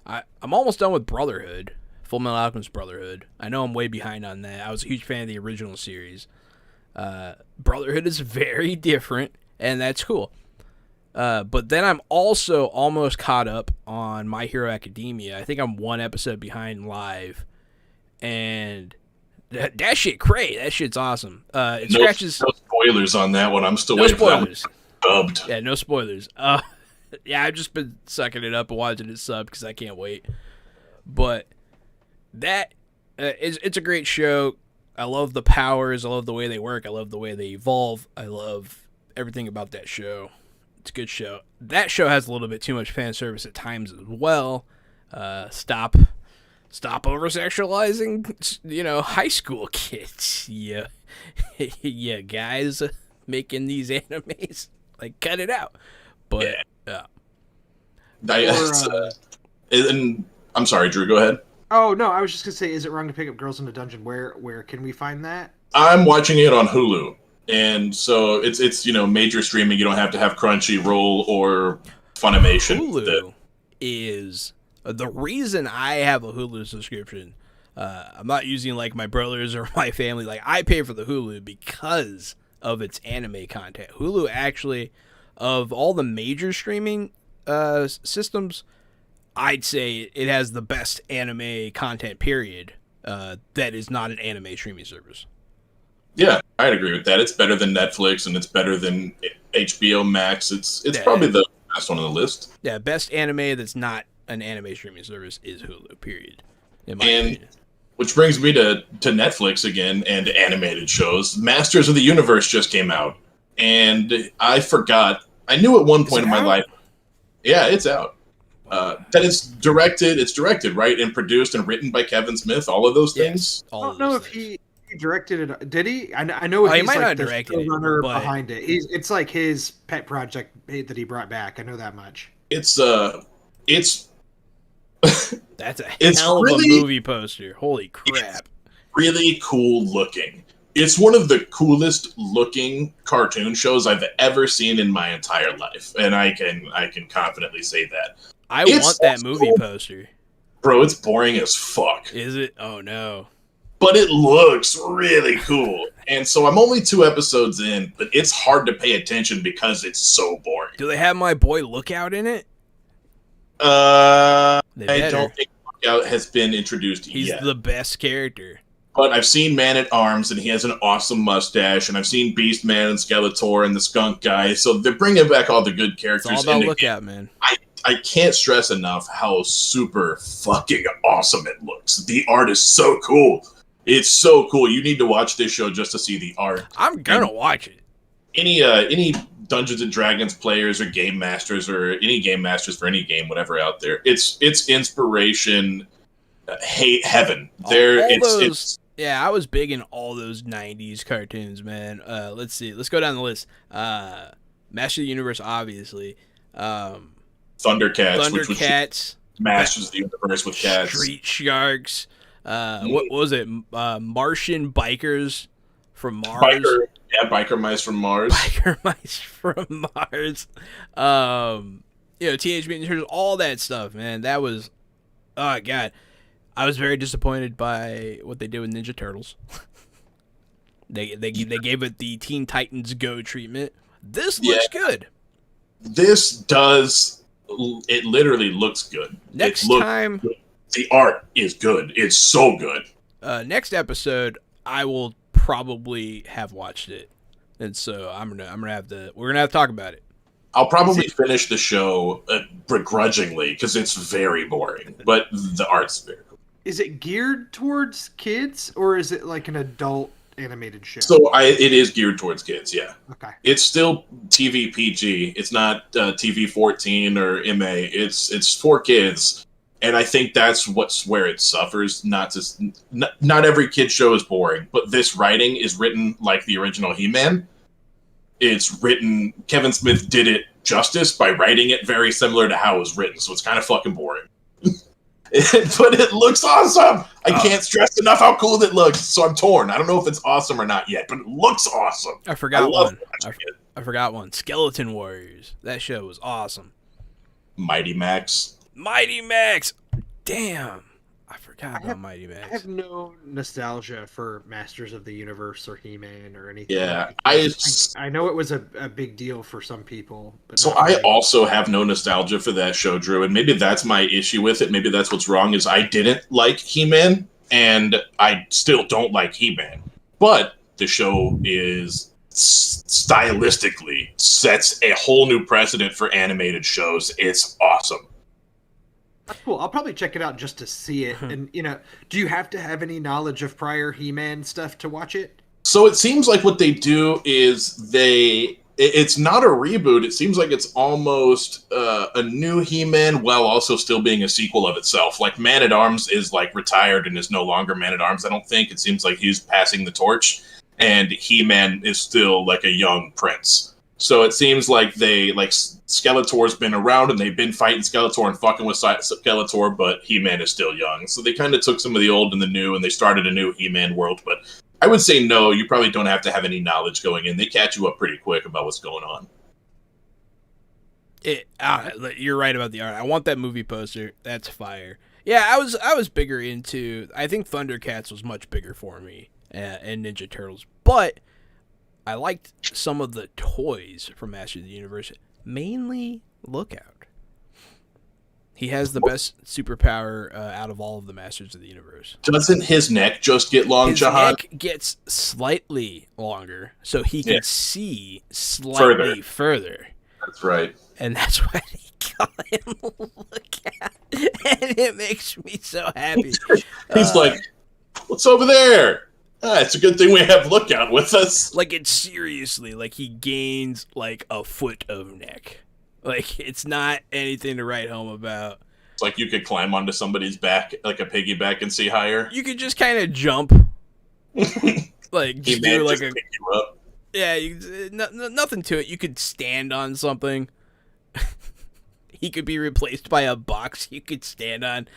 S1: I'm almost done with Brotherhood. Full Metal Alchemist Brotherhood. I know I'm way behind on that. I was a huge fan of the original series. Brotherhood is very different, and that's cool. But then I'm also almost caught up on My Hero Academia. I think I'm one episode behind live, and that shit cray. That shit's awesome. It scratches.
S2: No spoilers on that one. I'm still waiting for that one dubbed.
S1: Yeah, no spoilers. Yeah, I've just been sucking it up and watching it subbed because I can't wait. But that it's a great show. I love the powers. I love the way they work. I love the way they evolve. I love everything about that show. It's a good show. That show has a little bit too much fan service at times as well. Stop over-sexualizing, high school kids. Yeah, yeah, guys making these animes. Like, cut it out. But
S2: and I'm sorry, Drew. Go ahead.
S3: Oh, no, I was just going to say, Is It Wrong to Pick Up Girls in a Dungeon? Where can we find that?
S2: I'm watching it on Hulu. And so it's major streaming. You don't have to have Crunchyroll or Funimation.
S1: Hulu is the reason I have a Hulu subscription. I'm not using like my brothers or my family. Like, I pay for the Hulu because of its anime content. Hulu actually, of all the major streaming systems, I'd say it has the best anime content, period, that is not an anime streaming service.
S2: Yeah, I'd agree with that. It's better than Netflix, and it's better than HBO Max. It's probably the best one on the list.
S1: Yeah, best anime that's not an anime streaming service is Hulu, period, in my opinion.
S2: Which brings me to Netflix again, and animated shows. Masters of the Universe just came out, and I forgot. I knew at one point in my life. Yeah, it's out. That it's directed, right, and produced and written by Kevin Smith. All of those things.
S3: I don't know if he directed it. Did he? I know
S1: he
S3: he's
S1: might
S3: like
S1: not
S3: the
S1: direct it,
S3: showrunner
S1: but
S3: behind it. It's like his pet project that he brought back. I know that much.
S2: It's
S1: that's a
S2: It's
S1: hell of a
S2: really-
S1: movie poster. Holy crap!
S2: really cool looking. It's one of the coolest looking cartoon shows I've ever seen in my entire life, and I can confidently say that.
S1: I
S2: It's
S1: want that
S2: so
S1: movie
S2: cool.
S1: poster.
S2: Bro, it's boring as fuck.
S1: Is it? Oh no!
S2: But it looks really cool. And so I'm only 2 episodes in, but it's hard to pay attention because it's so boring.
S1: Do they have my boy Lookout in it? They
S2: I
S1: better.
S2: don't think Lookout has been introduced
S1: He's
S2: yet.
S1: the best character.
S2: But I've seen Man-at-Arms, and he has an awesome mustache, and I've seen Beastman and Skeletor and the Skunk Guy, so they're bringing back all the good
S1: It's
S2: characters.
S1: all about
S2: and
S1: Lookout, man.
S2: I can't stress enough how super fucking awesome it looks. The art is so cool. It's so cool. You need to watch this show just to see the art.
S1: I'm gonna watch it.
S2: Any Dungeons and Dragons players or game masters or any game masters for any game, whatever out there, it's inspiration, hate heaven. There,
S1: All
S2: it's,
S1: those-
S2: it's
S1: Yeah, I was big in all those '90s cartoons, man. Let's see. Let's go down the list. Master of the Universe, obviously.
S2: Thundercats, which was
S1: Thundercats.
S2: Masters of the Universe with cats.
S1: Street Sharks. What was it? Martian bikers from Mars.
S2: Biker mice from Mars.
S1: Biker mice from Mars. Teenage Mutant Ninja Turtles, all that stuff, man. That was, oh god, I was very disappointed by what they did with Ninja Turtles. they gave it the Teen Titans Go treatment. This looks good.
S2: This does. It literally looks good.
S1: Next time,
S2: good. The art is good. It's so good.
S1: next episode, I will probably have watched it, and so we're gonna have to talk about it.
S2: I'll probably finish the show begrudgingly because it's very boring, but the art's very cool.
S3: Is it geared towards kids or is it like an adult animated show?
S2: So it is geared towards kids, yeah.
S3: Okay.
S2: It's still TV PG. It's not TV 14 or MA. It's for kids, and I think that's where it suffers. Not every kid show is boring, but this writing is written like the original He-Man. It's written. Kevin Smith did it justice by writing it very similar to how it was written, so it's kind of fucking boring. But it looks awesome. I can't stress enough how cool it looks. So I'm torn. I don't know if it's awesome or not yet, but it looks awesome.
S1: I forgot one.
S2: watching it.
S1: I forgot one. Skeleton Warriors. That show was awesome.
S2: Mighty Max.
S1: Mighty Max. Damn. I forgot about Mighty Max.
S3: I have no nostalgia for Masters of the Universe or He-Man or anything.
S2: Yeah,
S3: I know it was a big deal for some people, but
S2: So
S3: not
S2: I
S3: really.
S2: also have no nostalgia for that show, Drew, and maybe that's my issue with it. Maybe that's what's wrong is I didn't like He-Man, and I still don't like He-Man. But the show is stylistically sets a whole new precedent for animated shows. It's awesome.
S3: That's cool. I'll probably check it out just to see it. And do you have to have any knowledge of prior He-Man stuff to watch it?
S2: So it seems like what they do is it's not a reboot. It seems like it's almost a new He-Man while also still being a sequel of itself. Like Man-at-Arms is like retired and is no longer Man-at-Arms, I don't think. It seems like he's passing the torch, and He-Man is still like a young prince. So it seems like Skeletor's been around and they've been fighting Skeletor and fucking with Skeletor, but He-Man is still young. So they kind of took some of the old and the new and they started a new He-Man world. But I would say no, you probably don't have to have any knowledge going in. They catch you up pretty quick about what's going on.
S1: You're right about the art. I want that movie poster. That's fire. Yeah, I was bigger into. I think Thundercats was much bigger for me and Ninja Turtles, but I liked some of the toys from Masters of the Universe, mainly Lookout. He has the best superpower out of all of the Masters of the Universe.
S2: Doesn't his neck just get long,
S1: His
S2: Jahad?
S1: neck gets slightly longer, so he can see slightly further.
S2: That's right.
S1: And that's why they call him Lookout. And it makes me so happy.
S2: He's like, what's over there? It's a good thing we have Lookout with us.
S1: Like, it's seriously, like, he gains, like, a foot of neck. Like, it's not anything to write home about.
S2: It's like you could climb onto somebody's back, like a piggyback, and see higher.
S1: You could just kind of jump, like just do like
S2: just
S1: a
S2: pick you up.
S1: yeah, nothing to it. You could stand on something. He could be replaced by a box you could stand on.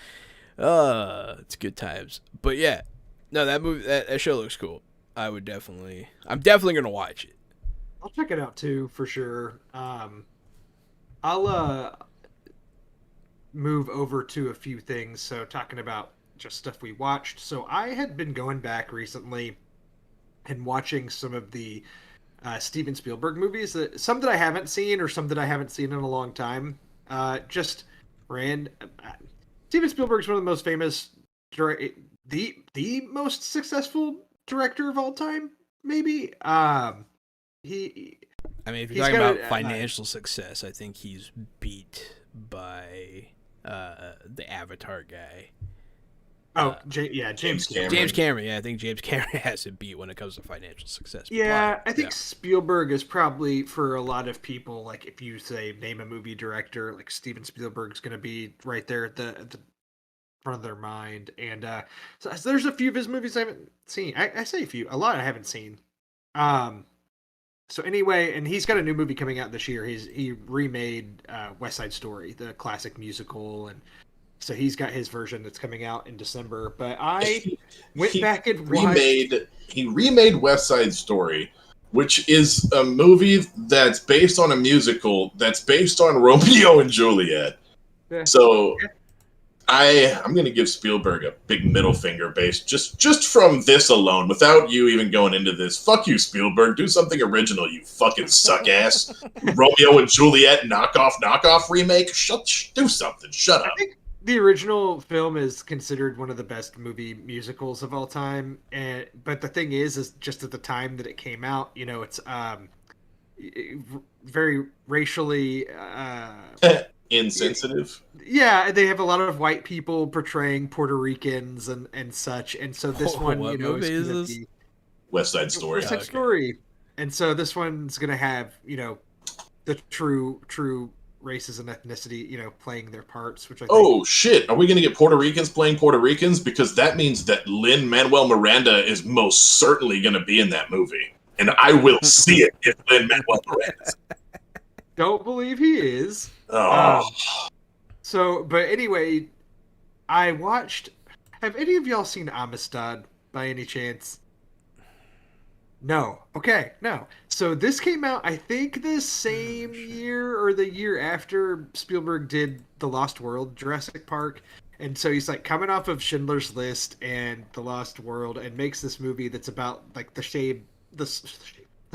S1: It's good times. But yeah, no, that movie, that show looks cool. I'm definitely gonna watch it.
S3: I'll check it out too for sure. I'll move over to a few things. So talking about just stuff we watched. So I had been going back recently and watching some of the Steven Spielberg movies. Some that I haven't seen, or some that I haven't seen in a long time. Just ran. Steven Spielberg's one of the most famous, the most successful director of all time, maybe. He.
S1: I mean, if you're talking about financial success, I think he's beat by the Avatar guy.
S3: James Cameron.
S1: James Cameron, yeah, I think James Cameron has it beat when it comes to financial success.
S3: Yeah, I think Spielberg is probably, for a lot of people, like if you say name a movie director, like Steven Spielberg's going to be right there at the front of their mind. And so there's a few of his movies I haven't seen. I say a few, a lot I haven't seen. So anyway, and he's got a new movie coming out this year. He remade West Side Story, the classic musical, and so he's got his version that's coming out in December. But I went back and watched.
S2: He remade West Side Story, which is a movie that's based on a musical that's based on Romeo and Juliet.
S3: Yeah.
S2: So I'm going to give Spielberg a big middle finger based just from this alone, without you even going into this. Fuck you, Spielberg. Do something original, you fucking suck ass. Romeo and Juliet knockoff remake. Do something. Shut up.
S3: I think the original film is considered one of the best movie musicals of all time, but the thing is just at the time that it came out, it's very racially
S2: insensitive.
S3: Yeah, they have a lot of white people portraying Puerto Ricans and such, and so this one,
S1: what movie is this?
S2: West Side Story.
S3: West Side Story, and so this one's gonna have the true races and ethnicity, playing their parts. Which I think...
S2: Oh shit! Are we gonna get Puerto Ricans playing Puerto Ricans? Because that means that Lin-Manuel Miranda is most certainly gonna be in that movie, and I will see it if Lin-Manuel Miranda.
S3: Don't believe he is.
S2: Oh.
S3: But anyway, I watched. Have any of y'all seen Amistad by any chance? No. Okay, no. So this came out, I think, the same year or the year after Spielberg did The Lost World, Jurassic Park. And so he's like coming off of Schindler's List and The Lost World, and makes this movie that's about like the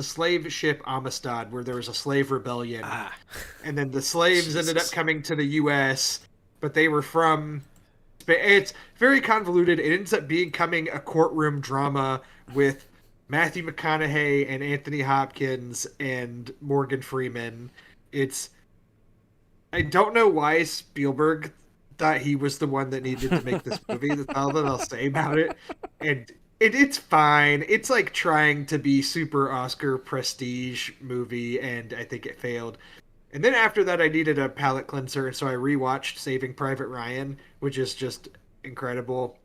S3: slave ship Amistad, where there was a slave rebellion, and then the slaves ended up coming to the U.S., but they were from. It's very convoluted. It ends up becoming a courtroom drama with Matthew McConaughey and Anthony Hopkins and Morgan Freeman. I don't know why Spielberg thought he was the one that needed to make this movie. That's all that I'll say about it. And it's fine. It's like trying to be super Oscar prestige movie, and I think it failed. And then after that, I needed a palate cleanser, and so I rewatched Saving Private Ryan, which is just incredible.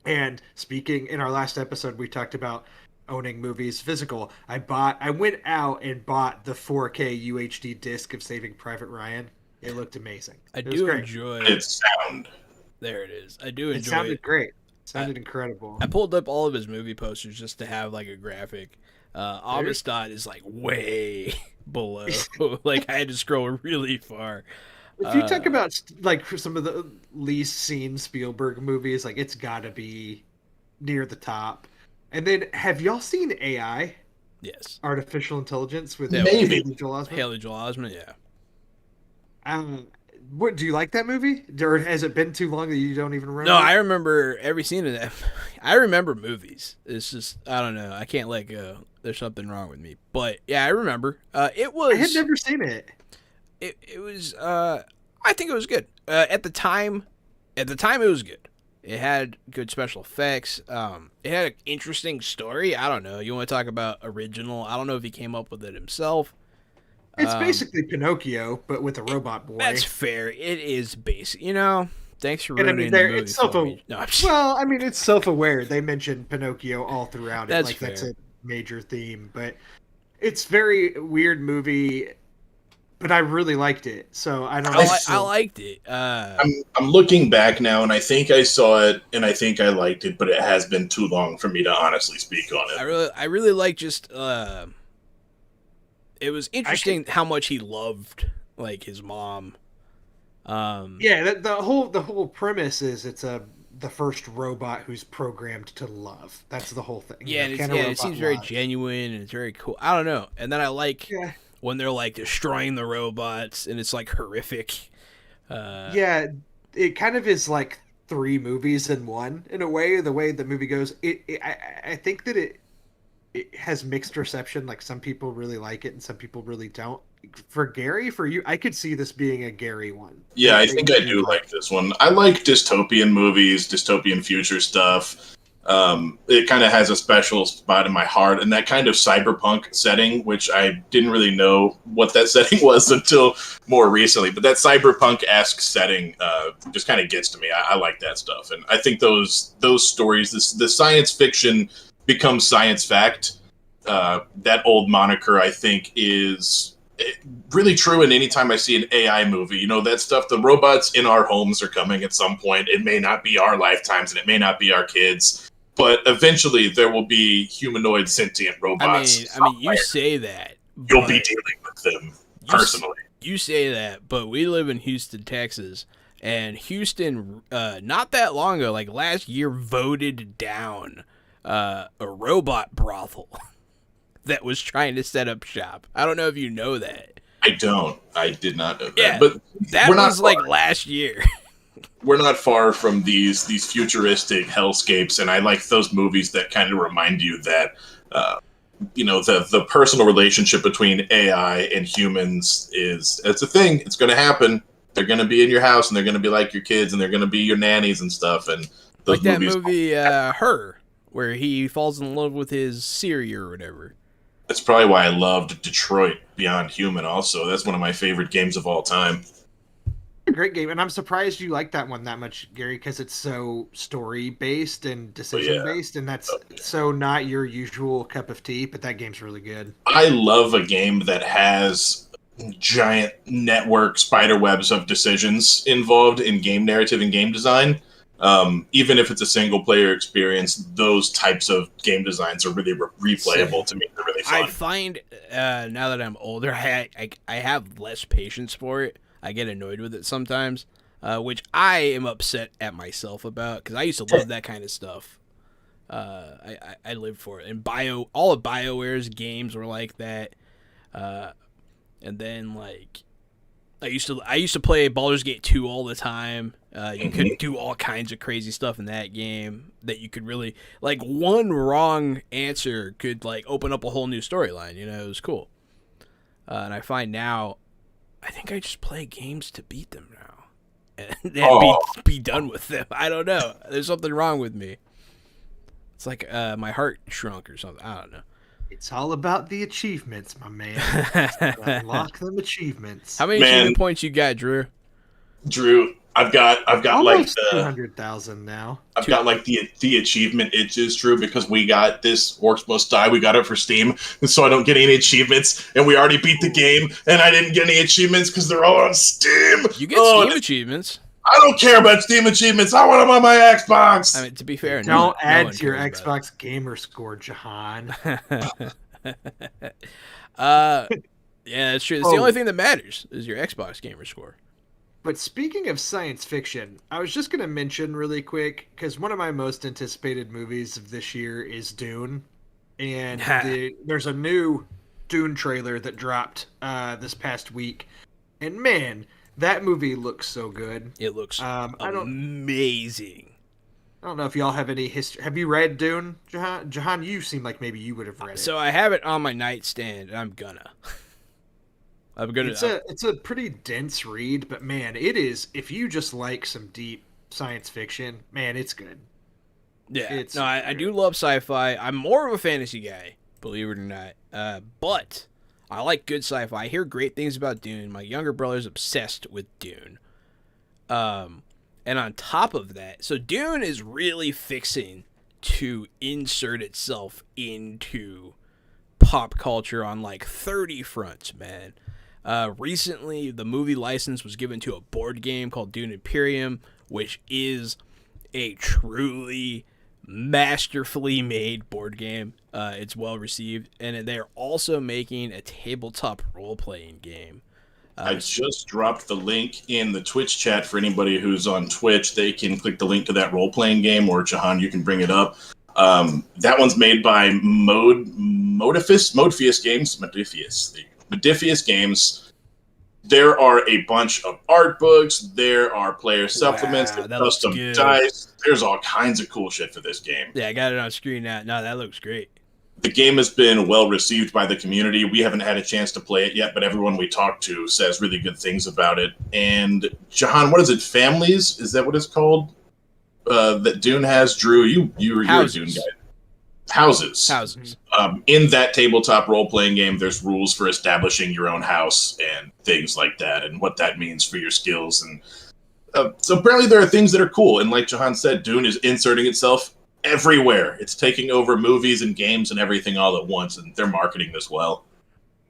S3: And speaking, in our last episode, we talked about owning movies physical. I went out and bought the 4K UHD disc of Saving Private Ryan. It looked amazing.
S1: I do enjoy
S2: its sound.
S1: There it is. I do enjoy it.
S3: It sounded great. Sounded incredible.
S1: I pulled up all of his movie posters just to have like a graphic. Amistad is like way below. Like I had to scroll really far.
S3: If you talk about like some of the least seen Spielberg movies, like it's got to be near the top. And then, have y'all seen AI?
S1: Yes.
S3: Artificial intelligence with
S2: maybe
S3: Haley Joel Osment.
S1: Haley Joel Osment, yeah.
S3: What do you like that movie? Or has it been too long that you don't even remember?
S1: No, I remember every scene of that. I remember movies. It's just I don't know. I can't let go. There's something wrong with me. But yeah, I remember. It was.
S3: I had never seen it.
S1: It was. I think it was good. At the time, it was good. It had good special effects. It had an interesting story. I don't know. You want to talk about original? I don't know if he came up with it himself.
S3: It's basically Pinocchio, but with a robot boy.
S1: That's fair. It is basic. Thanks for
S3: And I
S1: ruining
S3: mean,
S1: the
S3: there
S1: movie
S3: it's
S1: for me. No, I'm just-
S3: well, I mean, it's self-aware. They mentioned Pinocchio all throughout it.
S1: That's
S3: Like that's
S1: fair.
S3: a major theme, but it's very weird movie. But I really liked it, so I don't know.
S1: I liked it.
S2: I'm looking back now, and I think I saw it, and I think I liked it, but it has been too long for me to honestly speak on it.
S1: I really like just. It was interesting how much he loved like his mom.
S3: Yeah, the whole premise is it's the first robot who's programmed to love. That's the whole thing.
S1: Yeah,
S3: You know,
S1: it seems very genuine and it's very cool. I don't know. And then I like when they're like destroying the robots and it's like horrific.
S3: Yeah, it kind of is like 3 movies in one in a way. The way the movie goes, I think that it has mixed reception. Like some people really like it and some people really don't. For Gary, for you, I could see this being a Gary one.
S2: Yeah, I think I do like this one. I like dystopian movies, dystopian future stuff. It kind of has a special spot in my heart, and that kind of cyberpunk setting, which I didn't really know what that setting was until more recently. But that cyberpunk-esque setting just kind of gets to me. I like that stuff, and I think those stories, the science fiction becomes science fact. That old moniker, I think, is really true. And anytime I see an AI movie, that stuff, the robots in our homes are coming at some point. It may not be our lifetimes and it may not be our kids, but eventually there will be humanoid sentient robots.
S1: I mean, you say that.
S2: You'll be dealing with them personally.
S1: You say that, but we live in Houston, Texas, and Houston, not that long ago, like last year, voted down a robot brothel that was trying to set up shop. I don't know if you know that.
S2: I don't. I did not know that.
S1: Yeah,
S2: but
S1: that was like last year.
S2: We're not far from these futuristic hellscapes, and I like those movies that kind of remind you that the personal relationship between AI and humans it's a thing. It's going to happen. They're going to be in your house, and they're going to be like your kids, and they're going to be your nannies and stuff. And those
S1: like that movie, Her, where he falls in love with his Siri or whatever.
S2: That's probably why I loved Detroit Beyond Human also. That's one of my favorite games of all time.
S3: A great game, and I'm surprised you like that one that much, Gary, because it's so story-based and decision-based, and that's so not your usual cup of tea, but that game's really good.
S2: I love a game that has giant network spider webs of decisions involved in game narrative and game design. Even if it's a single player experience, those types of game designs are really replayable to me. They're really fun.
S1: I find now that I'm older, I have less patience for it. I get annoyed with it sometimes, which I am upset at myself about because I used to love that kind of stuff. I lived for it, and all of BioWare's games were like that. And then like I used to play Baldur's Gate 2 all the time. You could do all kinds of crazy stuff in that game that you could really like. One wrong answer could like open up a whole new storyline. It was cool. And I find now, I think I just play games to beat them now, and be done with them. I don't know. There's something wrong with me. It's like my heart shrunk or something. I don't know.
S3: It's all about the achievements, my man. Unlock them achievements.
S1: How many achievement points you got, Drew?
S2: I've got
S3: almost
S2: like
S3: 200,000 now.
S2: I've got like the achievement itches, Drew, because we got this Orcs Must Die. We got it for Steam, and so I don't get any achievements. And we already beat the game, and I didn't get any achievements because they're all on Steam.
S1: You get Steam achievements.
S2: I don't care about Steam achievements. I want them on my Xbox.
S1: I mean, to be fair,
S3: don't add to your Xbox gamer score, Jahan.
S1: Yeah, that's true. It's the only thing that matters is your Xbox gamer score.
S3: But speaking of science fiction, I was just going to mention really quick, because one of my most anticipated movies of this year is Dune. And there's a new Dune trailer that dropped this past week. And man, that movie looks so good.
S1: It looks amazing.
S3: I don't know if y'all have any history. Have you read Dune, Jahan? Jahan, you seem like maybe you would have read it.
S1: So I have it on my nightstand, and I'm gonna.
S3: It's a pretty dense read, but man, it is. If you just like some deep science fiction, man, it's good.
S1: Yeah, I do love sci-fi. I'm more of a fantasy guy, believe it or not. But I like good sci-fi. I hear great things about Dune. My younger brother's obsessed with Dune. And on top of that, so Dune is really fixing to insert itself into pop culture on like 30 fronts, man. Recently, the movie license was given to a board game called Dune Imperium, which is a truly masterfully made board game. It's well received, and they're also making a tabletop role-playing game.
S2: I just dropped the link in the Twitch chat for anybody who's on Twitch. They can click the link to that role-playing game, or Jahan, you can bring it up. That one's made by Modifius Games. There are a bunch of art books. There are player supplements.
S1: Wow,
S2: There's custom dice. There's all kinds of cool shit for this game.
S1: Yeah, I got it on screen now. No, that looks great.
S2: The game has been well received by the community. We haven't had a chance to play it yet, but everyone we talk to says really good things about it. And Jahan, what is it? Families? Is that what it's called? That Dune has. Drew, you're a Dune guy. Houses. In that tabletop role-playing game, there's rules for establishing your own house and things like that, and what that means for your skills. And so apparently there are things that are cool. And like Jahan said, Dune is inserting itself everywhere. It's taking over movies and games and everything all at once, and they're marketing this well.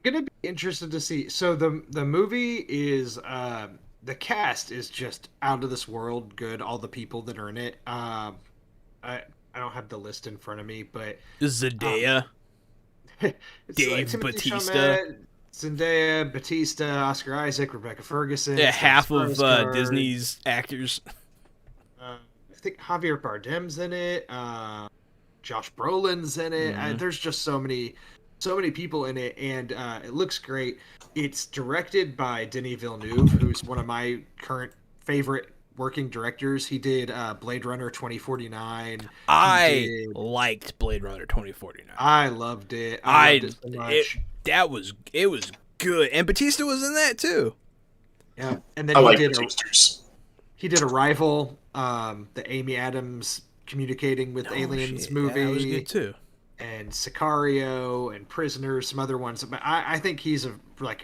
S3: Gonna be interested to see. So the movie is the cast is just out of this world good. All the people that are in it. I don't have the list in front of me, but
S1: Zendaya, Dave Bautista,
S3: Chalamet, Zendaya, Batista, Oscar Isaac, Rebecca Ferguson.
S1: yeah, half of Disney's actors.
S3: I think Javier Bardem's in it. Josh Brolin's in it.
S1: Mm-hmm.
S3: There's just so many people in it, and it looks great. It's directed by Denis Villeneuve, who's one of my current favorite working directors. He did Blade Runner 2049.
S1: I liked Blade Runner 2049.
S3: I loved it. I loved it so much.
S1: It was good, and Batista was in that too.
S3: Yeah, and then he did Arrival, the Amy Adams communicating with aliens movie.
S1: Yeah, that was good too.
S3: And Sicario and Prisoners, some other ones. But I think he's a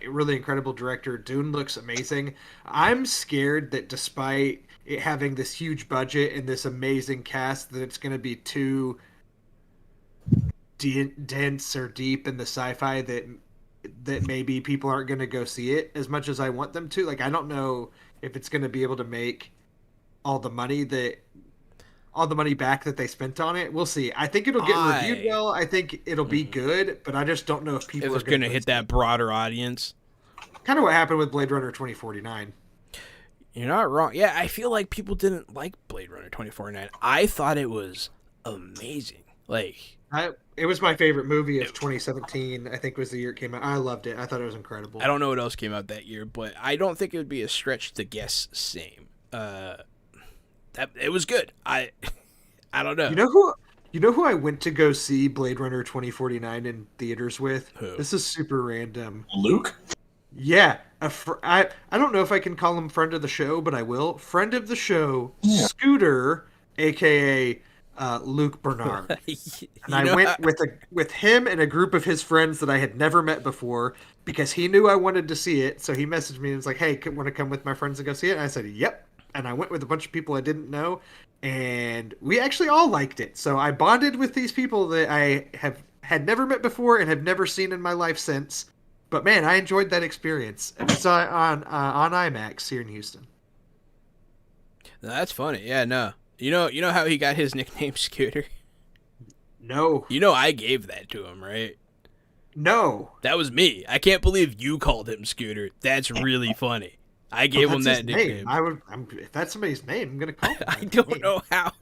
S3: really incredible director. Dune looks amazing. I'm scared that despite it having this huge budget and this amazing cast, that it's going to be too dense or deep in the sci-fi that maybe people aren't going to go see it as much as I want them to. Like, I don't know if it's going to be able to make all the money back that they spent on it. We'll see. I think it'll get reviewed well. I think it'll be good, but I just don't know if people are going
S1: to hit that broader audience.
S3: Kind of what happened with Blade Runner 2049.
S1: You're not wrong. Yeah, I feel like people didn't like Blade Runner 2049. I thought it was amazing.
S3: It was my favorite movie of 2017. I think was the year it came out. I loved it. I thought it was incredible.
S1: I don't know what else came out that year, but I don't think it would be a stretch to guess same. It was good. I don't know.
S3: You know who I went to go see Blade Runner 2049 in theaters with?
S1: Who?
S3: This is super random.
S2: Luke?
S3: Yeah. I don't know if I can call him friend of the show, but I will. Friend of the show, yeah. Scooter, a.k.a. Luke Bernard. And I went with him and a group of his friends that I had never met before because he knew I wanted to see it. So he messaged me and was like, hey, want to come with my friends and go see it? And I said, yep. And I went with a bunch of people I didn't know, and we actually all liked it. So I bonded with these people that I had never met before and have never seen in my life since. But man, I enjoyed that experience. And I saw it on IMAX here in Houston.
S1: That's funny. Yeah, no. You know how he got his nickname Scooter?
S3: No.
S1: You know I gave that to him, right?
S3: No.
S1: That was me. I can't believe you called him Scooter. That's really funny. I gave him that nickname.
S3: If that's somebody's name, I'm gonna call him.
S1: I don't know how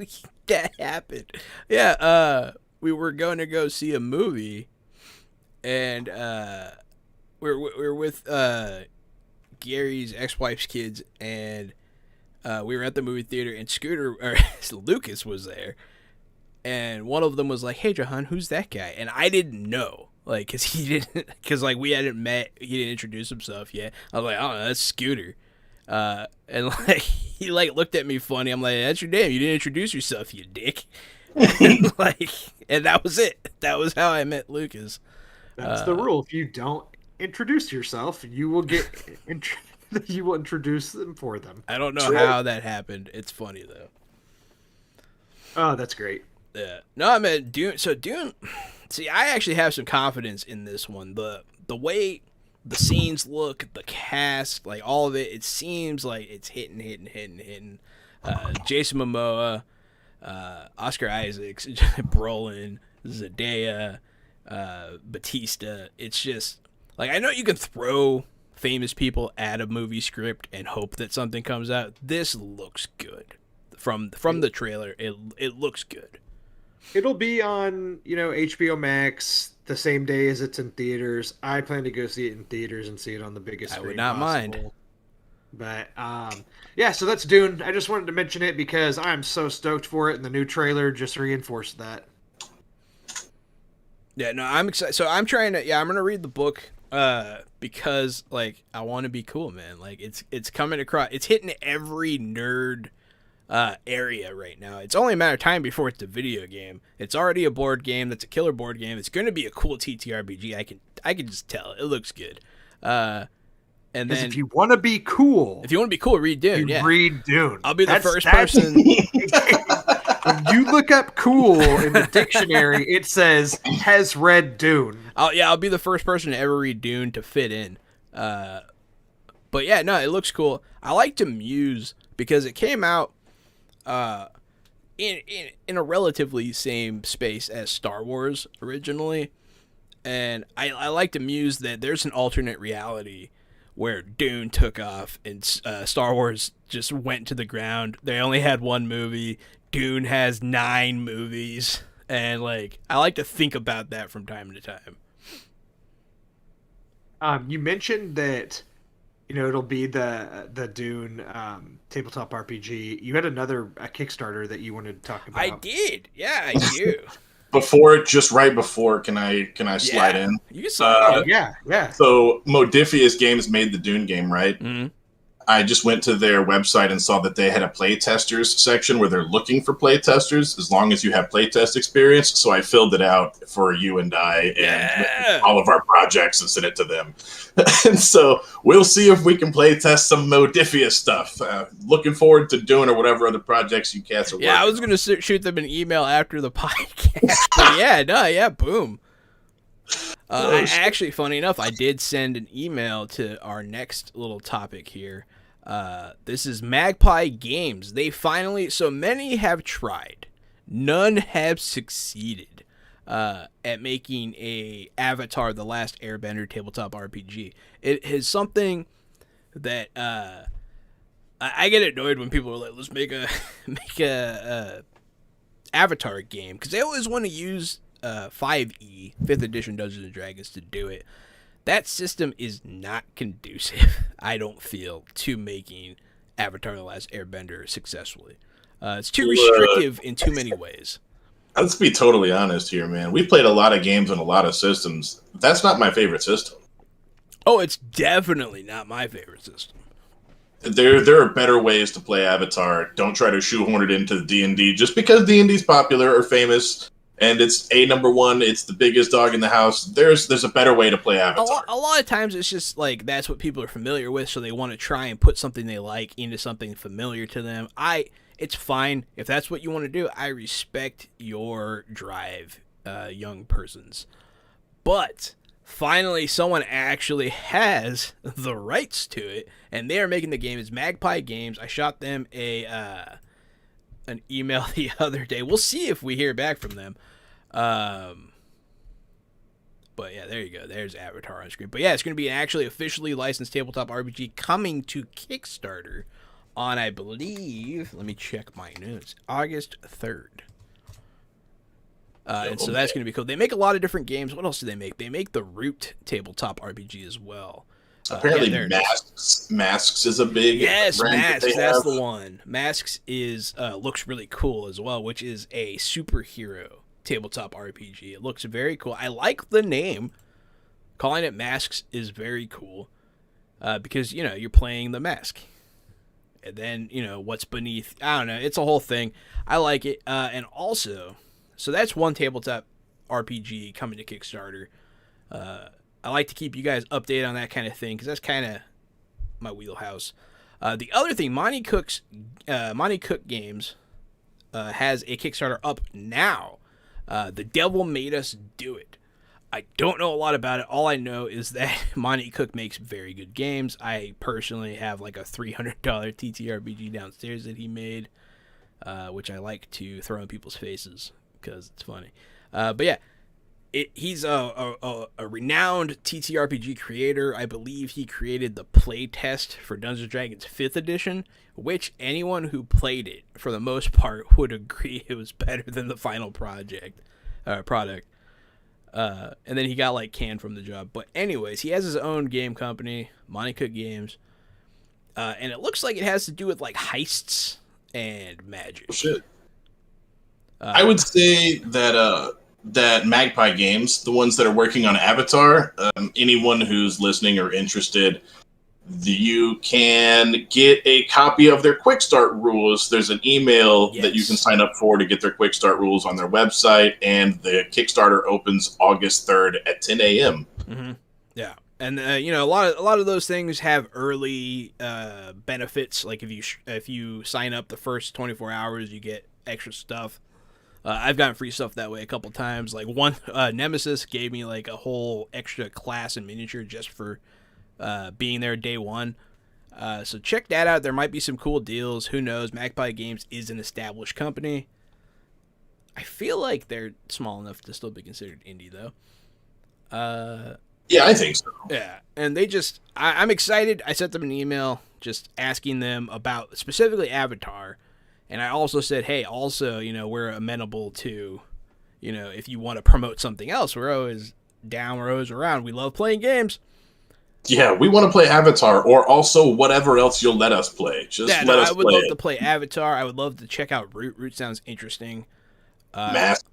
S1: that happened. Yeah, we were going to go see a movie, and we're with Gary's ex-wife's kids, and we were at the movie theater, and Lucas was there, and one of them was like, "Hey, Jahan, who's that guy?" And I didn't know. Because we hadn't met, he didn't introduce himself yet. I was like, oh, that's Scooter. And he looked at me funny. I'm like, that's your name. You didn't introduce yourself, you dick. and that was it. That was how I met Lucas.
S3: That's the rule. If you don't introduce yourself, you will get you will introduce them for them.
S1: I don't know how that happened. It's funny though.
S3: Oh, that's great.
S1: Yeah. No, I mean Dune. So Dune. See, I actually have some confidence in this one. The way the scenes look, the cast, like all of it, it seems like it's hitting. Jason Momoa, Oscar Isaacs, Brolin, Zendaya, Batista. It's just like, I know you can throw famous people at a movie script and hope that something comes out. This looks good. From the trailer, it looks good.
S3: It'll be on, HBO Max the same day as it's in theaters. I plan to go see it in theaters and see it on the biggest screen
S1: I would not
S3: possible.
S1: mind.
S3: But yeah, so that's Dune. I just wanted to mention it because I'm so stoked for it, and the new trailer just reinforced that.
S1: Yeah, no, I'm excited. So I'm trying to. Yeah, I'm gonna read the book. Because like I want to be cool, man. Like it's coming across. It's hitting every nerd area right now. It's only a matter of time before it's a video game. It's already a board game. That's a killer board game. It's going to be a cool TTRPG. I can just tell. It looks good. And then
S3: if you want to be cool,
S1: read Dune.
S3: Read Dune.
S1: I'll be the first person.
S3: When you look up "cool" in the dictionary, it says "has read Dune."
S1: I'll be the first person to ever read Dune to fit in. But yeah, no, it looks cool. I like to Muse because it came out in a relatively same space as Star Wars originally, and I like to muse that there's an alternate reality where Dune took off and Star Wars just went to the ground. They only had one movie. Dune has 9 movies, and like I like to think about that from time to time.
S3: You mentioned that it'll be the Dune tabletop RPG. You had a Kickstarter that you wanted to talk about.
S1: I did. Yeah, I do.
S2: Right before, can I slide in?
S1: You can slide in.
S3: Yeah.
S2: So Modifius Games made the Dune game, right?
S1: Mm-hmm.
S2: I just went to their website and saw that they had a playtesters section where they're looking for playtesters as long as you have playtest experience. So I filled it out for you and I and all of our projects and sent it to them. And so we'll see if we can playtest some Modifius stuff. Looking forward to doing or whatever other projects you cats are working on.
S1: I was going to shoot them an email after the podcast. But boom. Actually, funny enough, I did send an email to our next little topic here. This is Magpie Games. They finally, so many have tried, none have succeeded at making a Avatar: The Last Airbender tabletop RPG. It is something that I get annoyed when people are like, "Let's make a Avatar game," because they always want to use 5e 5th edition Dungeons and Dragons to do it. That system is not conducive, I don't feel, to making Avatar: The Last Airbender successfully. It's too restrictive in too many ways.
S2: Let's be totally honest here, man. We played a lot of games on a lot of systems. That's not my favorite system.
S1: Oh, it's definitely not my favorite system.
S2: There are better ways to play Avatar. Don't try to shoehorn it into D&D just because D&D's popular or famous. And it's number one. It's the biggest dog in the house. There's a better way to play Avatar.
S1: A lot of times it's just like that's what people are familiar with, so they want to try and put something they like into something familiar to them. It's fine if that's what you want to do. I respect your drive, young persons. But finally, someone actually has the rights to it, and they are making the game. It's Magpie Games. I shot them an email the other day. We'll see if we hear back from them. But yeah, there you go. There's Avatar on screen. But yeah, it's going to be an actually officially licensed tabletop RPG coming to Kickstarter on, I believe, let me check my notes, August 3rd. And so that's going to be cool. They make a lot of different games. What else do they make? They make the Root tabletop RPG as well.
S2: Apparently, Masks is a big brand
S1: Masks. That's the one. Masks looks really cool as well, which is a superhero tabletop RPG. It looks very cool. I like the name. Calling it Masks is very cool because you're playing the mask, and then what's beneath. I don't know. It's a whole thing. I like it, and also, so that's one tabletop RPG coming to Kickstarter. I like to keep you guys updated on that kind of thing because that's kind of my wheelhouse. The other thing, Monty Cook Games has a Kickstarter up now. The Devil Made Us Do It. I don't know a lot about it. All I know is that Monty Cook makes very good games. I personally have like a $300 TTRPG downstairs that he made, which I like to throw in people's faces because it's funny. But yeah, he's a renowned TTRPG creator. I believe he created the play test for Dungeons & Dragons 5th edition, which anyone who played it, for the most part, would agree it was better than the final product. And then he got like canned from the job. But anyways, he has his own game company, Monty Cook Games, and it looks like it has to do with like heists and magic.
S2: Oh, shit. I would say that that Magpie Games, the ones that are working on Avatar, anyone who's listening or interested, you can get a copy of their quick start rules. There's an email that you can sign up for to get their quick start rules on their website, and the Kickstarter opens August 3rd at 10 a.m.
S1: Mm-hmm. Yeah, and you know, a lot of those things have early benefits. Like if you sign up the first 24 hours, you get extra stuff. I've gotten free stuff that way a couple times. Like one Nemesis gave me like a whole extra class and miniature just for being there day one. So check that out. There might be some cool deals. Who knows? Magpie Games is an established company. I feel like they're small enough to still be considered indie, though.
S2: Yeah, I think so.
S1: Yeah, and they just... I'm excited. I sent them an email just asking them about specifically Avatar. And I also said, hey, also, you know, we're amenable to, you know, if you want to promote something else, we're always down, we're always around. We love playing games.
S2: Yeah, we want to play Avatar, or also whatever else you'll let us play. Just let us play.
S1: I would love to play Avatar. I would love to check out Root. Root sounds interesting.
S2: Mask.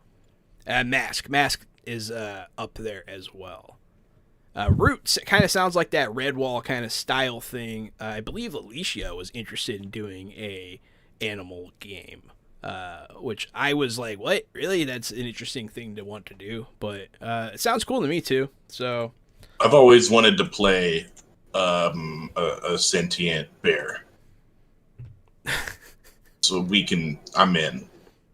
S1: Mask is up there as well. Root kind of sounds like that Redwall kind of style thing. I believe Alicia was interested in doing a animal game, which I was like, what? Really? That's an interesting thing to want to do. But it sounds cool to me, too. So...
S2: I've always wanted to play a sentient bear. So I'm in.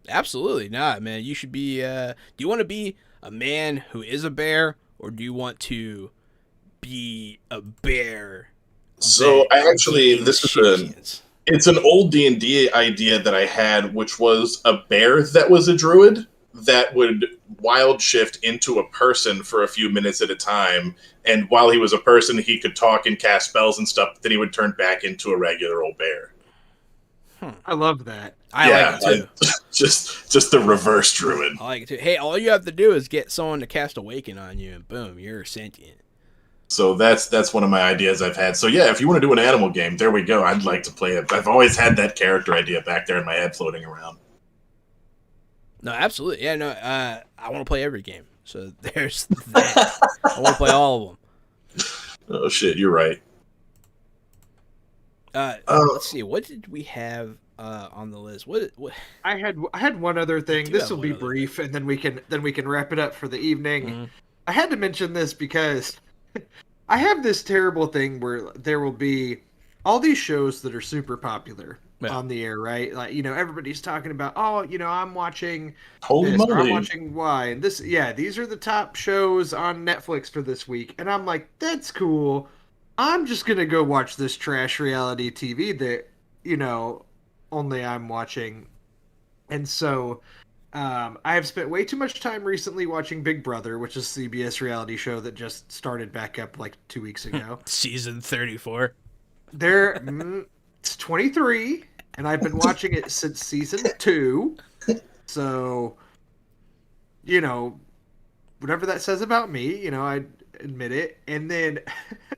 S1: Absolutely not, man. You should be, do you want to be a man who is a bear, or do you want to be a bear?
S2: So it's an old D&D idea that I had, which was a bear that was a druid that would wild shift into a person for a few minutes at a time, and while he was a person, he could talk and cast spells and stuff, but then he would turn back into a regular old bear.
S3: I love that.
S1: I like it too.
S2: Just the reverse druid.
S1: I like it too. Hey, all you have to do is get someone to cast Awaken on you, and boom, you're sentient.
S2: So that's one of my ideas I've had. So yeah, if you want to do an animal game, there we go. I'd like to play it. I've always had that character idea back there in my head floating around.
S1: No, absolutely. Yeah, no, I want to play every game. So there's that. I want to play all of them.
S2: Oh, shit, you're right.
S1: Let's see. What did we have on the list? What?
S3: I had one other thing. This will be brief, and then we can wrap it up for the evening.
S1: Mm-hmm.
S3: I had to mention this because I have this terrible thing where there will be all these shows that are super popular on the air, right? Like, you know, everybody's talking about, oh, you know, I'm watching
S2: Holy moly.
S3: or I'm watching Y, and this, yeah, these are the top shows on Netflix for this week, and I'm like, that's cool. I'm just gonna go watch this trash reality TV that, you know, only I'm watching. And so I have spent way too much time recently watching Big Brother, which is a CBS reality show that just started back up like 2 weeks ago.
S1: Season 34.
S3: It's 23, and I've been watching it since season 2. So, you know, whatever that says about me, you know, I admit it. And then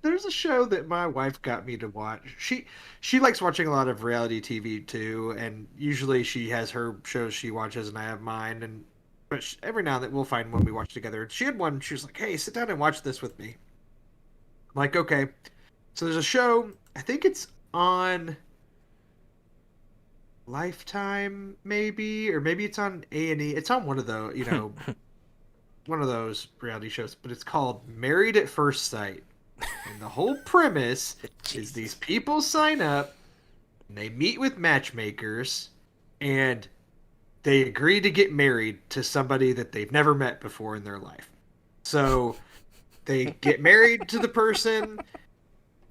S3: there's a show that my wife got me to watch. She likes watching a lot of reality TV too, and usually she has her shows she watches and I have mine. But every now and then we'll find one we watch together. She had one. She was like, "Hey, sit down and watch this with me." I'm like, okay. So there's a show. I think it's on Lifetime, maybe, or maybe it's on A&E. It's on one of those, you know. one of those reality shows, but it's called Married at First Sight. And the whole premise is these people sign up, and they meet with matchmakers, and they agree to get married to somebody that they've never met before in their life. So they get married to the person.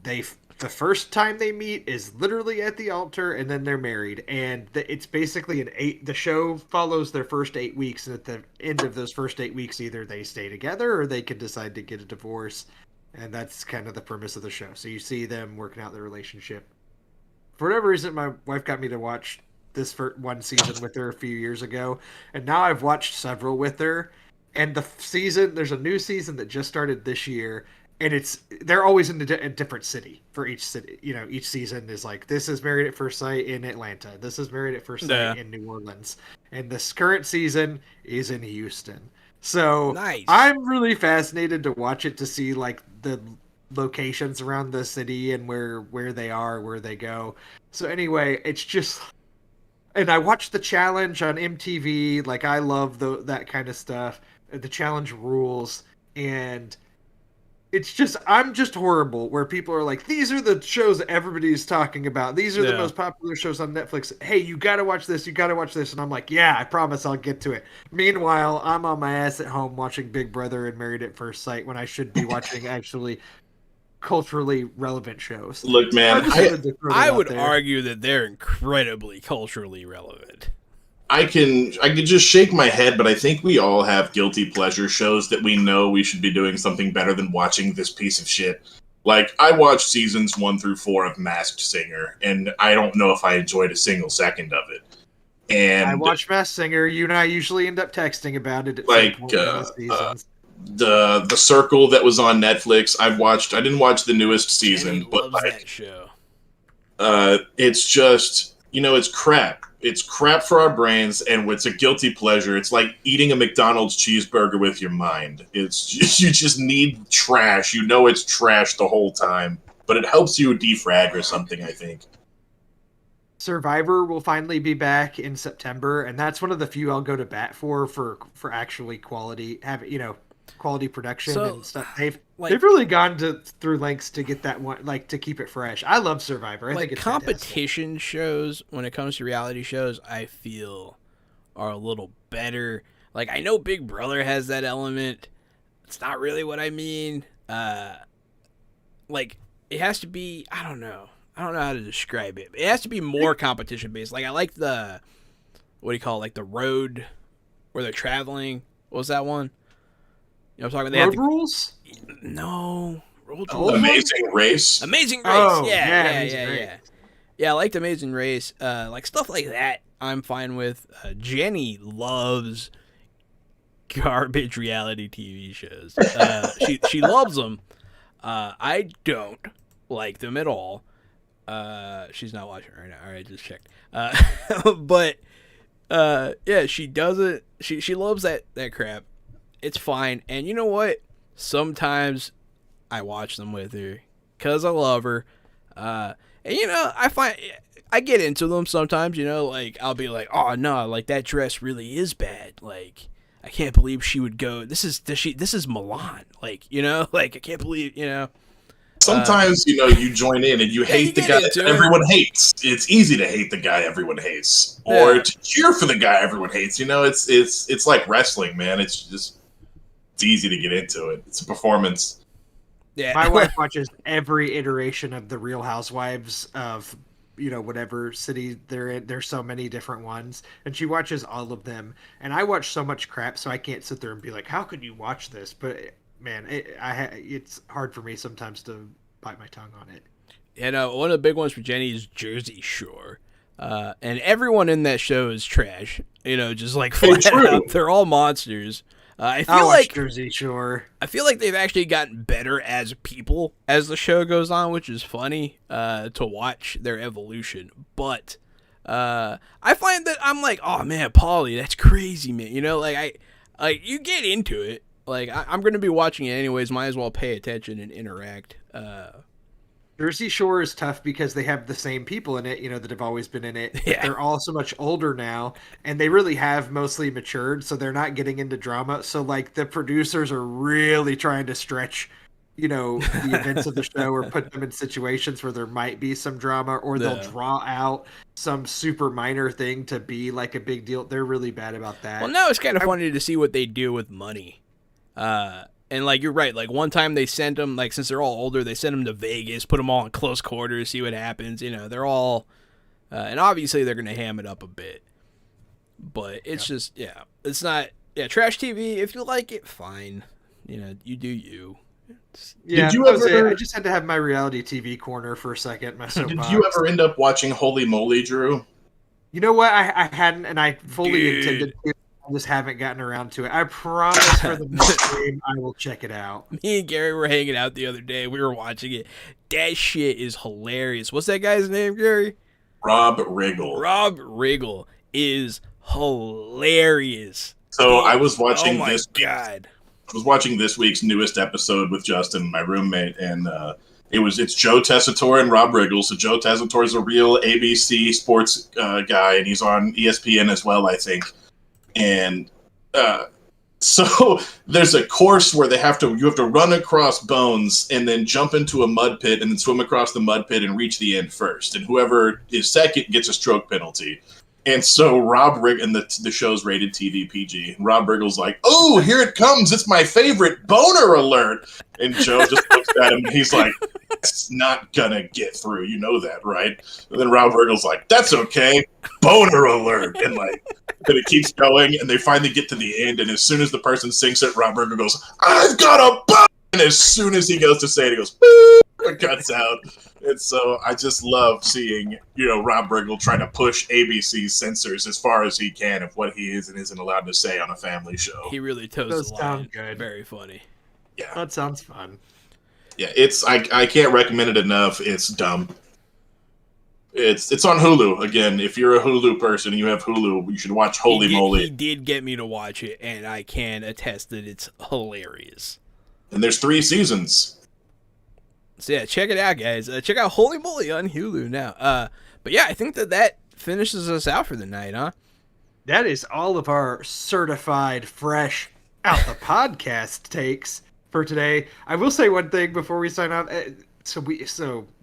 S3: The first time they meet is literally at the altar, and then they're married. And it's basically the show follows their first 8 weeks, and at the end of those first 8 weeks, either they stay together or they can decide to get a divorce. And that's kind of the premise of the show. So you see them working out their relationship. For whatever reason, my wife got me to watch this for one season with her a few years ago, and now I've watched several with her. And there's a new season that just started this year, and they're always in a different city for each city. Each season is like, this is Married at First Sight in Atlanta, this is Married at First Sight in New Orleans, and this current season is in Houston. So
S1: nice.
S3: I'm really fascinated to watch it, to see like the locations around the city and where they are, where they go. So anyway, it's just, and I watched the challenge on MTV. Like, I love that kind of stuff. The challenge rules, and it's just, I'm just horrible where people are like, these are the shows that everybody's talking about. These are the most popular shows on Netflix. Hey, you got to watch this. You got to watch this. And I'm like, yeah, I promise I'll get to it. Meanwhile, I'm on my ass at home watching Big Brother and Married at First Sight when I should be watching actually culturally relevant shows.
S2: Look, man,
S1: I would argue that they're incredibly culturally relevant.
S2: I can just shake my head, but I think we all have guilty pleasure shows that we know we should be doing something better than watching this piece of shit. Like, I watched seasons 1 through 4 of Masked Singer, and I don't know if I enjoyed a single second of it. And
S3: I watched Masked Singer. You and I usually end up texting about it at
S2: like
S3: some point in the seasons.
S2: The Circle that was on Netflix, I didn't watch the newest season,
S1: Jenny
S2: but
S1: loves
S2: like
S1: that show.
S2: It's just, it's crap. It's crap for our brains, and it's a guilty pleasure. It's like eating a McDonald's cheeseburger with your mind. It's just, you just need trash. It's trash the whole time, but it helps you defrag or something, I think.
S3: Survivor will finally be back in September, and that's one of the few I'll go to bat for actually quality, quality production and stuff. They've really gone through lengths to get that one, like, to keep it fresh. I love Survivor. I think it's
S1: competition
S3: fantastic.
S1: shows, when it comes to reality shows, I feel are a little better. Like, I know Big Brother has that element. It's not really what I mean. Like, it has to be, I don't know how to describe it. It has to be more competition based. Like, I like the, what do you call it? Like the road where they're traveling. What was that one? I'm talking about
S3: Road Rules?
S1: No. Road
S2: Rules. Amazing Race.
S1: Amazing Race.
S3: Oh,
S1: Yeah. Yeah, I liked Amazing Race. Like stuff like that, I'm fine with. Jenny loves garbage reality TV shows. She loves them. I don't like them at all. She's not watching right now. All right, just checked. But yeah, she doesn't. She loves that crap. It's fine. And you know what? Sometimes I watch them with her because I love her. And I get into them sometimes. Like, I'll be like, oh no, like that dress really is bad. Like, I can't believe she would go. This is Milan. Like, like I can't believe.
S2: Sometimes, you join in and you hate the guy that everyone hates. It's easy to hate the guy everyone hates, or to cheer for the guy everyone hates. It's like wrestling, man. It's easy to get into it. It's a performance.
S1: Yeah,
S3: my wife watches every iteration of the Real Housewives of whatever city they're in. There's so many different ones, and she watches all of them. And I watch so much crap, so I can't sit there and be like, "How could you watch this?" But man, it's hard for me sometimes to bite my tongue on it.
S1: One of the big ones for Jenny is Jersey Shore. And everyone in that show is trash. Just like flat out. They're all monsters. I feel like
S3: Jersey Shore.
S1: I feel like they've actually gotten better as people as the show goes on, which is funny to watch their evolution. But I find that I'm like, oh man, Pauly, that's crazy, man. You get into it. Like, I'm going to be watching it anyways. Might as well pay attention and interact.
S3: Jersey Shore is tough because they have the same people in it, that have always been in it. But
S1: Yeah.
S3: they're all so much older now, and they really have mostly matured, so they're not getting into drama. So like the producers are really trying to stretch, the events of the show or put them in situations where there might be some drama, or they'll
S1: Yeah.
S3: draw out some super minor thing to be like a big deal. They're really bad about that.
S1: Well, now it's kind of funny to see what they do with money. And like you're right, like one time they sent them, like since they're all older, they sent them to Vegas, put them all in close quarters, see what happens. They're all, and obviously they're gonna ham it up a bit, but it's just it's not trash TV. If you like it, fine. You do you.
S3: Yeah,
S2: Did you ever?
S3: I just had to have my reality TV corner for a second. My
S2: Did
S3: soapbox.
S2: you ever end up watching Holy Moly, Drew?
S3: You know what? I hadn't, and I fully
S1: Dude.
S3: intended to. I just haven't gotten around to it. I promise for the next game, I will check it out.
S1: Me and Gary were hanging out the other day. We were watching it. That shit is hilarious. What's that guy's name, Gary?
S2: Rob Riggle.
S1: Rob Riggle is hilarious.
S2: So I was watching
S1: Oh my
S2: this.
S1: god.
S2: I was watching this week's newest episode with Justin, my roommate, and it's Joe Tessitore and Rob Riggle. So Joe Tessitore is a real ABC sports guy, and he's on ESPN as well, I think. And so there's a course where you have to run across bones and then jump into a mud pit and then swim across the mud pit and reach the end first. And whoever is second gets a stroke penalty. And so Rob Riggle, and the show's rated TV PG, and Rob Riggle's like, "Oh, here it comes. It's my favorite, boner alert." And Joe just looks at him and he's like, "It's not gonna get through. You know that, right?" And then Rob Riggle's like, "That's okay. Boner alert." And then it keeps going, and they finally get to the end, and as soon as the person sings it, Rob Riggle goes, "I've got a boner." And as soon as he goes to say it, he goes, "Boop," and cuts out. And so I just love seeing, Rob Riggle try to push ABC's censors as far as he can of what he is and isn't allowed to say on a family show.
S1: He really toes
S3: Does
S1: the line.
S3: sound good.
S1: Very funny.
S2: Yeah.
S3: That sounds fun.
S2: Yeah, I can't recommend it enough. It's dumb. It's on Hulu. Again, if you're a Hulu person and you have Hulu, you should watch Holy Moly.
S1: He did get me to watch it, and I can attest that it's hilarious.
S2: And there's 3 seasons.
S1: So yeah, check it out, guys. Check out Holy Moly on Hulu now. But yeah, I think that finishes us out for the night, huh?
S3: That is all of our certified fresh out the podcast takes for today. I will say one thing before we sign off. So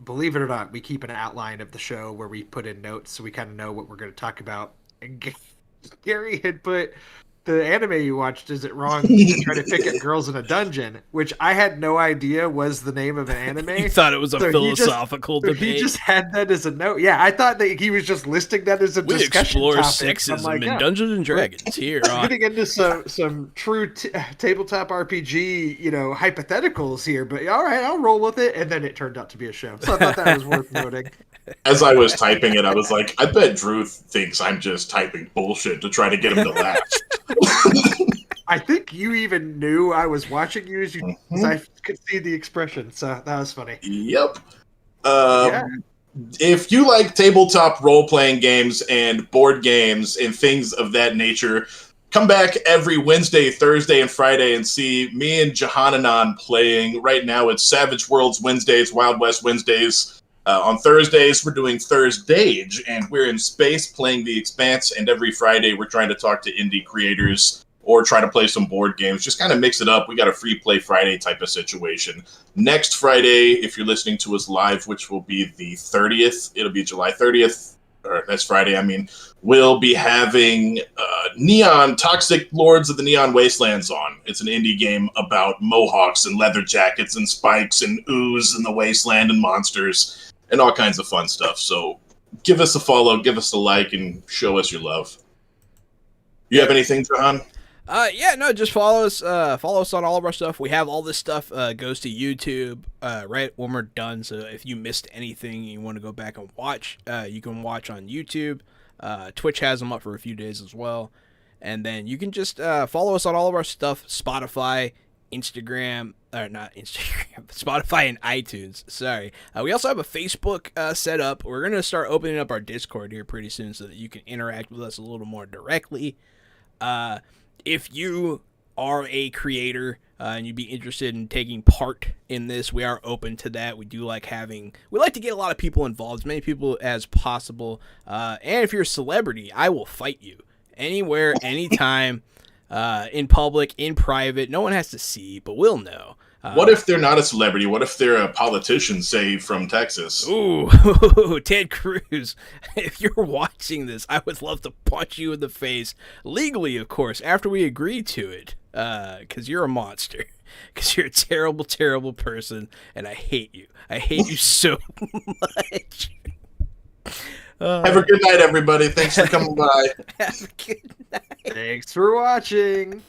S3: believe it or not, we keep an outline of the show where we put in notes so we kind of know what we're going to talk about. And Gary had put the anime you watched, Is It Wrong to Try to Pick Up Girls in a Dungeon, which I had no idea was the name of an anime.
S1: You thought it was a philosophical debate.
S3: He just had that as a note. Yeah, I thought that he was just listing that as a
S1: We
S3: discussion
S1: explore
S3: topic.
S1: sexism in Dungeons and Dragons here on.
S3: Getting into some true tabletop RPG, hypotheticals here, but all right, I'll roll with it. And then it turned out to be a show, so I thought that was worth noting.
S2: As I was typing it, I was like, I bet Drew thinks I'm just typing bullshit to try to get him to laugh.
S3: I think you even knew I was watching you as I could see the expression, so that was funny.
S2: Yep. If you like tabletop role-playing games and board games and things of that nature, come back every Wednesday, Thursday, and Friday and see me and Jahananan playing. Right now it's Savage Worlds Wednesdays, Wild West Wednesdays. On Thursdays, we're doing Thursdage, and we're in space playing The Expanse, and every Friday we're trying to talk to indie creators or try to play some board games. Just kind of mix it up. We got a free play Friday type of situation. Next Friday, if you're listening to us live, which will be the 30th, it'll be July 30th, or next Friday, we'll be having Neon Toxic Lords of the Neon Wastelands on. It's an indie game about mohawks and leather jackets and spikes and ooze in the wasteland and monsters and all kinds of fun stuff. So give us a follow, give us a like, and show us your love. You have anything, John?
S1: Just follow us. Follow us on all of our stuff. We have all this stuff goes to YouTube right when we're done. So if you missed anything and you want to go back and watch, you can watch on YouTube. Twitch has them up for a few days as well. And then you can just follow us on all of our stuff: Spotify, Instagram, or not Instagram, Spotify and iTunes. Sorry. We also have a Facebook set up. We're gonna start opening up our Discord here pretty soon so that you can interact with us a little more directly. If you are a creator and you'd be interested in taking part in this, we are open to that. We like to get a lot of people involved, as many people as possible. And if you're a celebrity, I will fight you anywhere, anytime, in public, in private. No one has to see, but we'll know.
S2: What if they're not a celebrity? What if they're a politician, say, from Texas?
S1: Ooh, Ted Cruz. If you're watching this, I would love to punch you in the face. Legally, of course, after we agree to it. Because you're a monster. Because you're a terrible, terrible person. And I hate you. I hate you so much.
S2: Have a good night, everybody. Thanks for coming by.
S1: Have a good night.
S3: Thanks for watching.